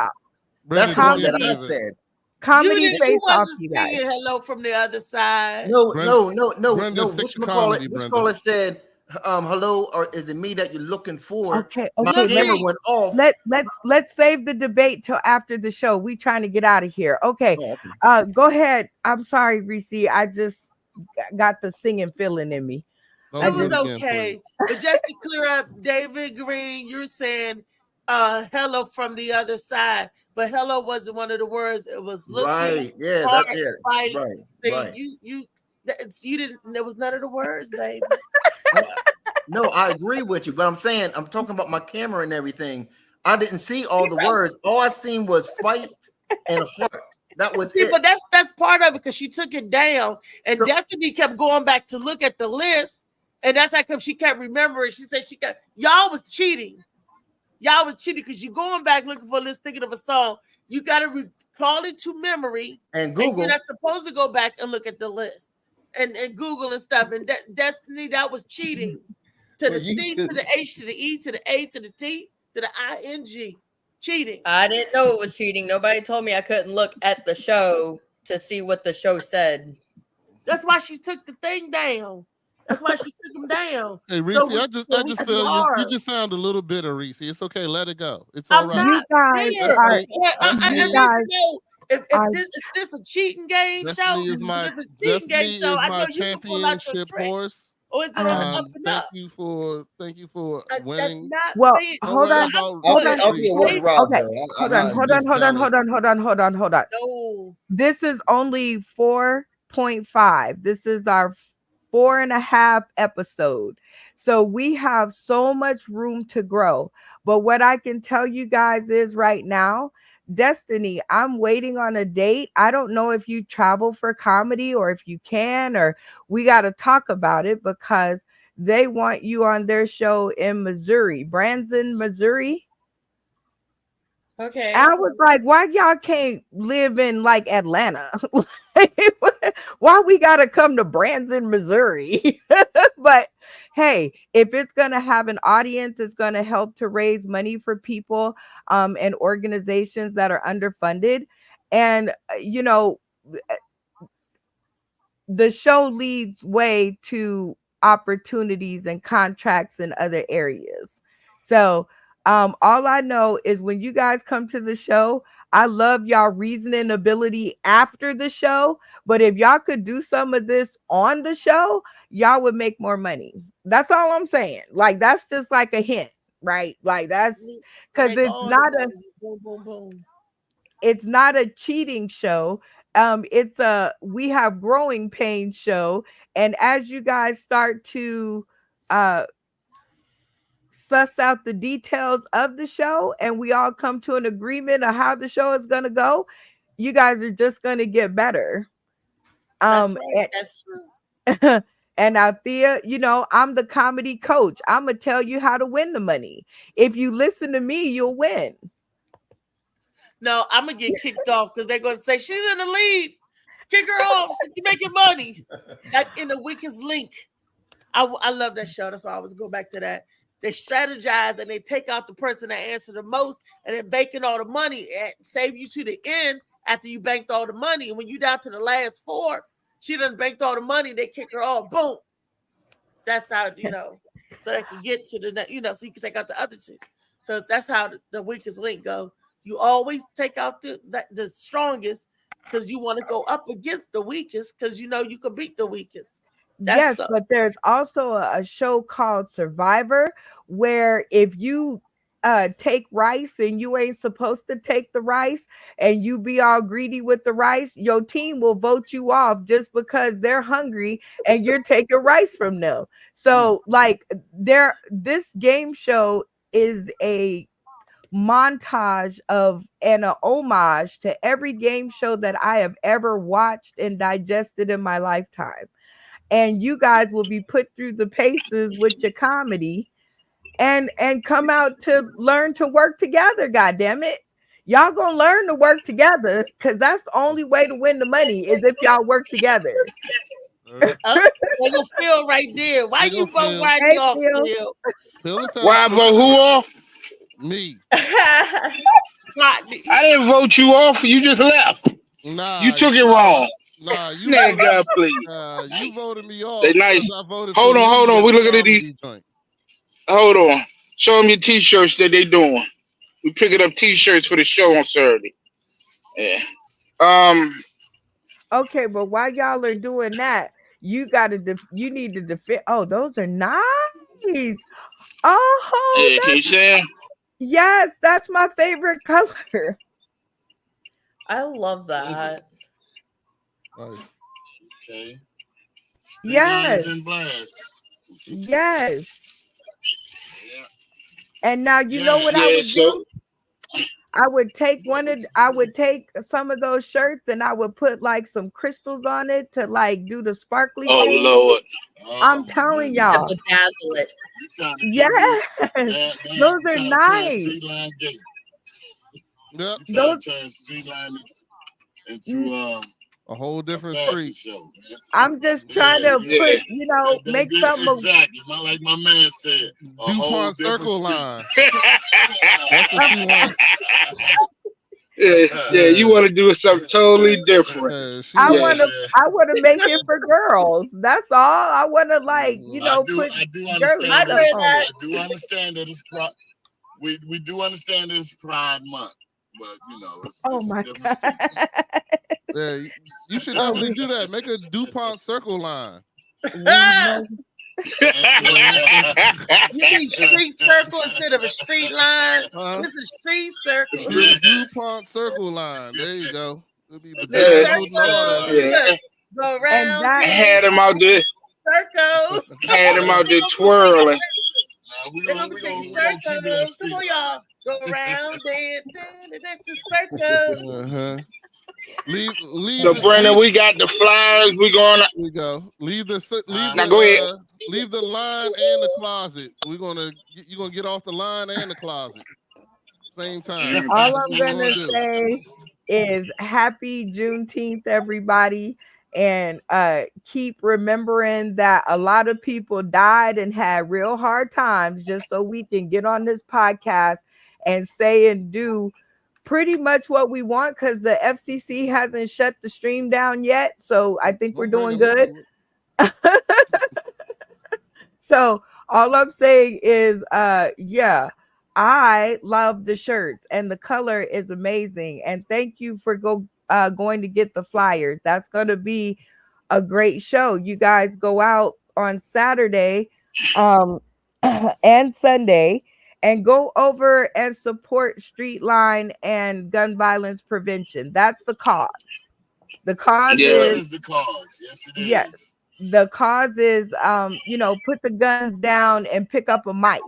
That's the one that I said. Comedy face off, you guys. Hello from the other side. No. Whatchamacallit said, hello, or is it me that you're looking for? Okay. My camera went off. Let's save the debate till after the show. We trying to get out of here. Okay. Go ahead. I'm sorry, Reese. I just got the singing feeling in me. It was okay. But just to clear up, David Green, you're saying hello from the other side, but hello wasn't one of the words. It was looking right. Yeah, hard, that's it. Right. You didn't. There was none of the words, baby. No, I agree with you, but I'm saying I'm talking about my camera and everything. I didn't see all the words. All I seen was fight and heart. That was it. But that's part of it because she took it down, and Destiny kept going back to look at the list, and that's how she kept remembering. She said y'all was cheating. Y'all was cheating because you're going back looking for a list, thinking of a song. You got to recall it to memory and Google. And you're not supposed to go back and look at the list and Google and stuff. And Destiny, that was cheating. To the C, to the H, to the E, to the A, to the T, to the I-N-G. Cheating. I didn't know it was cheating. Nobody told me I couldn't look at the show to see what the show said. That's why she took the thing down. That's why she took them down. Hey, Reese, I just feel you just sound a little bitter, Reese. It's okay. Let it go. It's all right. You guys If this a cheating game show, is my championship horse. Or is it on the up and up? Thank you for winning. Well, hold on. Hold on. No. This is only 4.5. This is our 4.5 episode. So we have so much room to grow. But what I can tell you guys is right now, Destiny, I'm waiting on a date. I don't know if you travel for comedy or if you can, or we got to talk about it because they want you on their show in Missouri, Branson, Missouri. Okay. I was like, why y'all can't live in like Atlanta? Why we got to come to Branson, Missouri? But hey, if it's going to have an audience, it's going to help to raise money for people and organizations that are underfunded. And, you know, the show leads way to opportunities and contracts in other areas. So all I know is when you guys come to the show, I love y'all reasoning ability after the show. But if y'all could do some of this on the show, y'all would make more money. That's all I'm saying. Like, that's just like a hint, right? Like, that's because it's not a cheating show. It's a we have growing pain show. And as you guys start to suss out the details of the show and we all come to an agreement of how the show is going to go, you guys are just going to get better. That's right. That's true. And Althea, you know, I'm the comedy coach. I'm going to tell you how to win the money. If you listen to me, you'll win. No, I'm going to get kicked off because they're going to say she's in the lead. Kick her off. She's making money. Like in the weakest link. I love that show. That's why I always go back to that. They strategize and they take out the person that answered the most and then banking all the money and save you to the end after you banked all the money. And when you down to the last 4, she done banked all the money. They kick her off. Boom. That's how, so they can get to the, so you can take out the other 2. So that's how the weakest link go. You always take out the strongest because you want to go up against the weakest because you can beat the weakest. Yes, but there's also a show called Survivor where if you take rice and you ain't supposed to take the rice and you be all greedy with the rice, your team will vote you off just because they're hungry and you're taking rice from them. So like this game show is a montage of and an homage to every game show that I have ever watched and digested in my lifetime. And you guys will be put through the paces with your comedy and come out to learn to work together. God damn it. Y'all gonna learn to work together because that's the only way to win the money is if y'all work together. They gonna feel right there. Why you vote right off, Phil? Why vote who off? Me. I didn't vote you off. You just left. Nah, you took it wrong. Nah, you God, please. You voted me off. They nice. Hold on. We looking at these. Hold on. Show them your t-shirts that they doing. We picking up t-shirts for the show on Saturday. Yeah. Okay, but while y'all are doing that, you need to defend. Oh, those are nice. Oh, yeah, can you see them? Yes, that's my favorite color. I love that. Okay. Yes. Yes. Yeah. And now you know what I would do? I would take some of those shirts and I would put like some crystals on it to like do the sparkly thing. Lord. I'm telling y'all. Dazzle it. Yes. Those are nice. Yep. Those Streetline into a whole different street. Show, I'm just trying to put, make something. Exactly. Like my man said. DuPont Circle Line. That's what you want. Yeah, you want to do something totally different. I want to make it for girls. That's all. I want to I do understand that it's we do understand that it's Pride Month, but it's my God. Yeah, you should definitely do that. Make a DuPont Circle Line. You need street circle instead of a street line. This is street circle. DuPont Circle Line. There you go. It'll be go around. I had him out there. Circles. Had him out there twirling. They're gonna be saying circles. Come on, y'all. Go around circles. So Brandon, we got the flyers. We going. Here we go. Go ahead. Leave the line and the closet. You're gonna get off the line and the closet. Same time. All I'm gonna say is happy Juneteenth, everybody. And keep remembering that a lot of people died and had real hard times just so we can get on this podcast and say and do pretty much what we want because the FCC hasn't shut the stream down yet. So I think we're doing good. So all I'm saying is, I love the shirts and the color is amazing. And thank you for going to get the flyers. That's going to be a great show. You guys go out on Saturday and Sunday and go over and support Streetline and gun violence prevention. That's the cause. The cause is the cause. Yes, it is. Yes. The cause is put the guns down and pick up a mic.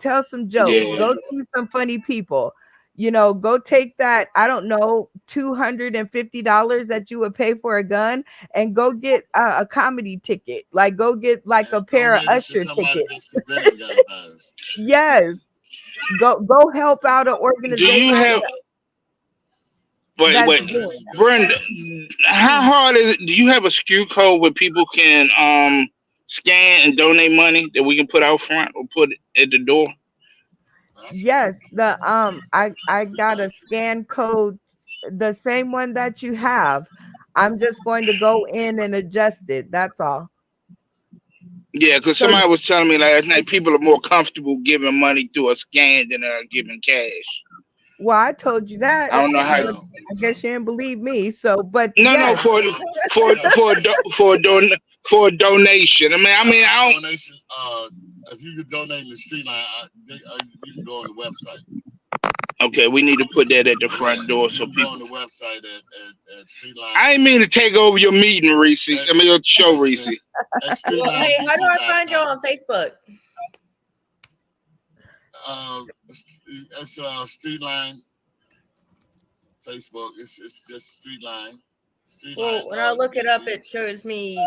Tell some jokes. Yeah. Go see some funny people. Go take that, I don't know, $250 that you would pay for a gun and go get a comedy ticket. Like go get like a pair of Usher tickets. Yes. Go help out an organization. Do you have wait, Brenda, how hard is it? Do you have a SKU code where people can scan and donate money that we can put out front or put at the door? Yes, the I got a scan code, the same one that you have. I'm just going to go in and adjust it. That's all. Yeah, because somebody was telling me last night people are more comfortable giving money through a scan than giving cash. Well, I told you that. I don't know how. I guess you didn't believe me. So, but No, yes. for a donation. I mean, I don't. Donation. If you could donate in the street line, you can go on the website. Okay, we need to put that at the front door so Go people. on the website at Streetline. I didn't mean to take over your meeting, Reese. I mean your show, Reese. Well, hey, how do I find you on Facebook? It's Streetline Facebook. It's just Streetline. Well, when I look it up, it shows me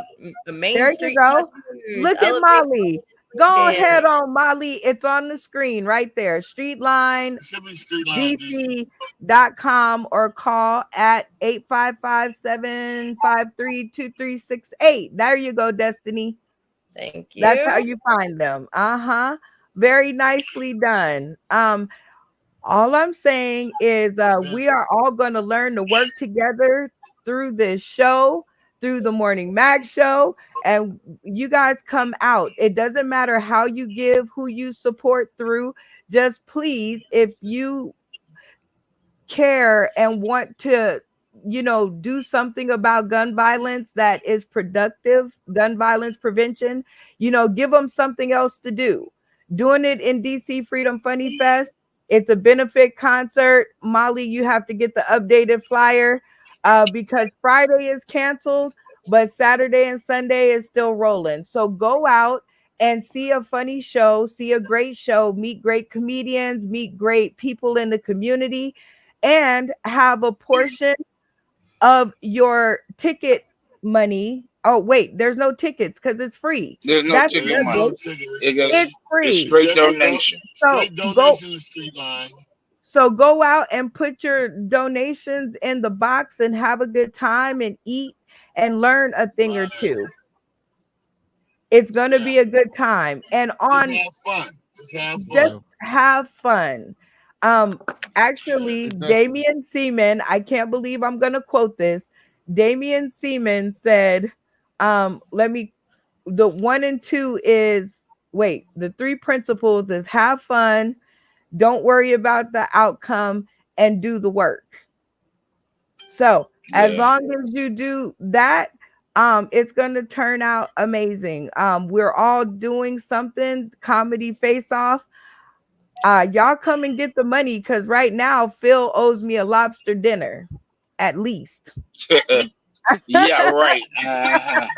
Main There Street. you go. Tattoos, Look at Elevate- Molly. Go Yeah. ahead on Molly. It's on the screen right there. Streetline DC.com or call at 855-753-2368. There you go, Destiny. Thank you. That's how you find them. Very nicely done. All I'm saying is we are all going to learn to work together through this show, through the Morning Mag show, and you guys come out. It doesn't matter how you give, who you support through. Just please, if you care and want to, do something about gun violence that is productive, gun violence prevention, give them something else to do. Doing it in DC Freedom Funny Fest. It's a benefit concert. Molly, you have to get the updated flyer because Friday is canceled, but Saturday and Sunday is still rolling. So go out and see a funny show, see a great show, meet great comedians, meet great people in the community, and have a portion of your ticket money. Oh, wait, there's no tickets because it's free. There's no ticket money. It's free. It's straight donation. Straight donation to Streetline. So go out and put your donations in the box and have a good time and eat and learn a thing or two. It's going to be a good time. And on Just have fun. Just have fun. Actually, Damian Seaman, I can't believe I'm going to quote this. Damian Seaman said, the 1 and 2 is, the 3 principles is have fun, don't worry about the outcome, and do the work. So as long as you do that, it's going to turn out amazing. We're all doing something, comedy face off. Y'all come and get the money because right now Phil owes me a lobster dinner, at least. Yeah, right. Yeah,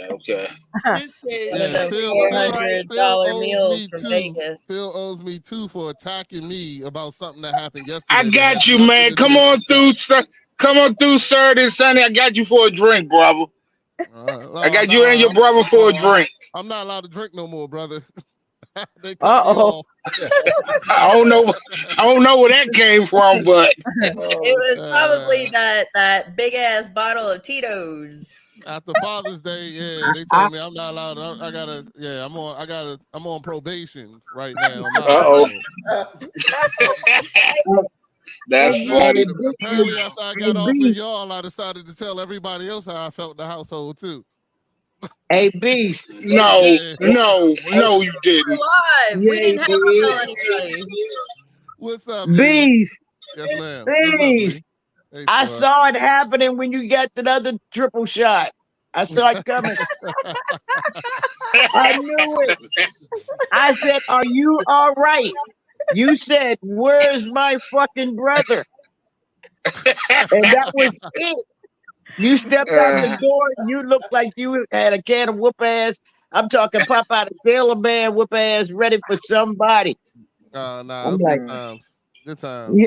okay. $400 meals from Vegas. Phil owes me 2 for attacking me about something that happened yesterday. I got you, man. Come on through, sir. Come on through, Saturday and Sunday. I got you for a drink, brother. I got you and your brother for a drink. I'm not allowed to drink no more, brother. Uh-oh. I don't know where that came from, but it was probably that big ass bottle of Tito's. After Father's Day, yeah, they told me I'm not allowed. I'm on probation right now. That's funny. Apparently, after I got off of y'all, I decided to tell everybody else how I felt in the household too. Hey, Beast. No, you didn't. Live. We didn't have to tell anybody. What's up, Beast? Yes, ma'am. Beast. Hey, I saw it happening when you got that other triple shot. I saw it coming. I knew it. I said, "Are you all right?" You said, "Where's my fucking brother?" And that was it. You stepped out the door, you looked like you had a can of whoop ass. I'm talking pop out a Sailor Man whoop ass ready for somebody. I'm like, good times.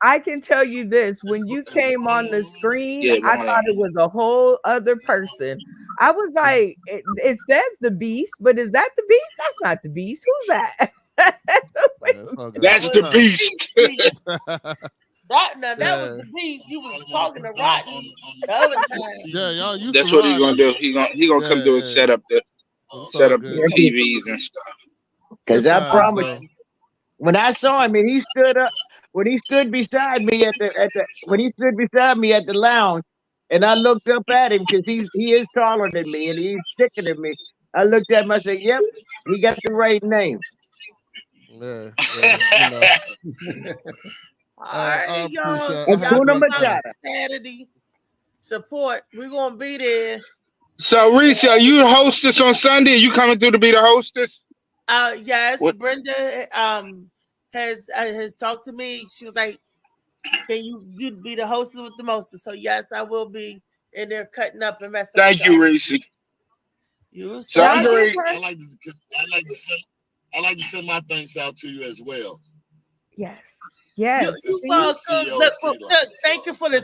I can tell you this. When you came on the screen, I thought it was a whole other person. I was like, it says the Beast, but is that the Beast? That's not the Beast. Who's that? That's the Beast. That was the piece you was talking to Rodney the other time. Yeah, y'all used That's to what he ride gonna me. do. He gonna come through and set up the TVs and stuff. Because I promise you, when I saw him and he stood up, when he stood beside me at the lounge, and I looked up at him because he is taller than me and he's thicker than me. I looked at him, I said, "Yep, he got the right name." Yeah. All right, y'all. Hakuna Matata. Saturday support. We're gonna be there. So, Reese, are you hostess on Sunday? Are you coming through to be the hostess? Yes. What? Brenda has talked to me. She was like, "Can you be the hostess with the mostest?" So yes, I will be in there cutting up and messing. Thank you, Reese. So I like to send my thanks out to you as well. Yes. Yes. You welcome. Look, thank you for the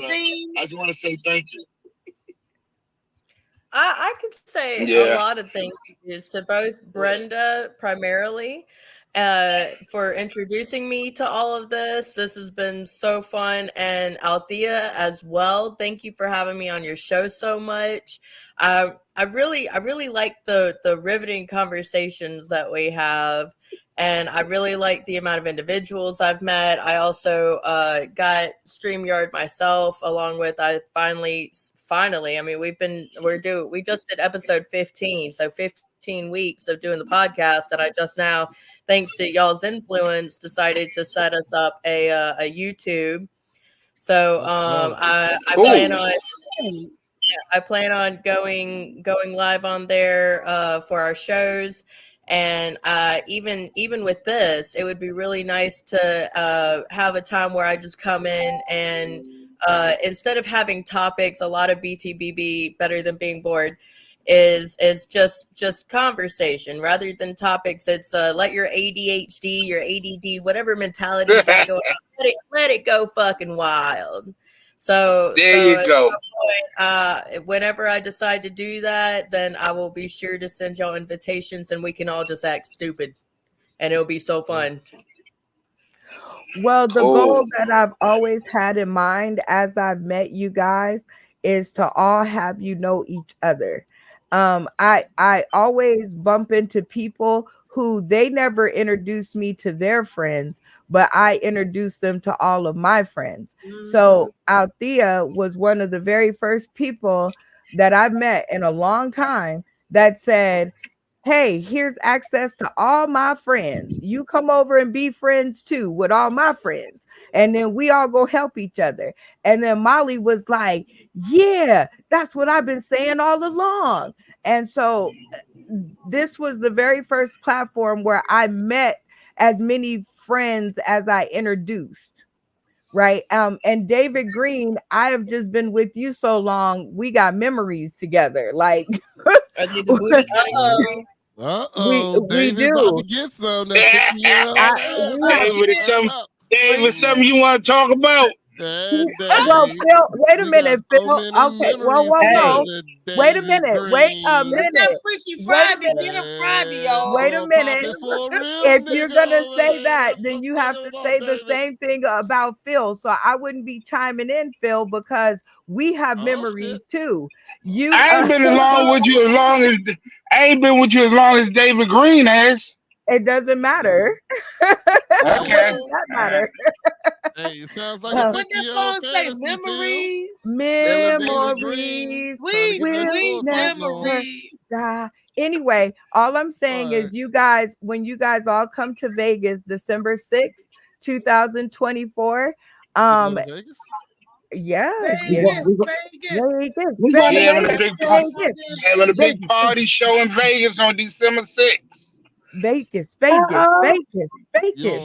theme. I just want to say thank you. I could say a lot of thank yous to both Brenda primarily for introducing me to all of this. This has been so fun, and Althea as well. Thank you for having me on your show so much. I really like the riveting conversations that we have, and I really like the amount of individuals I've met. I also got StreamYard myself, along with I finally. I mean, we just did episode 15, so 15 weeks of doing the podcast, and I just now, thanks to y'all's influence, decided to set us up a YouTube. So I plan on going live on there for our shows, and even with this, it would be really nice to have a time where I just come in and instead of having topics, a lot of BTBB, Better Than Being Bored, is just conversation rather than topics. It's let your ADHD, your ADD, whatever mentality you got going on, let it go fucking wild. So there you go. Whenever I decide to do that, then I will be sure to send y'all invitations, and we can all just act stupid, and it'll be so fun. Well, the goal that I've always had in mind as I've met you guys is to all have you know each other. I always bump into people who they never introduced me to their friends, but I introduced them to all of my friends. So Althea was one of the very first people that I've met in a long time that said, "Hey, here's access to all my friends. You come over and be friends too with all my friends. And then we all go help each other." And then Molly was like, "Yeah, that's what I've been saying all along." And so this was the very first platform where I met as many friends as I introduced. Right. And David Green, I have just been with you so long. We got memories together. Like, David do. About to get some. David, something you want to talk about? Well, Phil, wait a minute, Phil. Okay, whoa. Wait a minute. Wait a minute. That Freaky Friday, Friday, y'all. Wait a minute. If you're gonna say that, then you have to say the same thing about Phil. So I wouldn't be chiming in, Phil, because we have memories too. I ain't been along with you as long as David Green has. It doesn't matter. Okay. That matter. Hey, it sounds like what this song say? Memories. Memories. We memories. Anyway, all I'm saying is you guys, when you guys all come to Vegas, December 6th, 2024. Yeah. Vegas. Having a big party show in Vegas on December 6th. Vegas.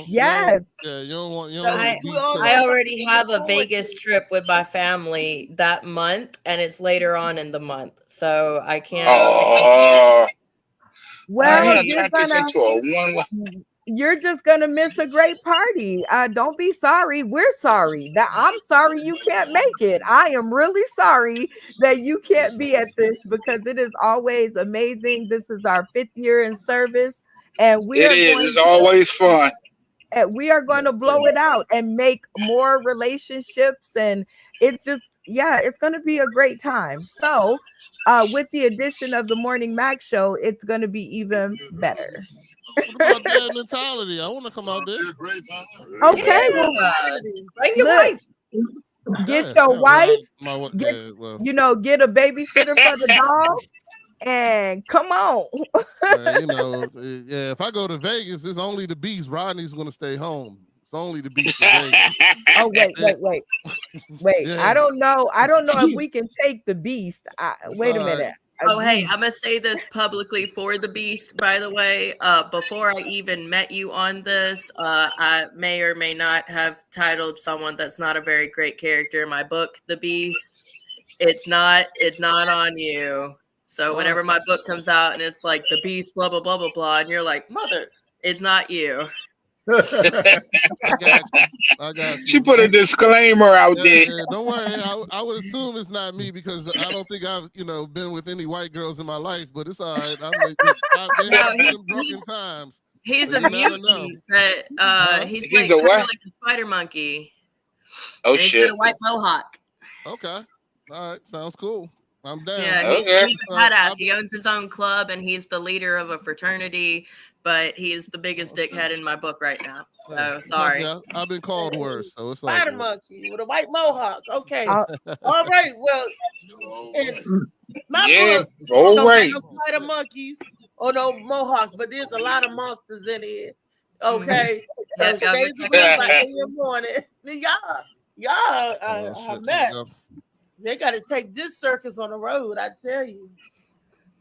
Yes. I already have a Vegas trip with my family that month, and it's later on in the month, so I can't. Well, you're just gonna miss a great party. Don't be sorry. We're sorry. I'm sorry you can't make it. I am really sorry that you can't be at this, because it is always amazing. This is our 5th year in service. And it's always fun. we are going to blow it out and make more relationships, and it's just, yeah, it's going to be a great time. So with the addition of the Morning Mac show, it's going to be even better. What about that mentality? I want to come out there. Okay, well, bring your wife. Get your wife. Get, well, you know, get a babysitter for the dog, and come on. you know, yeah. If I go to Vegas, it's only the Beast. Rodney's going to stay home. It's only the Beast. Oh wait. Yeah. I don't know if we can take the Beast. Wait a minute. Oh, hey, I'm gonna say this publicly for the Beast, by the way. Before I even met you on this, I may or may not have titled someone that's not a very great character in my book, The Beast. It's not on you. So whenever my book comes out and it's like The Beast, blah blah blah blah blah, and you're like, mother, it's not you. I got you. She put a disclaimer out there. Yeah, don't worry. I would assume it's not me because I don't think I've been with any white girls in my life, but it's all right. I've been broken times. He's so a mutant that he's like, a what? like a spider monkey. Oh and shit! He's got a white mohawk. Okay, all right, sounds cool. I'm down. Yeah, he's a badass. He owns his own club and he's the leader of a fraternity, but he is the biggest dickhead in my book right now. So sorry. I've been called worse, so it's Spider monkey with a white mohawk. Okay. All right. Well, in my book, no spider monkeys or no mohawks, but there's a lot of monsters in here. Okay. So stays away like in the morning. Y'all a mess. They got to take this circus on the road, I tell you.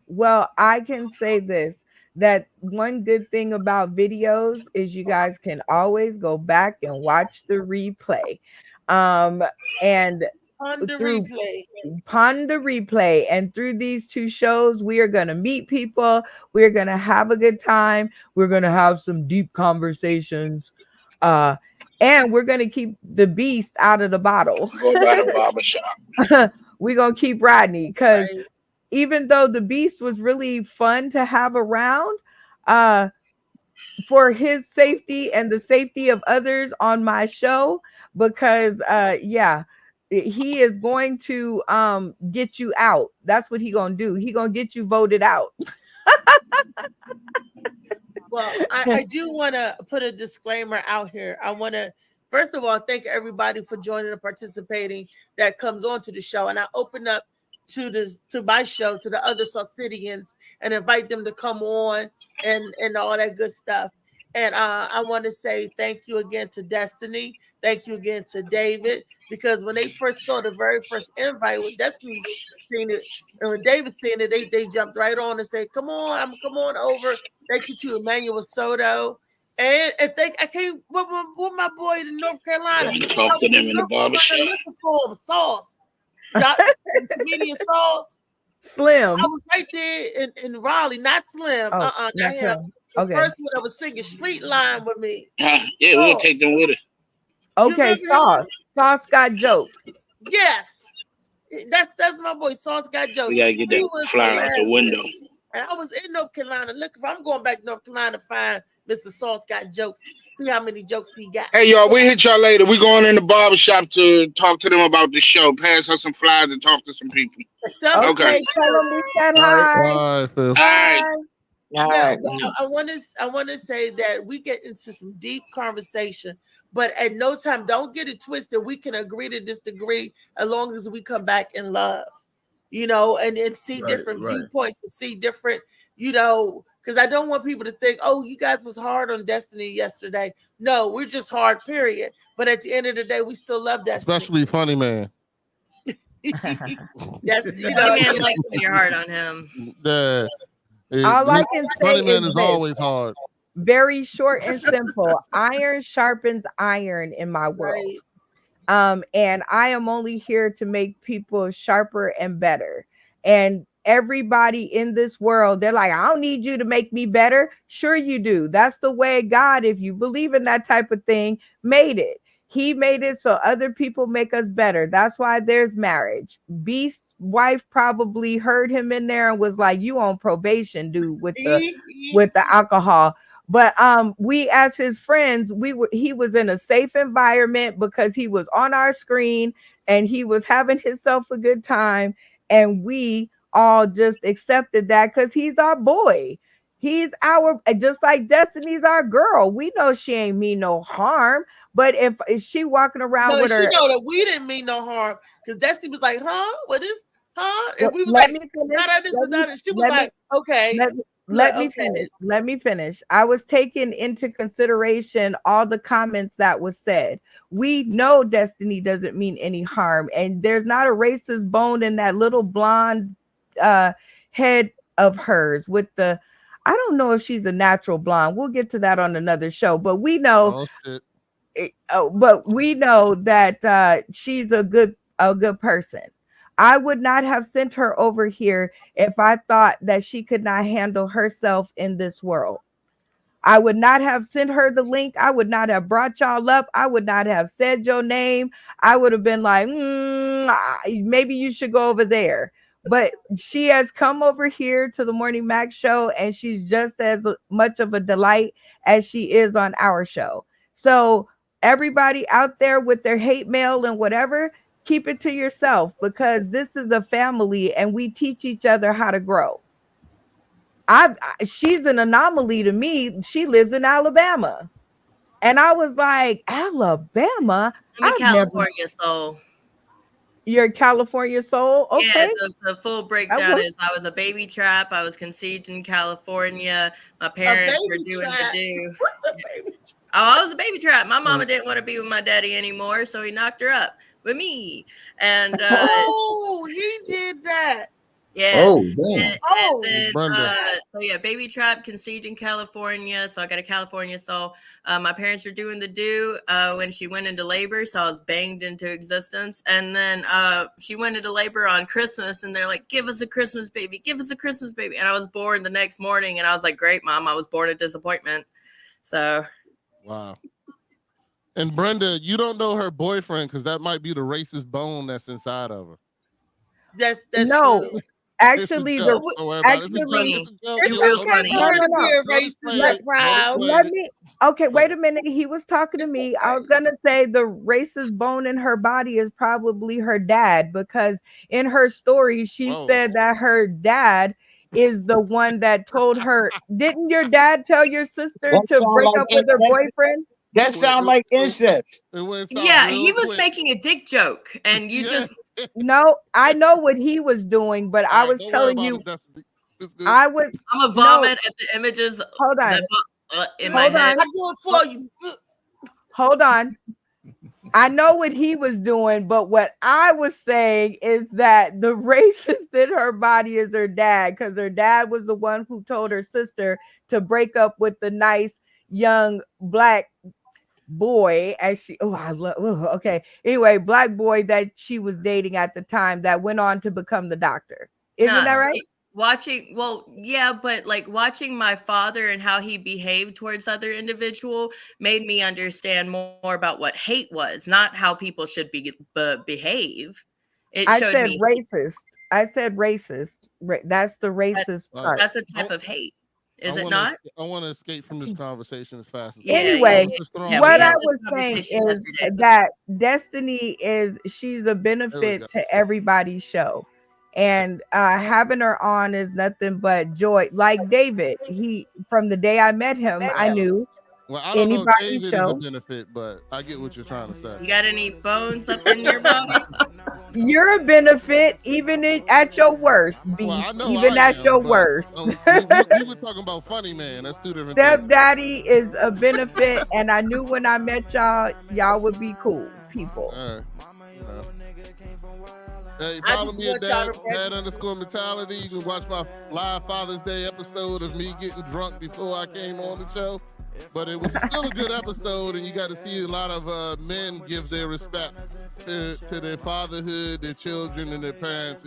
Well, I can say this, that one good thing about videos is you guys can always go back and watch the replay. And Pond the replay. And through these two shows, we are going to meet people. We're going to have a good time. We're going to have some deep conversations. And we're going to keep the Beast out of the bottle. Go by the barbershop. We're going to keep Rodney because even though the Beast was really fun to have around, for his safety and the safety of others on my show, because he is going to get you out. That's what he going to do. He going to get you voted out. Well, I do want to put a disclaimer out here. I want to, first of all, thank everybody for joining and participating that comes on to the show. And I open up to my show, to the other Saucidians, and invite them to come on and all that good stuff. And I want to say thank you again to Destiny. Thank you again to David, because when they first saw the very first invite with Destiny seen it, and when David seen it, they jumped right on and said, come on over. Thank you to Emmanuel Soto. And thank I came with my boy in North Carolina. Talk to them in the barbershop. Looking for him, Sauce. Comedian Sauce. Slim. I was right there in Raleigh, not Slim. Not him. The first one that was singing Street Line with me. Yeah, we'll take them with it. Okay, Sauce got jokes. Yes. That's my boy. Sauce got jokes. We gotta get that flyer out the window. And I was in North Carolina looking for. I'm going back to North Carolina to find Mr. Sauce got jokes. See how many jokes he got. Hey y'all, we hit y'all later. We going in the barbershop to talk to them about the show. Pass her some flyers and talk to some people. Okay. Tell them we said hi. Bye. I want to say that we get into some deep conversation, but at no time, don't get it twisted. We can agree to disagree as long as we come back in love, and see different viewpoints and see different, because I don't want people to think, oh, you guys was hard on Destiny yesterday. No, we're just hard, period. But at the end of the day, we still love Destiny. Especially Funny Man. Yes, Funny Man likes when you're hard on him. All I can say Funny Man is always hard. Very short and simple. Iron sharpens iron in my world. And I am only here to make people sharper and better. And everybody in this world, they're like, I don't need you to make me better. Sure you do. That's the way God, if you believe in that type of thing, made it. He made it so other people make us better. That's why there's marriage. Beast's wife probably heard him in there and was like, you on probation, dude, with the alcohol. But we as his friends, he was in a safe environment because he was on our screen and he was having himself a good time, and we all just accepted that because he's our boy. He's our, just like Destiny's our girl. We know she ain't mean no harm. But if she walking around with her, she know that we didn't mean no harm, because Destiny was like, "Huh? What is? Huh?" And we was let like, me finish. She was like, "Okay." Let me finish. Let me finish. I was taking into consideration all the comments that was said. We know Destiny doesn't mean any harm, and there's not a racist bone in that little blonde head of hers with the. I don't know if she's a natural blonde. We'll get to that on another show, but we know. But we know that she's a good person. I would not have sent her over here if I thought that she could not handle herself in this world. I would not have sent her the link. I would not have brought y'all up. I would not have said your name. I would have been like, maybe you should go over there. But she has come over here to the Morning Max show, and she's just as much of a delight as she is on our show. So everybody out there with their hate mail and whatever, keep it to yourself, because this is a family and we teach each other how to grow. She's an anomaly to me. She lives in Alabama. And I was like, Alabama? I'm a California soul. You're a California soul? Okay. Yeah, the full breakdown is I was a baby trap. I was conceived in California. My parents were doing the do. What's a baby trap? Oh, I was a baby trap. My mama didn't want to be with my daddy anymore, so he knocked her up with me. And he did that. Yeah. Oh, damn. And then, so yeah, baby trap, conceived in California. So I got a California soul. My parents were doing the do when she went into labor, so I was banged into existence. And then she went into labor on Christmas, and they're like, "Give us a Christmas baby, give us a Christmas baby." And I was born the next morning, and I was like, "Great, Mom, I was born a disappointment." So. Wow. And Brenda, you don't know her boyfriend because that might be the racist bone that's inside of her. That's no. True. Actually, it's okay. Let me. Okay, wait a minute. He was talking to me. I was gonna say the racist bone in her body is probably her dad, because in her story she said that her dad is the one that told her. Didn't your dad tell your sister to break up with her boyfriend? That sounds like incest. Yeah, he was making a dick joke, and you just no. I know what he was doing, but I was telling you, I'm a vomit at the images. Hold on, in my head. I do it for you. Hold on. I know what he was doing, but what I was saying is that the racist in her body is her dad, because her dad was the one who told her sister to break up with the nice young black boy, as she anyway, black boy that she was dating at the time, that went on to become the doctor. Isn't that right? Watching but like watching my father and how he behaved towards other individual made me understand more about what hate was, not how people should behave. I said racist. That's the racist part. That's a type of hate. Is it not? I want to escape from this conversation as fast as possible. Anyway, what I was saying is that Destiny she's a benefit to everybody's show. And having her on is nothing but joy. Like David, from the day I met him, I knew. Well, I don't know if David is a benefit, but I get what you're trying to say. You got any bones up in your body? You're a benefit even at your worst, Beast. Well, even at your worst. We were talking about Funny Man. That's two different things. Stepdaddy is a benefit, and I knew when I met y'all would be cool people. Hey, follow me at dad_mentality. You can watch my live Father's Day episode of me getting drunk before I came on the show. But it was still a good episode, and you got to see a lot of men give their respect to their fatherhood, their children, and their parents.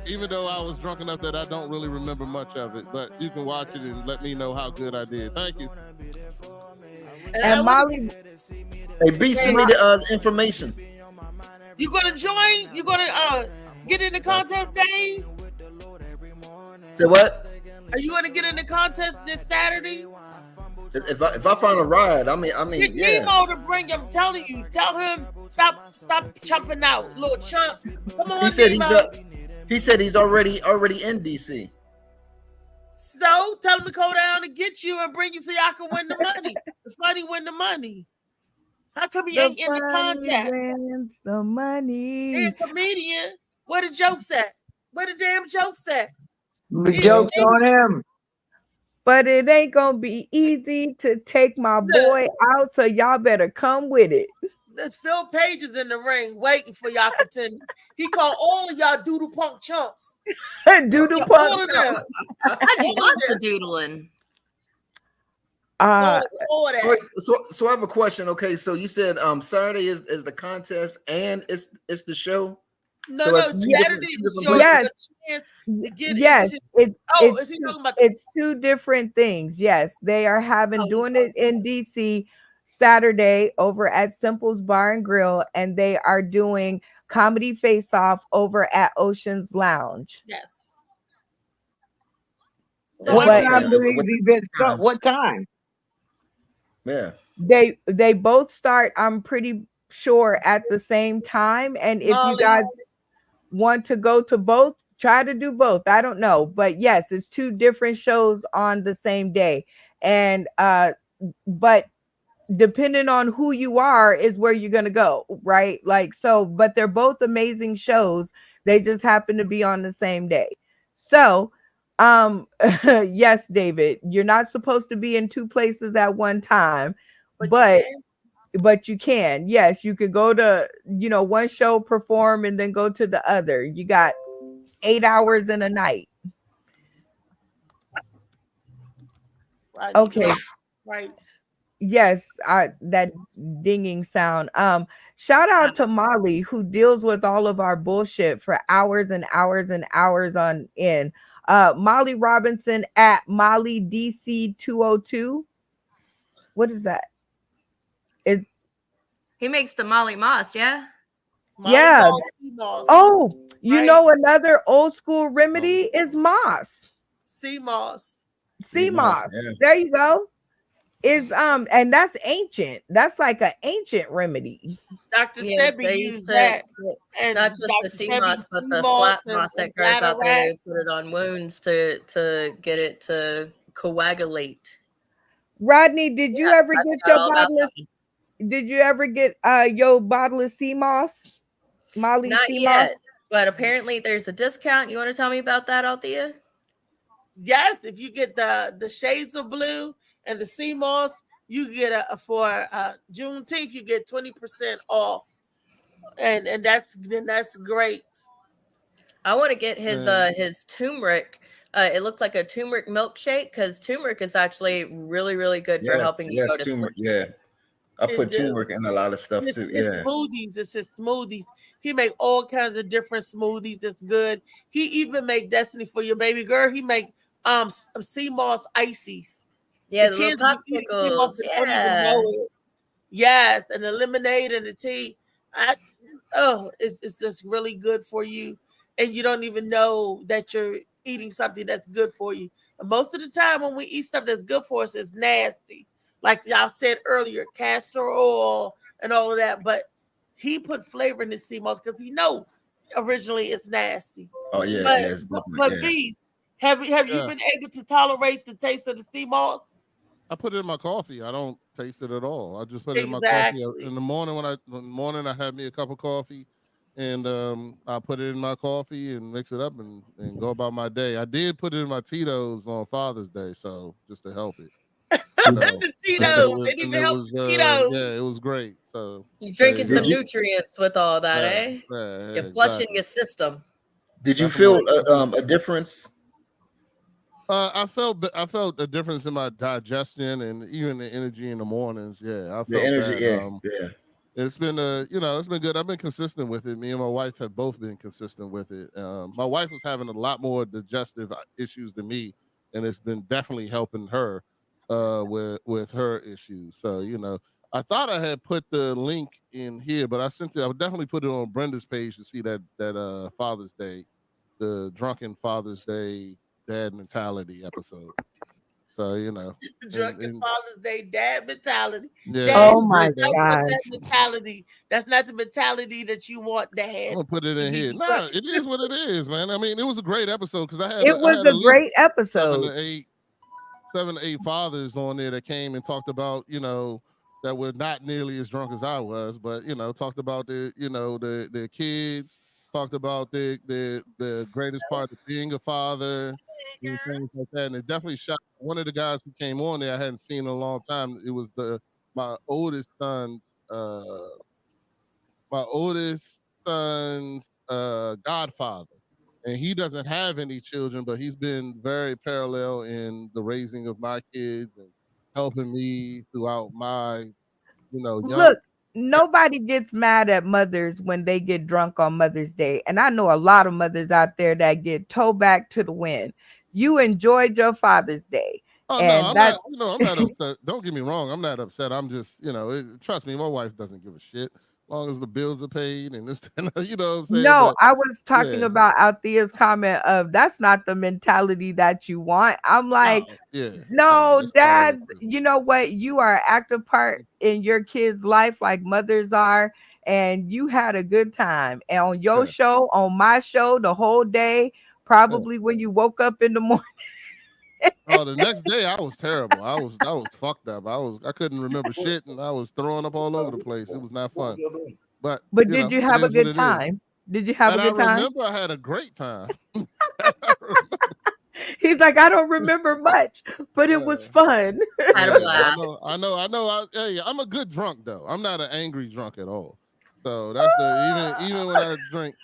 Even though I was drunk enough that I don't really remember much of it, but you can watch it and let me know how good I did. Thank you. And Molly, hey, B, send me the information. You gonna join? You gonna get in the contest, Dave? Say what? Are you gonna get in the contest this Saturday? if I find a ride, I mean, Get Nemo to bring him. Telling you, tell him stop chumping out, little chump. Come on, Nemo. He said he's already in DC. So tell him to go down and get you and bring you so y'all can win the money. The funny win the money. How come he ain't in the contest? Wins the money. He a comedian. Where the jokes at? Where the damn jokes at? The joke's on him. But it ain't gonna be easy to take my boy out, so y'all better come with it. There's Phil Pages in the ring waiting for y'all contenders. He called all of y'all doodle punk chumps. Doodle punk. I do lots of doodling. So I have a question. Okay, so you said Saturday is the contest and it's the show. No, Saturday is the show. Yes, Yes, it's two different things. Yes, they are doing it in DC Saturday over at Simple's Bar and Grill, and they are doing Comedy Face Off over at Ocean's Lounge. Yes. So what time do these events start? What time? Yeah. They both start, I'm pretty sure, at the same time. And if you guys want to go to both, try to do both. I don't know. But yes, it's two different shows on the same day. And but depending on who you are is where you're gonna go, right? Like, so, but they're both amazing shows. They just happen to be on the same day. So yes, David, you're not supposed to be in two places at one time, but you can. Yes, you could go to, one show, perform, and then go to the other. You got 8 hours in a night. Okay. Right. Yes, that dinging sound. Shout out to Molly, who deals with all of our bullshit for hours and hours and hours on end. Molly Robinson at Molly DC 202. What is that? He makes the Molly Moss, yeah? Yeah. Oh, right. Another old school remedy is moss. Sea moss. Sea moss. Yeah. There you go. Is and that's ancient. That's like an ancient remedy. Dr. Sebi used that. And not just the sea moss, but the flat moss that grows out there. They put it on wounds to get it to coagulate. Rodney, did you ever get your bottle of? Did you ever get your bottle of sea moss? Molly Not sea yet, moss? but apparently there's a discount. You want to tell me about that, Althea? Yes, if you get the shades of blue and the sea moss, you get for Juneteenth, you get 20% off, and that's great. I want to get his turmeric. It looked like a turmeric milkshake because turmeric is actually really, really good for helping you go to sleep. Yeah, I put turmeric in a lot of stuff too. Yeah, smoothies. It's his smoothies. He make all kinds of different smoothies. That's good. He even make Destiny for your baby girl. He make sea moss ices. Yeah, the little popsicles. Yeah. Yes, and the lemonade and the tea. It's just really good for you, and you don't even know that you're eating something that's good for you. And most of the time, when we eat stuff that's good for us, it's nasty. Like y'all said earlier, castor oil and all of that. But he put flavor in the sea moss because originally it's nasty. Oh yeah, but Beast, have you been able to tolerate the taste of the sea moss? I put it in my coffee. I don't taste it at all. I just put it in my coffee in the morning. When I had me a cup of coffee, and I put it in my coffee and mix it up and go about my day. I did put it in my Tito's on Father's Day, so just to help it. The Tito's, Tito's. Yeah, it was great. So you're drinking some nutrients with all that, eh? Yeah, you're flushing your system. Did you feel a difference? I felt a difference in my digestion and even the energy in the mornings. Yeah, I felt the energy. that. Yeah. It's been it's been good. I've been consistent with it. Me and my wife have both been consistent with it. My wife was having a lot more digestive issues than me, and it's been definitely helping her with her issues. So I thought I had put the link in here, but I would definitely put it on Brenda's page to see that Father's Day, the drunken Father's Day dad mentality episode. So you know, drunken Father's Day dad mentality. Yeah. Dad, Oh my gosh. gosh. That mentality. That's not the mentality that you want, Dad. I'm gonna put it in here. Nah, it is what it is, man. I mean, it was a great episode because I had It was a great episode. 7 to 8 fathers on there that came and talked about, you know, that were not nearly as drunk as I was, but you know, talked about their kids, talked about the greatest part of being a father and things like that. And it definitely shocked one of the guys who came on there I hadn't seen in a long time. It was my oldest son's godfather. And he doesn't have any children, but he's been very parallel in the raising of my kids and helping me throughout my, Look, nobody gets mad at mothers when they get drunk on Mother's Day. And I know a lot of mothers out there that get towed back to the wind. You enjoyed your Father's Day. Oh, and no, I'm not upset. Don't get me wrong. I'm not upset. I'm just, trust me, my wife doesn't give a shit. As long as the bills are paid and this, you know what I'm saying? No, I was talking about Althea's comment of that's not the mentality that you want. I'm like, no, dads, you know what? You are an active part in your kid's life like mothers are, and you had a good time. And on your show, on my show, the whole day, probably when you woke up in the morning. Oh, the next day I was terrible. I was fucked up. I couldn't remember shit, and I was throwing up all over the place. It was not fun. But did you have a good time? Did you have a good time? I remember I had a great time. He's like, I don't remember much, but it was fun. I know. Hey, I'm a good drunk though. I'm not an angry drunk at all. So that's even when I drink.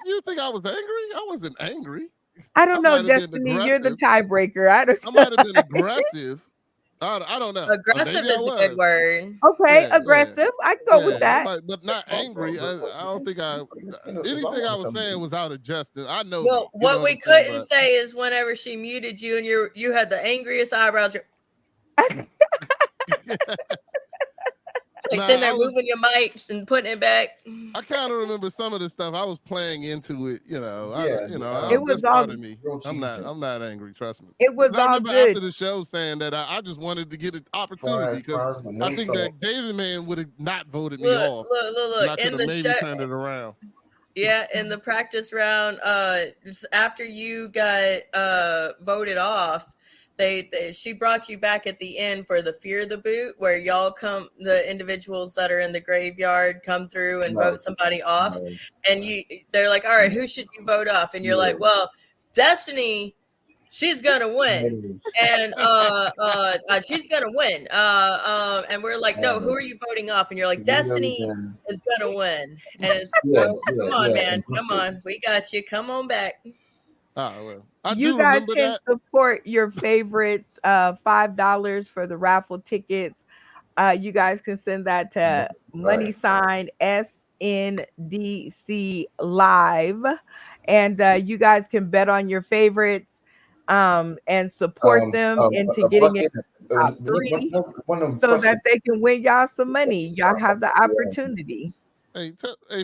You think I was angry? I wasn't angry. I don't know, Destiny. You're the tiebreaker. I might have been aggressive. I don't know. Aggressive is a good word. Okay, aggressive. I can go with that. But not angry. I don't think anything I was saying was out of justice. I know. Well, what we couldn't say is whenever she muted you and you had the angriest eyebrows. Like sitting there moving your mics and putting it back. I kind of remember some of the stuff. I was playing into it, it was part of me. I'm not angry, trust me. It was all good. After the show saying that I just wanted to get an opportunity because I think that David Man would have not voted me off. Look. In the show, turned it around. Yeah, in the practice round, after you got voted off, she brought you back at the end for the Fear the Boot, where y'all the individuals that are in the graveyard come through and vote somebody off, and they're like, all right, who should you vote off? And you're like, well, Destiny, she's gonna win, and she's gonna win. And we're like, no, who are you voting off? And you're like, Destiny is gonna win. And it's come on, man, come on, we got you. Come on back. Oh, well. You guys can support your favorites. $5 for the raffle tickets. You guys can send that to $SNDC Live, and you guys can bet on your favorites and support them into getting it top 3 so that they can win y'all some money. Y'all have the opportunity. Hey,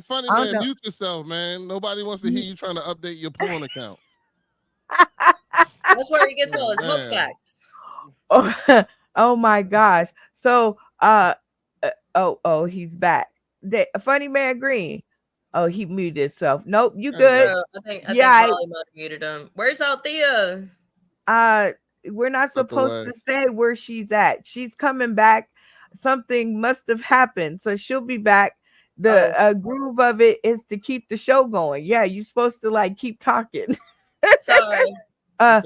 funny man, mute yourself, man. Nobody wants to hear you trying to update your porn account. That's where he gets all his hook facts. Oh my gosh. So he's back. Funny Man Green. Oh, he muted himself. Nope, you good. I think Molly might have muted him. Where's Althea? We're not supposed to say where she's at. She's coming back. Something must have happened. So she'll be back. The groove of it is to keep the show going. Yeah, you're supposed to keep talking. Sorry. I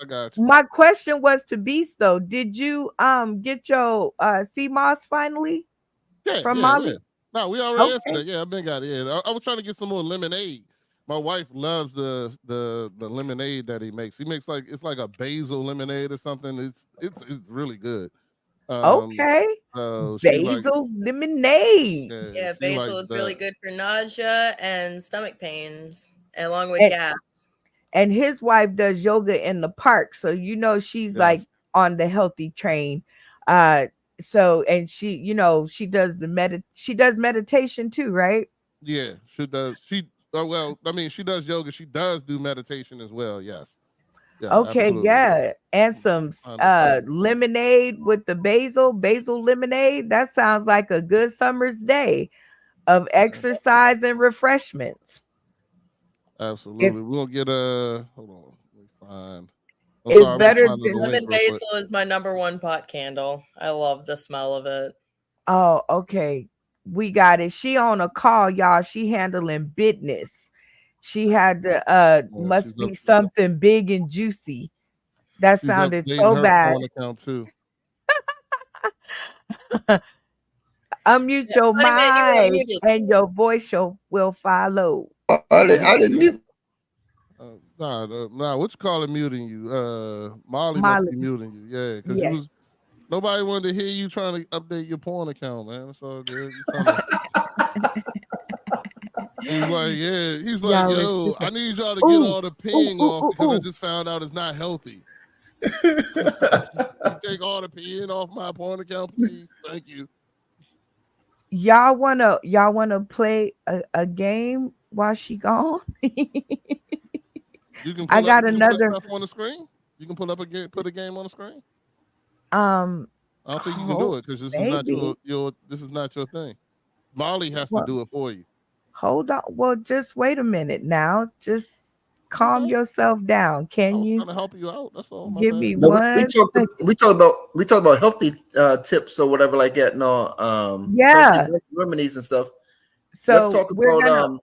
got you. My question was to Beast though. Did you get your sea moss finally? From Molly? Yeah. No, we already answered that. Yeah, I've been got it. Yeah. I was trying to get some more lemonade. My wife loves the lemonade that he makes. He makes it's like a basil lemonade or something. It's really good. Basil lemonade. Yeah, basil is really good for nausea and stomach pains, along with gas. And his wife does yoga in the park, so she's on the healthy train. So she does she does meditation too, right? Yeah, Okay, absolutely. yeah. And some lemonade with the basil lemonade. That sounds like a good summer's day of exercise and refreshments. Absolutely. We're gonna get hold on. Let me find. It's better than lemon basil is my #1 pot candle. I love the smell of it. Oh, okay. We got it. She on a call, y'all. She handling business. She had to must be something big and juicy. That sounded so bad. Account too. Unmute your mic and your voice will follow. I didn't mute. Nah, what you call it muting you? Molly must be muting you. Yeah, because nobody wanted to hear you trying to update your porn account, man. So good. He's like, yo, I need y'all to get all the peeing off because I just found out it's not healthy. You take all the peeing off my porn account, please. Thank you. Y'all wanna play a game while she gone? You can. I got another stuff on the screen. You can put a game on the screen. I don't think you can do it because this is not this is not your thing. Molly has to do it for you. Hold on. Well, just wait a minute now. Just calm yourself down. Can you? I'm trying to help you out. That's all. Give me one. We talked about healthy tips or whatever like that. No, remedies and stuff. So let's talk about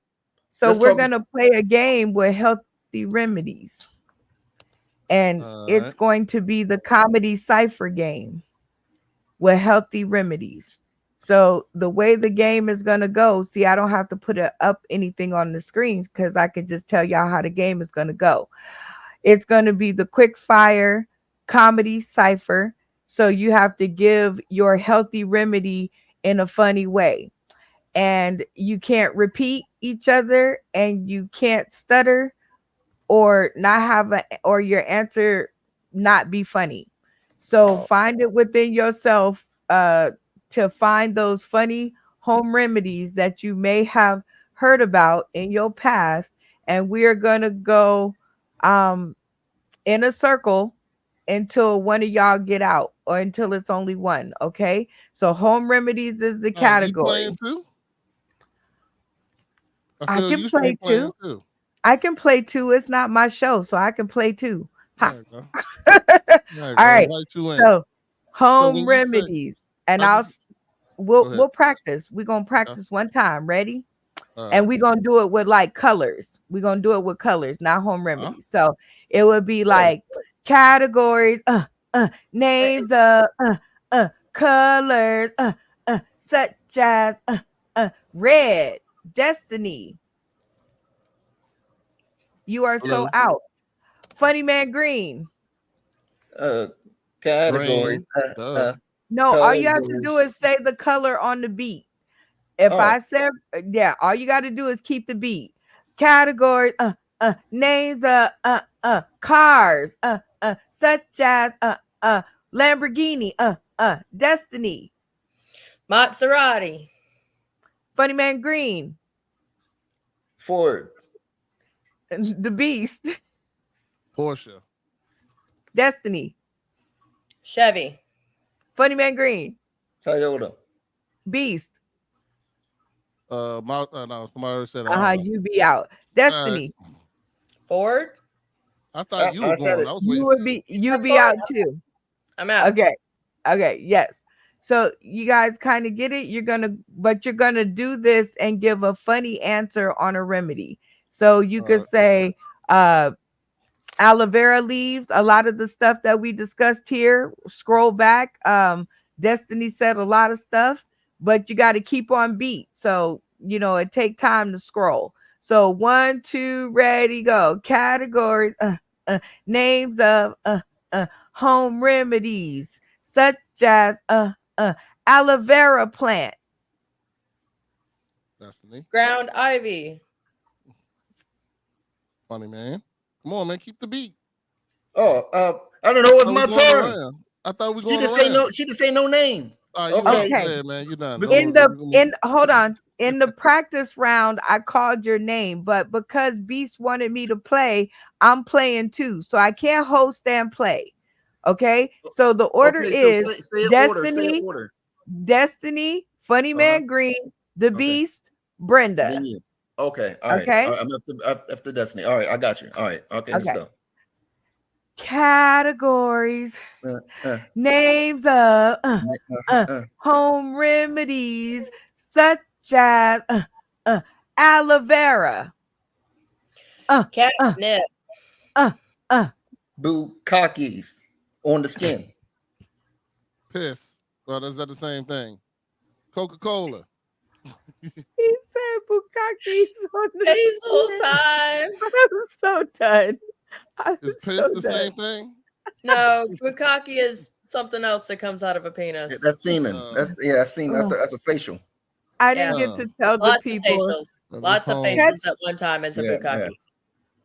we're gonna play a game with healthy remedies, and it's going to be the comedy cipher game with healthy remedies. So the way the game is going to go, see, I don't have to put up anything on the screens because I can just tell y'all how the game is going to go. It's going to be the quick fire comedy cipher. So you have to give your healthy remedy in a funny way. And you can't repeat each other and you can't stutter or not have or your answer not be funny. So find it within yourself to find those funny home remedies that you may have heard about in your past. And we are going to go in a circle until one of y'all get out or until it's only one. Okay. So home remedies is the category. You playing too? I can play too. I can play too. It's not my show, so I can play too. All right. So home remedies. And we'll practice. We're gonna practice one time. Ready? And we're gonna do it with like colors. We're gonna do it with colors, not home remedies. So it would be like categories, names of colors, such as red, destiny. You are so out. Funny man green. Categories. No, all you have to do is say the color on the beat. If I said, all you got to do is keep the beat. Categories, names, cars, such as Lamborghini, Destiny, Maserati, Funny Man Green, Ford, The Beast, Porsche, Destiny, Chevy, Funny Man Green, Toyota, Beast. No, somebody said you be out. Destiny, Ford. I thought you were going. You be out too. I'm out. Okay. Yes. So you guys kind of get it. You're gonna do this and give a funny answer on a remedy. So you could say aloe vera leaves. A lot of the stuff that we discussed here. Scroll back. Destiny said a lot of stuff, but you got to keep on beat. So it take time to scroll. So 1, 2, ready, go. Categories, names of home remedies, such as aloe vera plant. Destiny. Ground ivy. Funny man. Come on, man. Keep the beat. I don't know. It was my turn. I thought we She just say no name. Okay, man. You're done. Hold on. in the practice round, I called your name, but because Beast wanted me to play, I'm playing too. So I can't host and play. Okay. So the order is say Destiny, order. Destiny, Funny Man Green, The Beast, Brenda. Then you. Okay. All right. Okay. I'm after Destiny. All right. I got you. All right. Okay. Let's go. Categories, names of home remedies such as aloe vera, catnip, Bukakis on the skin. Piss. Well, is that the same thing? Coca-Cola. He said Bukakis on the Hazel skin. time. I'm so done. Is piss the same thing? No, bukkake is something else that comes out of a penis. Yeah, that's semen. That's semen. That's a facial. I didn't get to tell the people. Lots of facials at one time as a bukkake.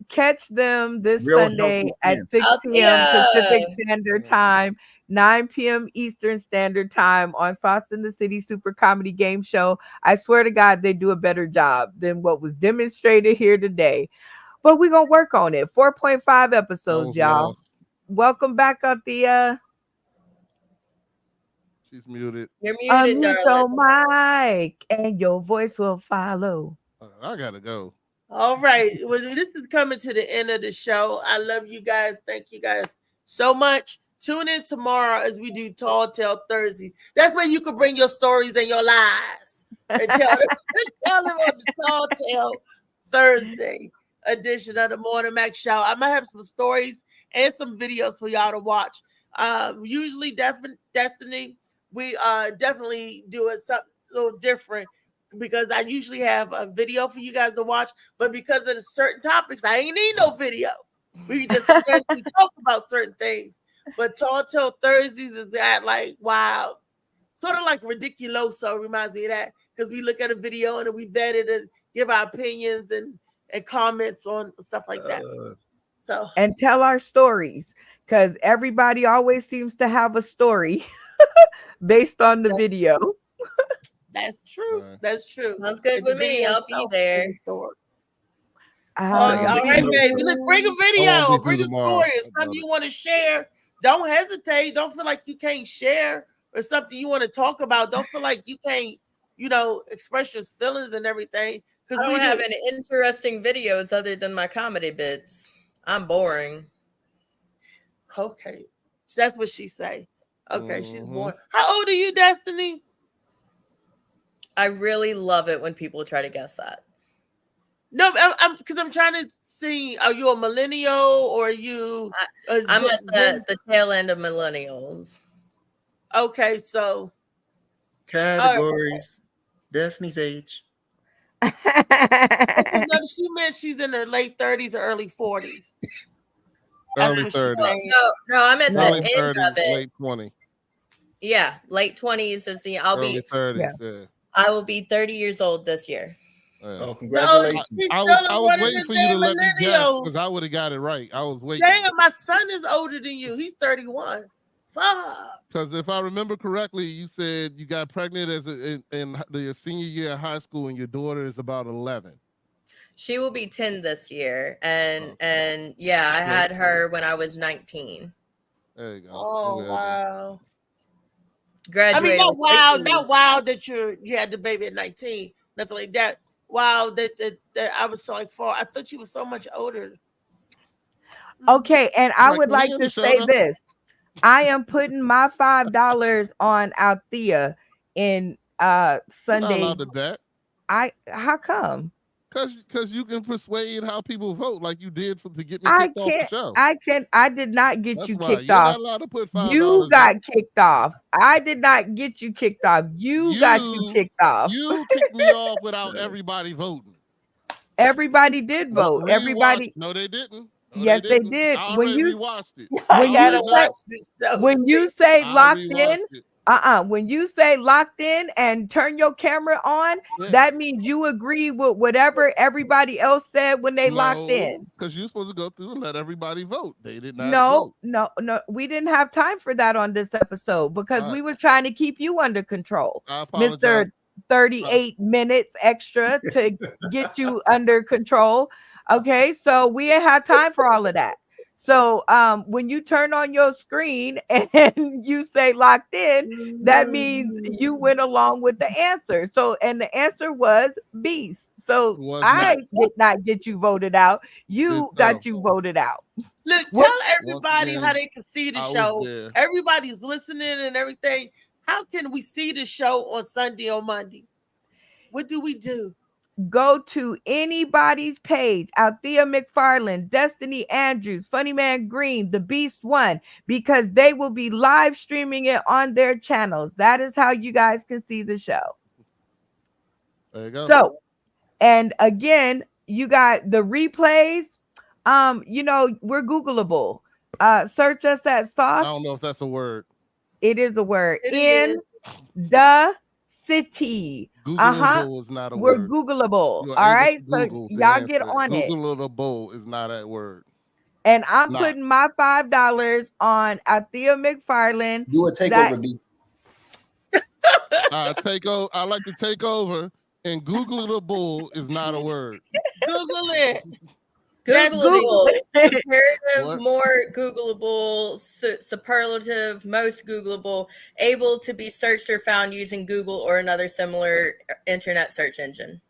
Catch them this Real Sunday healthy at skin. 6 p.m. Pacific Standard Time, 9 p.m. Eastern Standard Time on Sauce in the City Super Comedy Game Show. I swear to God, they do a better job than what was demonstrated here today. But we're going to work on it. 4.5 episodes, y'all. Welcome back, Althea. She's muted. You're muted, Unmute darling. your mic and your voice will follow. I gotta go. All right. Well, this is coming to the end of the show. I love you guys. Thank you guys so much. Tune in tomorrow as we do Tall Tale Thursday. That's where you can bring your stories and your lies and tell them on the Tall Tale Thursday edition of the Morning Max Show. I might have some stories and some videos for y'all to watch. Usually, Destiny, we definitely do it something a little different because I usually have a video for you guys to watch, but because of the certain topics, I ain't need no video. We just talk about certain things. But Tall Tale Thursdays is that like wow, sort of like Ridiculoso reminds me of that because we look at a video and then we vet it and give our opinions and comments on stuff like that. So and tell our stories because everybody always seems to have a story based on the video. That's true. That's true. Sounds good with me. I'll be there. All right, baby. Look, bring a video or bring a story or something you want to share. Don't hesitate. Don't feel like you can't share or something you want to talk about. Don't feel like you can't, express your feelings and everything. I don't have any interesting videos other than my comedy bits. I'm boring. Okay. So that's what she say. Okay, she's boring. How old are you, Destiny? I really love it when people try to guess that. No, because I'm trying to see. Are you a millennial or are you? I'm at the tail end of millennials. Okay, so categories. Destiny's age. Okay, no, she meant she's in her late 30s or early 40s. Early 30s. No, I'm at the end 30s, of it. Late 20s. Yeah, late 20s is the. Early 30s. Yeah. I will be 30 years old this year. Oh, congratulations! I was waiting for you to let me guess because I would have got it right. I was waiting. Damn, my son is older than you. He's 31. Fuck. Because if I remember correctly, you said you got pregnant in your senior year of high school, and your daughter is about 11. She will be 10 this year, and yeah, I had her when I was 19. There you go. Oh wow. Graduated. I mean, not wow that you had the baby at 19, nothing like that. Wow, that I was so like 4. I thought you were so much older. Okay, and I would like to say this. I am putting my $5 on Althea in Sunday. How come? Because you can persuade how people vote like you did to get me kicked off the show. I did not get That's you why. kicked You're off. not allowed to put $5 You got kicked off. I did not get you kicked off. You got you kicked off. You kicked me off without everybody voting. Everybody did vote. No, everybody. No, they didn't. No, yes, they did. When you watched it. When you say locked in, when you say locked in and turn your camera on, that means you agree with whatever everybody else said when they locked in. Because you're supposed to go through and let everybody vote. They did not No, vote. no, we didn't have time for that on this episode because we was trying to keep you under control, Mr. 38 minutes extra to get you under control. Okay, so we ain't have time for all of that. So when you turn on your screen and you say locked in, that means you went along with the answer. So, and the answer was Beast. So I did not get you voted out. You got you voted out. Look, tell everybody how they can see the show. Everybody's listening and everything. How can we see the show on Sunday or Monday? What do we do? Go to anybody's page, Althea McFarland, Destiny Andrews, Funny Man Green, The Beast One, because they will be live streaming it on their channels. That is how you guys can see the show. There you go. So, and again, you got the replays. You know, we're Googleable. Search us at Sauce. I don't know if that's a word. It is a word. In the city. Googleable is not a We're word. Googleable. All right. So y'all get on it. Googleable is not that word. And I'm putting my $5 on Althea McFarland. Do a takeover, Beast. I like to take over, and Googleable is not a word. Google it. Googleable, comparative, more Googleable, superlative, most Googleable, able to be searched or found using Google or another similar internet search engine.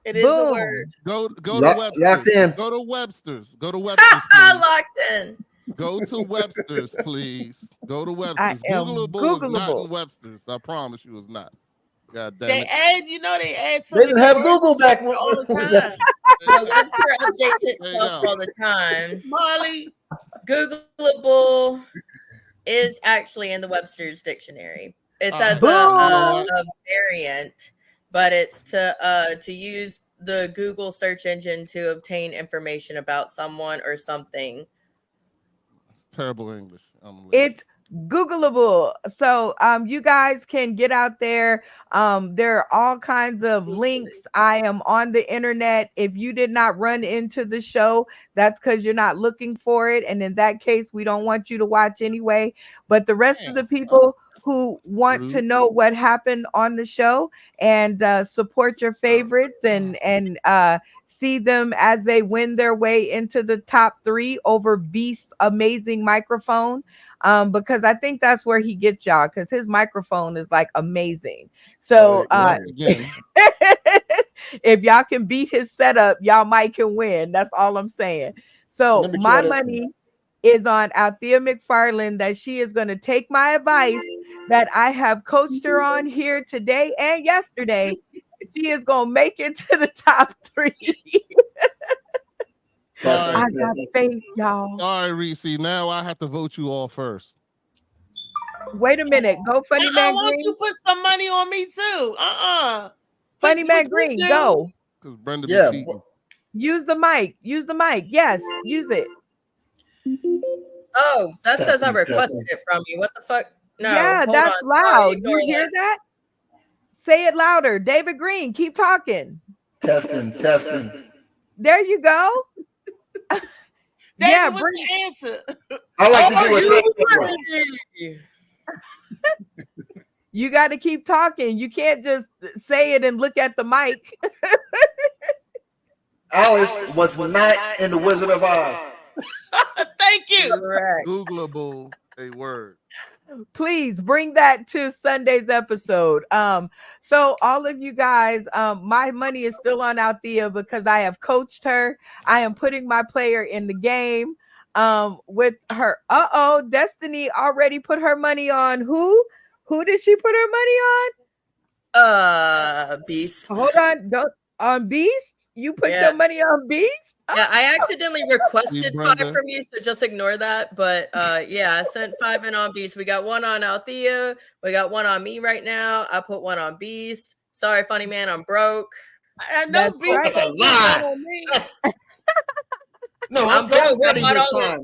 It is a word. Go to Webster's. Locked in. Go to Webster's. Go to Webster's. Locked in. Go to Webster's, please. Go to Webster's. Googleable is not in Webster's. I promise you, it's not. God damn it. They add so they didn't have Google back all the time. Webster updates itself all the time. Molly, Googleable is actually in the Webster's dictionary. It's as a variant, but it's to use the Google search engine to obtain information about someone or something. Terrible English. It's Googleable. So you guys can get out there. There are all kinds of links. I am on the internet. If you did not run into the show, that's because you're not looking for it. And in that case, we don't want you to watch anyway. But the rest of the people who want to know what happened on the show and support your favorites and see them as they win their way into the top 3 over Beast's amazing microphone. Because I think that's where he gets y'all, because his microphone is like amazing. So if y'all can beat his setup, y'all might can win. That's all I'm saying. So my money is on Althea McFarland, that she is going to take my advice that I have coached her on here today and yesterday. She is going to make it to the top 3. I got faith, y'all. Sorry, Reese. Now I have to vote you all first. Wait a minute. Go, Funny Man Green. I want you to put some money on me too. Funny Man Green, go. Because Brenda Use the mic. Use the mic. Yes, use it. Oh, that says I requested it from you. What the fuck? No. Yeah, that's loud. You hear that? Say it louder. David Green, keep talking. Testing. There you go. Yeah, bring the answer. I like to do it. You got to keep talking. You can't just say it and look at the mic. Alice was not in the Wizard of Oz. Thank you. Correct. Googleable, a word. Please bring that to Sunday's episode. So all of you guys, my money is still on Althea because I have coached her. I am putting my player in the game with her. Destiny already put her money on who? Who did she put her money on? Beast. Hold on. Go on Beast. You put your money on Beast? Yeah, I accidentally requested 5 from you, so just ignore that. But I sent 5 in on Beast. We got 1 on Althea. We got 1 on me right now. I put 1 on Beast. Sorry, Funny Man, I'm broke. I know Beast. That's a lie. No, I'm broke this time.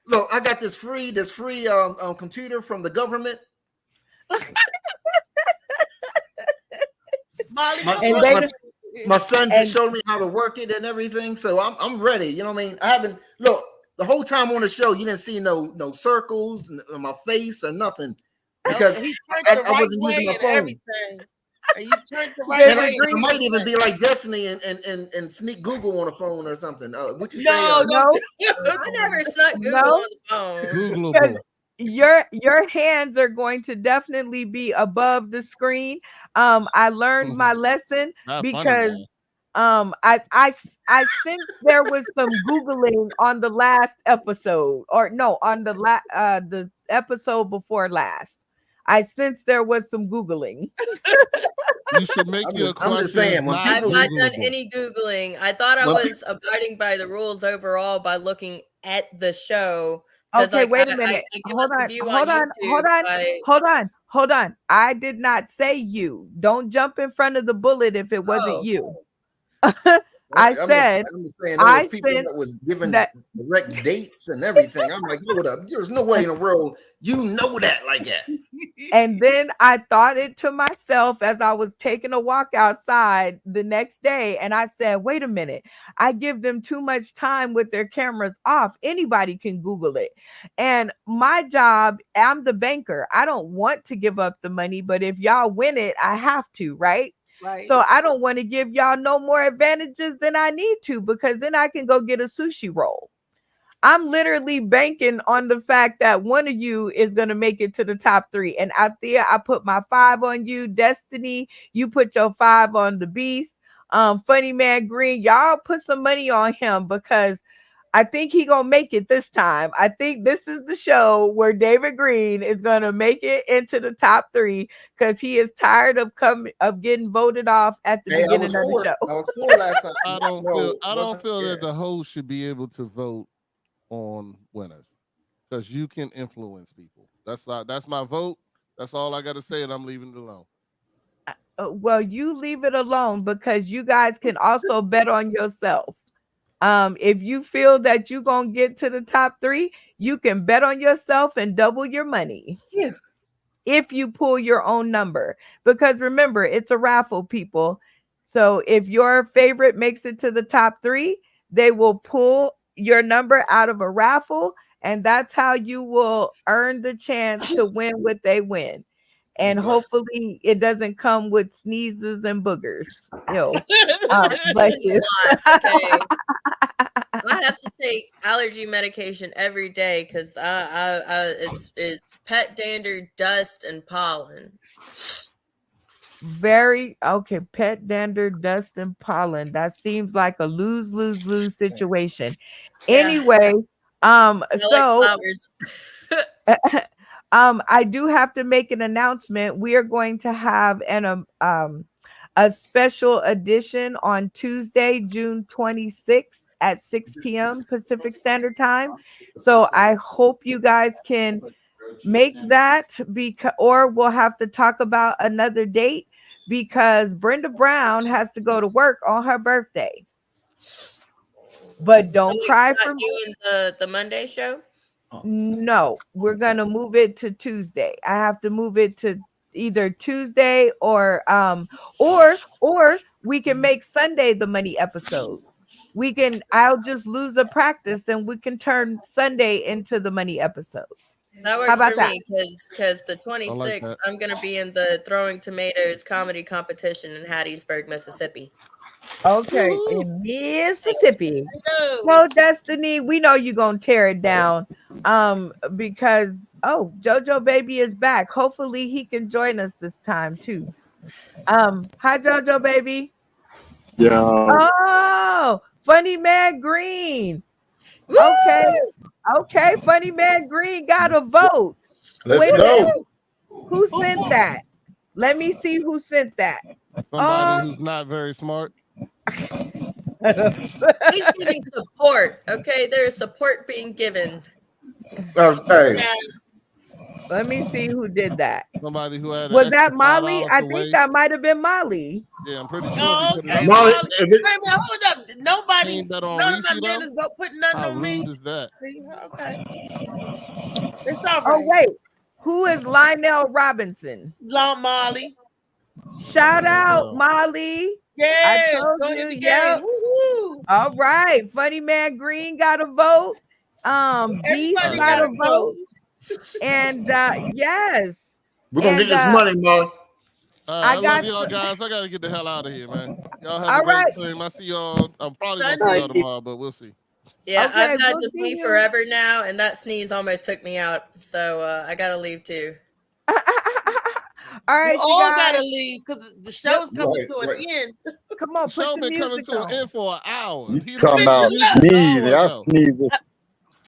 Look, I got this free computer from the government. My son just showed me how to work it and everything, so I'm ready. You know what I mean? I haven't the whole time on the show. You didn't see no circles on my face or nothing because I wasn't using my phone. And you turned the right And way. it might even be like Destiny and sneak Google on the phone or something. What you say? No. I never snuck Google on the phone. Googleable. Your hands are going to definitely be above the screen. I learned my lesson because I sensed there was some Googling on the last episode, or no, on the episode before last. I sensed there was some Googling. You should make your questions. I'm just saying, when I've not done any Googling. I thought I was abiding by the rules overall by looking at the show. Okay, wait a minute. Hold on. I did not say you. Don't jump in front of the bullet if it wasn't you. I said people that was given direct dates and everything. I'm like, hold up, there's no way in the world you know that like that. And then I thought it to myself as I was taking a walk outside the next day, and I said, wait a minute, I give them too much time with their cameras off. Anybody can Google it. And my job, I'm the banker. I don't want to give up the money, but if y'all win it, I have to, right? Right. So I don't want to give y'all no more advantages than I need to, because then I can go get a sushi roll. I'm literally banking on the fact that one of you is going to make it to the top 3. And Althea, I put my 5 on you. Destiny, you put your 5 on the Beast. Funny Man Green, y'all put some money on him, because I think he gonna make it this time. I think this is the show where David Green is gonna make it into the top 3, because he is tired of getting voted off at the beginning of the show. I was 4 last time. I don't feel that the host should be able to vote on winners, because you can influence people. That's my vote. That's all I got to say, and I'm leaving it alone. Well, you leave it alone, because you guys can also bet on yourself. If you feel that you're gonna get to the top 3, you can bet on yourself and double your money. Yeah. If you pull your own number, because remember, it's a raffle, people. So if your favorite makes it to the top 3, they will pull your number out of a raffle, and that's how you will earn the chance to win what they win. And hopefully it doesn't come with sneezes and boogers. Bless you. Okay. I have to take allergy medication every day because it's pet dander, dust, and pollen. Pet dander, dust, and pollen. That seems like a lose situation. Yeah. Anyway, I do have to make an announcement. We are going to have a special edition on Tuesday, June 26th at 6 p.m. Pacific Standard Time. So I hope you guys can make that, or we'll have to talk about another date, because Brenda Brown has to go to work on her birthday. But don't cry for doing the Monday show. No, we're gonna move it to Tuesday. I have to move it to either Tuesday or we can make Sunday the money episode. I'll just lose a practice and we can turn Sunday into the money episode. That works for me, because the 26th, I'm going to be in the Throwing Tomatoes comedy competition in Hattiesburg, Mississippi. Okay, in Mississippi. No, Destiny, we know you're going to tear it down because, JoJo Baby is back. Hopefully he can join us this time, too. Hi, JoJo Baby. Yeah. Oh, Funny Man Green. Woo! Okay, Funny Man Green got a vote. Let's go. Who sent that? Let me see who sent that. Somebody who's not very smart. He's giving support. Okay, there is support being given. Hey. Let me see who did that. Somebody who had was that Molly? I think that might have been Molly. Yeah, I'm pretty sure. Okay. Molly, hold up. Nobody, none of my men is putting nothing on me. How rude is that? Okay. It's all right. Oh, wait. Who is Lionel Robinson? Molly. Shout out, Molly. Yeah. I told you. Yeah. All right. Funny Man Green got a vote. Beast got a vote. And yes. We're going to get this money, Molly. I love y'all guys. I gotta get the hell out of here, man. Y'all have All a great right. time. I see y'all. I'm probably gonna see y'all tomorrow, but we'll see. Yeah, Okay, I've had we'll to see pee you. forever now, and that sneeze almost took me out. So I gotta leave too. All right, We you all guys. gotta leave because the show's coming to an end. Come on, The show put the been coming music to on. an end for an hour. You He come left out an sneezing. hour I ago. sneezing.